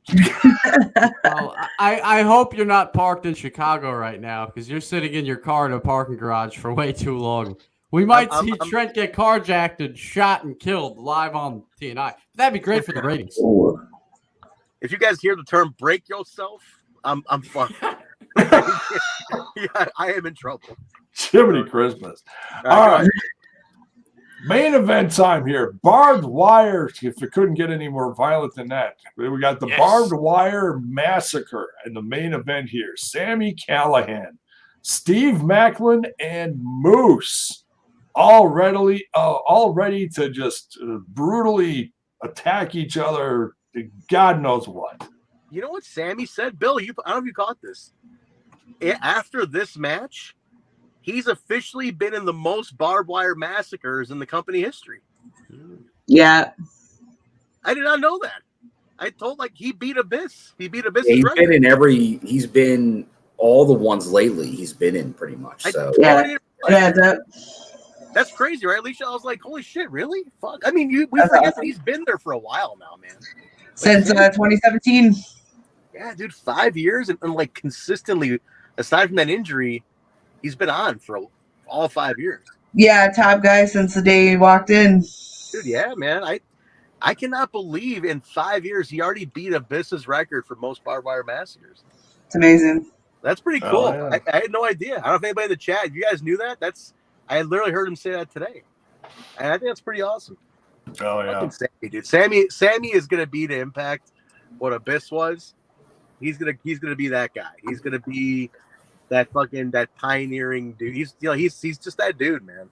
Well, I hope you're not parked in Chicago right now because you're sitting in your car in a parking garage for way too long. We might see Trent get carjacked and shot and killed live on TNI. That'd be great for the ratings. If you guys hear the term "break yourself," I'm fucked. Yeah, I am in trouble. Jiminy Christmas. All right. Main event time here. Barbed wire. If it couldn't get any more violent than that. We got the Barbed Wire Massacre in the main event here. Sami Callihan, Steve Macklin, and Moose all ready to just brutally attack each other. God knows what. You know what Sami said? Bill, I don't know if you caught this. After this match, he's officially been in the most barbed wire massacres in the company history. Yeah. I did not know that. I told he beat Abyss. He beat Abyss. Yeah, he's been all the ones lately he's been in pretty much. So that's crazy, right, Alicia? I was like, holy shit, really? Fuck. I mean, we forget that he's been there for a while now, man. Since 2017. Yeah, dude, 5 years and consistently, aside from that injury, he's been on for all 5 years. Yeah, top guy since the day he walked in. Dude, yeah, man. I cannot believe in 5 years he already beat Abyss's record for most barbed wire massacres. It's amazing. That's pretty cool. Oh, yeah. I had no idea. I don't know if anybody in the chat, you guys knew that. I literally heard him say that today. And I think that's pretty awesome. Oh, yeah. Fucking Sami, dude. Sami is gonna be to Impact what Abyss was. He's gonna be that guy. He's gonna be that pioneering dude. He's just that dude, man.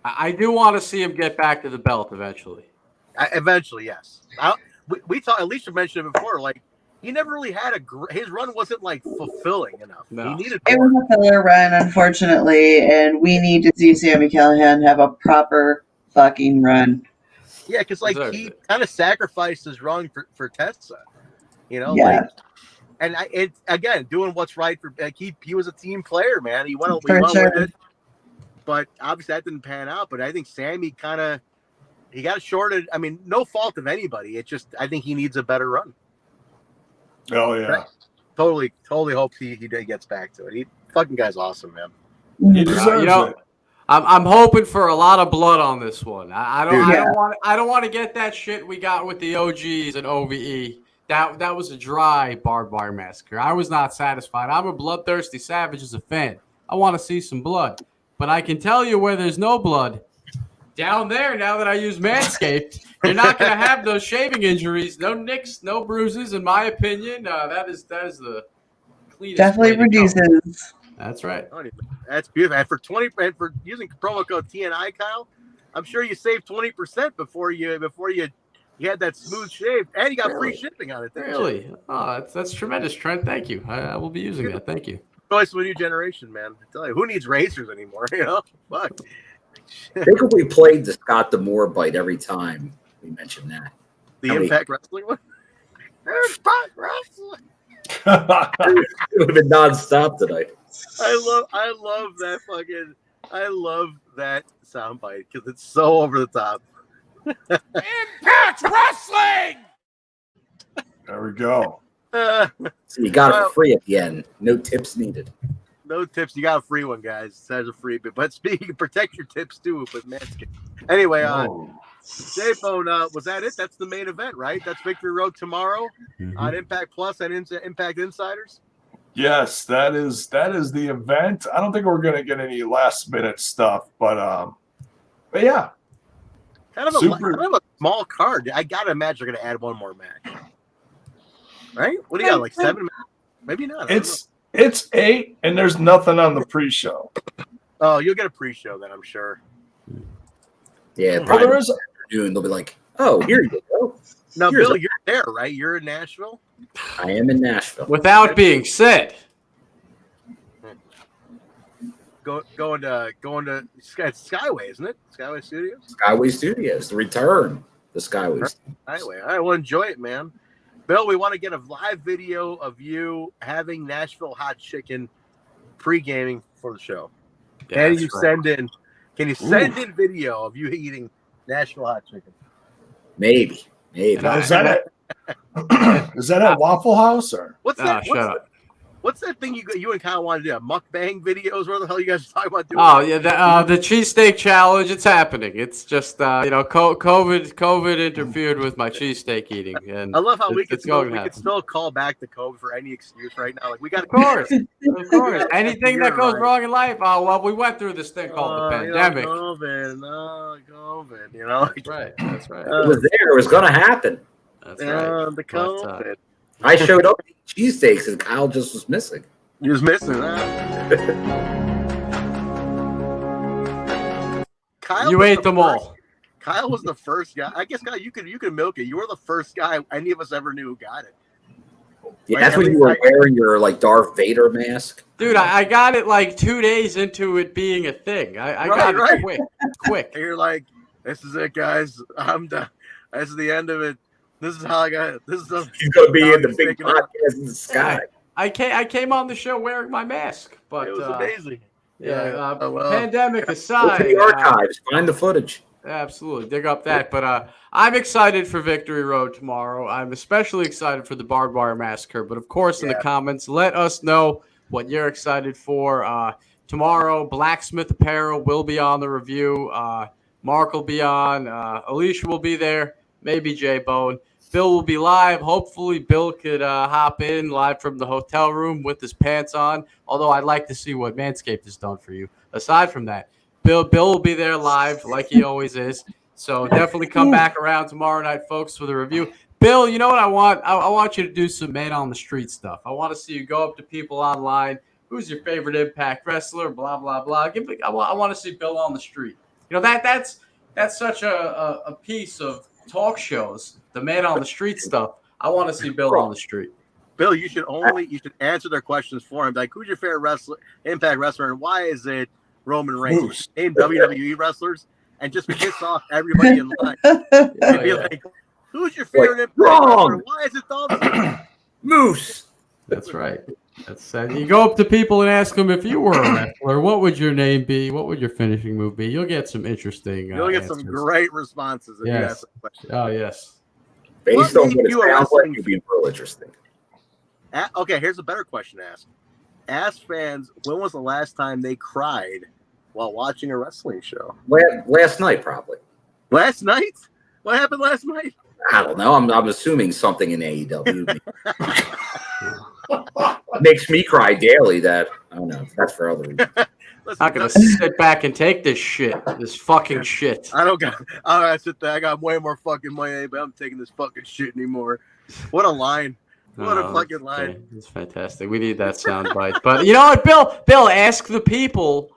I do want to see him get back to the belt eventually. Eventually, yes. We thought Alicia mentioned it before. He never really had his run wasn't fulfilling enough. No. He needed. It was a filler run, unfortunately, and we need to see Sami Callihan have a proper fucking run. Yeah, because he kind of sacrificed his run for Tessa. Yeah. And again, doing what's right for he was a team player, man. He went Sure. with it, but obviously that didn't pan out. But I think Sami kind of he got shorted. I mean, no fault of anybody. It's just I think he needs a better run. Oh yeah, totally hope he gets back to it. He fucking guy's awesome, man. He deserves it. I'm hoping for a lot of blood on this one. I don't want to get that shit we got with the OGs and OVE. That was a dry barbed wire massacre. I was not satisfied. I'm a bloodthirsty savage as a fan. I want to see some blood. But I can tell you where there's no blood. Down there, now that I use Manscaped, you're not going to have those shaving injuries. No nicks, no bruises, in my opinion. That is the cleanest. Definitely reduces. That's right. That's beautiful. And for using promo code TNI, Kyle, I'm sure you saved 20% before you had that smooth shave, and you got free shipping on it. Really? Oh, that's tremendous, Trent. Thank you. I will be using that. Thank you. Choice of a new generation, man. I tell you, who needs razors anymore? You know, fuck. I think if we played the Scott D'Amore bite every time we mentioned that. The Impact Wrestling one? Impact Wrestling. It would have been nonstop tonight. I love that soundbite because it's so over the top. Impact Wrestling! There we go. So you got it for free at the end. No tips needed. No tips. You got a free one, guys. That's a free bit. But speaking, protect your tips too. But Manscaped. Anyway, J-Bone, was that it? That's the main event, right? That's Victory Road tomorrow on Impact Plus and Impact Insiders. Yes, that is the event. I don't think we're gonna get any last minute stuff, but yeah. Kind of a small card. I gotta imagine they're gonna add one more match. Right? What do you got? Like 7? Maybe not. It's 8, and there's nothing on the pre-show. Oh, you'll get a pre-show then, I'm sure. Yeah, probably there is afternoon. They'll be like, "Oh, here you go." Now, Bill, you're there, right? You're in Nashville. I am in Nashville. Without being said, going to Skyway, isn't it? Skyway Studios. Skyway Studios, the return. The Skyway. Skyway. I will enjoy it, man. Bill, we want to get a live video of you having Nashville hot chicken pre-gaming for the show. Yeah, Can you send in video of you eating Nashville hot chicken? Maybe. Is that at Waffle House or what's that? What's that thing you and Kyle want to do? Mukbang videos? What the hell you guys are talking about doing? Oh yeah, the cheesesteak challenge. It's happening. It's just COVID interfered with my cheesesteak eating, and I love how we can still call back the COVID for any excuse right now. Like we got of course. Anything that goes wrong in life. Oh well, we went through this thing called the pandemic. COVID. You know, That's right. It was there. It was going to happen. That's right. The COVID. I showed up to cheesesteaks and Kyle just was missing. He was missing. Kyle, you ate them all. Kyle was the first guy. I guess, Kyle, you could milk it. You were the first guy any of us ever knew who got it. Yeah, that's when you were wearing your like Darth Vader mask. Dude, I got it like 2 days into it being a thing. I got it quick. You're like, this is it, guys. I'm done. This is the end of it. This is how I got it. He's going to be in the big podcast in the sky. I came on the show wearing my mask, but it was amazing. Pandemic aside, go to the archives, find the footage. Absolutely, dig up that. But I'm excited for Victory Road tomorrow. I'm especially excited for the Barbed Wire Massacre. But of course, in the comments, let us know what you're excited for. Tomorrow, Blacksmith Apparel will be on the review. Mark will be on. Alicia will be there. Maybe J-Bone. Bill will be live. Hopefully, Bill could hop in live from the hotel room with his pants on. Although I'd like to see what Manscaped has done for you. Aside from that, Bill will be there live like he always is. So definitely come back around tomorrow night, folks, for the review. Bill, you know what I want? I want you to do some man on the street stuff. I want to see you go up to people online. Who's your favorite Impact wrestler? Blah blah blah. I want to see Bill on the street. You know that's such a piece of talk shows. The man on the street stuff. I want to see Bill on the street. Bill, you should answer their questions for him. Like, who's your favorite Impact wrestler, and why is it Roman Reigns? Name WWE wrestlers and just piss off everybody in line. And be like, who's your favorite Impact wrestler? Why is it Dolph? Moose. That's right. That's you go up to people and ask them if you were a wrestler, what would your name be? What would your finishing move be? You'll get some interesting. You'll get some great responses if you ask that question. Oh yes. Based on what it sounds like, you'd be real interesting. Okay, here's a better question to ask. Ask fans, when was the last time they cried while watching a wrestling show? Last night, probably. Last night? What happened last night? I don't know. I'm assuming something in AEW. Makes me cry daily. That I don't know. That's for other reasons. I'm not gonna sit back and take this shit. This fucking shit. I don't got. All right, sit there. I got way more fucking money, but I'm taking this fucking shit anymore. What a line! What a fucking line! Okay. It's fantastic. We need that sound bite. But you know what, Bill, ask the people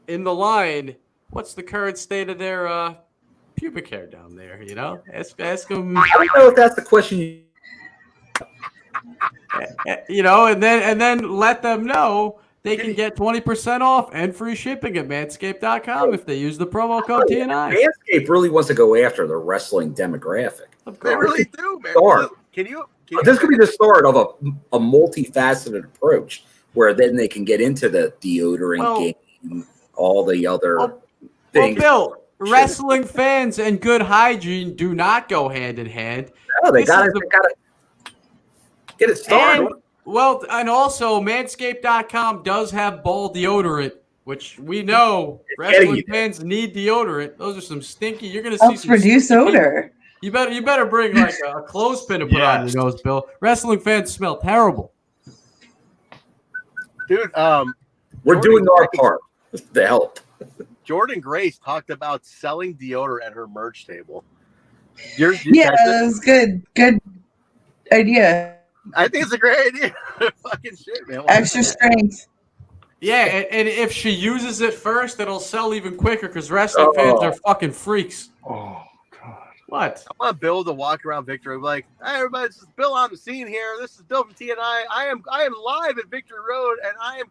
in the line what's the current state of their pubic hair down there. You know, ask them. I don't know if that's the question. You know, and then let them know they can get 20% off and free shipping at manscaped.com if they use the promo code TNI. Manscaped really wants to go after the wrestling demographic. They really do, man. Can you this could be the start of a multifaceted approach where then they can get into the deodorant game, all the other things. Well, Bill, wrestling fans and good hygiene do not go hand in hand. No, they got to get it started. And also Manscaped.com does have ball deodorant, which we know wrestling fans need deodorant. Those are some stinky. You're going to see helps reduce odor. You better bring like a clothespin to put on your nose, Bill. Wrestling fans smell terrible. Dude, we're doing our part to help. Jordynne Grace talked about selling deodorant at her merch table. That was good. Good idea. I think it's a great idea. Fucking shit, man. Extra strength. Yeah, and if she uses it first, it'll sell even quicker because wrestling fans are fucking freaks. Oh, God. What? I want Bill to walk around Victory and be like, hey, everybody, this is Bill on the scene here. This is Bill from TNI. I am live at Victory Road, and I am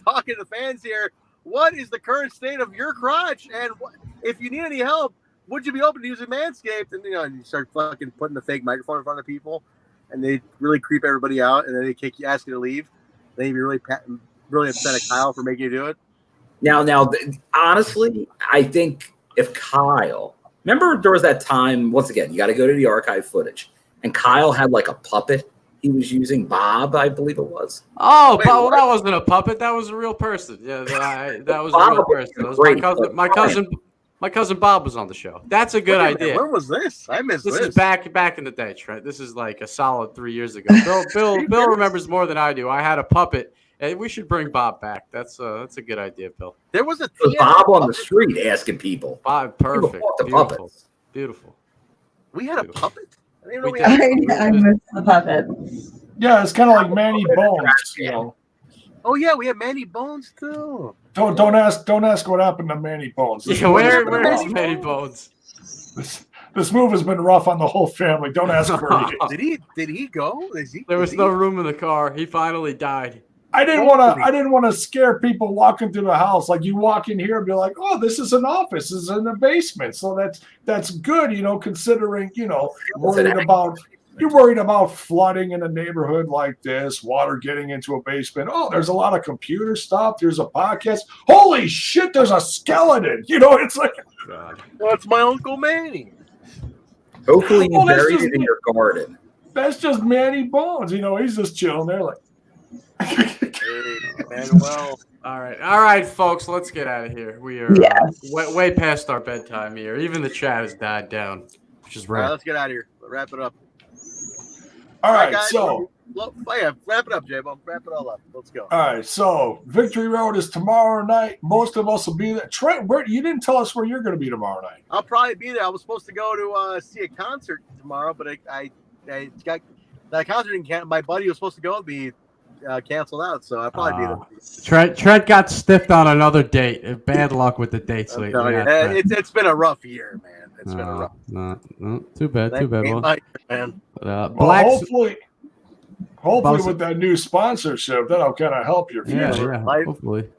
talking to fans here. What is the current state of your crotch? And if you need any help, would you be open to using Manscaped? And, you start fucking putting the fake microphone in front of people. And they really creep everybody out, and then they ask you to leave. Then you'd be really upset at Kyle for making you do it. Now, honestly, I think if Kyle, remember there was that time, once again, you got to go to the archive footage, and Kyle had like a puppet he was using, Bob, I believe it was. Oh, well, that wasn't a puppet. That was a real person. Yeah, that was a real person. That was my cousin Bob was on the show. That's a good idea. When was this? I missed this. This is back in the day, Trent. This is like a solid 3 years ago. Bill remembers more than I do. I had a puppet, and we should bring Bob back. That's a good idea, Bill. There was Bob on the street asking people. Bob, perfect. Beautiful. We had a puppet? I missed the puppet. Yeah, it's kind of like Manny Bones. You know. Oh yeah, we had Manny Bones too. Don't ask what happened to Manny Bones. Where is Manny Bones? This move has been rough on the whole family. Don't ask where he is. Did he go? There was no room in the car. He finally died. I didn't want to scare people walking through the house. Like you walk in here and be like, "Oh, this is an office. This is in the basement." So that's good, considering you're worried about flooding in a neighborhood like this, water getting into a basement. Oh, there's a lot of computer stuff. There's a podcast. Holy shit, there's a skeleton. It's like, God. That's my Uncle Manny. Hopefully you buried it in your garden. That's just Manny Bones. He's just chilling there like. Hey, Manuel. All right, folks, let's get out of here. We are way past our bedtime here. Even the chat has died down, which is rare. All right, let's get out of here. Wrap it up. All right, guys, so wrap it up, J-Bo. Wrap it all up. Let's go. All right, so Victory Road is tomorrow night. Most of us will be there. Trent, you didn't tell us where you're going to be tomorrow night. I'll probably be there. I was supposed to go to see a concert tomorrow, but I got that concert didn't count. My buddy was supposed to go be canceled out, so I'll probably be there. Trent got stiffed on another date. Bad luck with the dates lately. It's been a rough year, man. It's been a rough. No, too bad. Man. Hopefully with that new sponsorship, that'll kind of help your future. Yeah, hopefully.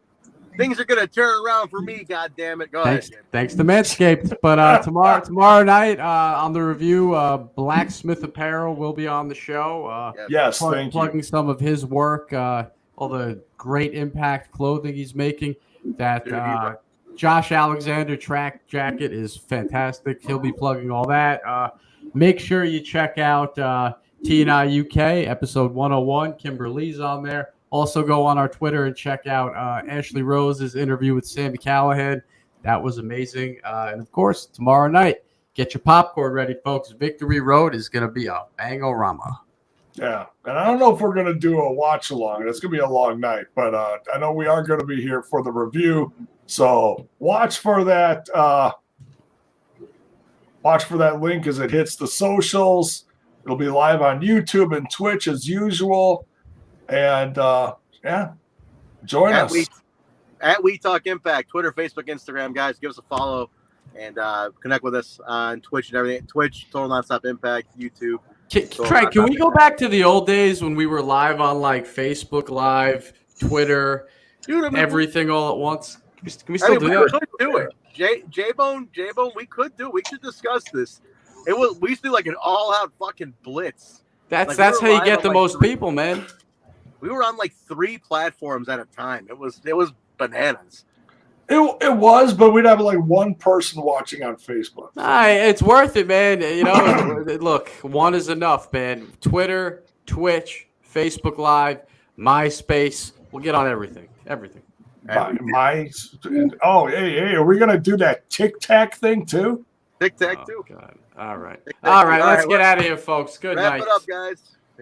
things are gonna turn around for me. God damn it! Go ahead. Thanks to Manscaped. But tomorrow night on the review, Blacksmith Apparel will be on the show. Yes, thank you. Plugging some of his work, all the great impact clothing he's making. That Josh Alexander track jacket is fantastic. He'll be plugging all that. Make sure you check out TNI UK episode 101. Kimberly's on there. Also go on our Twitter and check out Ashley Rose's interview with Sammy Callahan. That was amazing. And, of course, tomorrow night, get your popcorn ready, folks. Victory Road is going to be a bang-o-rama. Yeah, and I don't know if we're going to do a watch-along. It's going to be a long night, but I know we are going to be here for the review. So watch for that. Watch for that link as it hits the socials. It'll be live on YouTube and Twitch as usual. And, join us. At We Talk Impact, Twitter, Facebook, Instagram, guys. Give us a follow and connect with us on Twitch and everything. Twitch, Total Nonstop Impact, YouTube. Trey, can we go back to the old days when we were live on, like, Facebook Live, Twitter, everything all at once? Can we still do that? We could do it. J-Bone, we could do it. We should discuss this. We used to do, like, an all-out fucking blitz. That's how you get the most people, man. We were on like 3 platforms at a time. It was bananas. It was, but we'd have like one person watching on Facebook. It's worth it, man. You know, look, one is enough, man. Twitter, Twitch, Facebook Live, MySpace. We'll get on everything. Everything. Hey, are we gonna do that Tic Tac thing too? Tic Tac too. God. All right. All right. Let's get out of here, folks. Good night. Wrap it up, guys.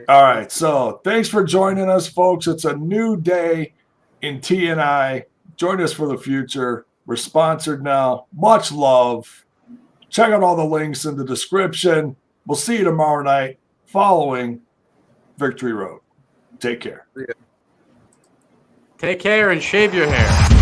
All right, so thanks for joining us, folks. It's a new day in TNI. Join us for the future. We're sponsored now. Much love. Check out all the links in the description. We'll see you tomorrow night following Victory Road. Take care. Take care and shave your hair.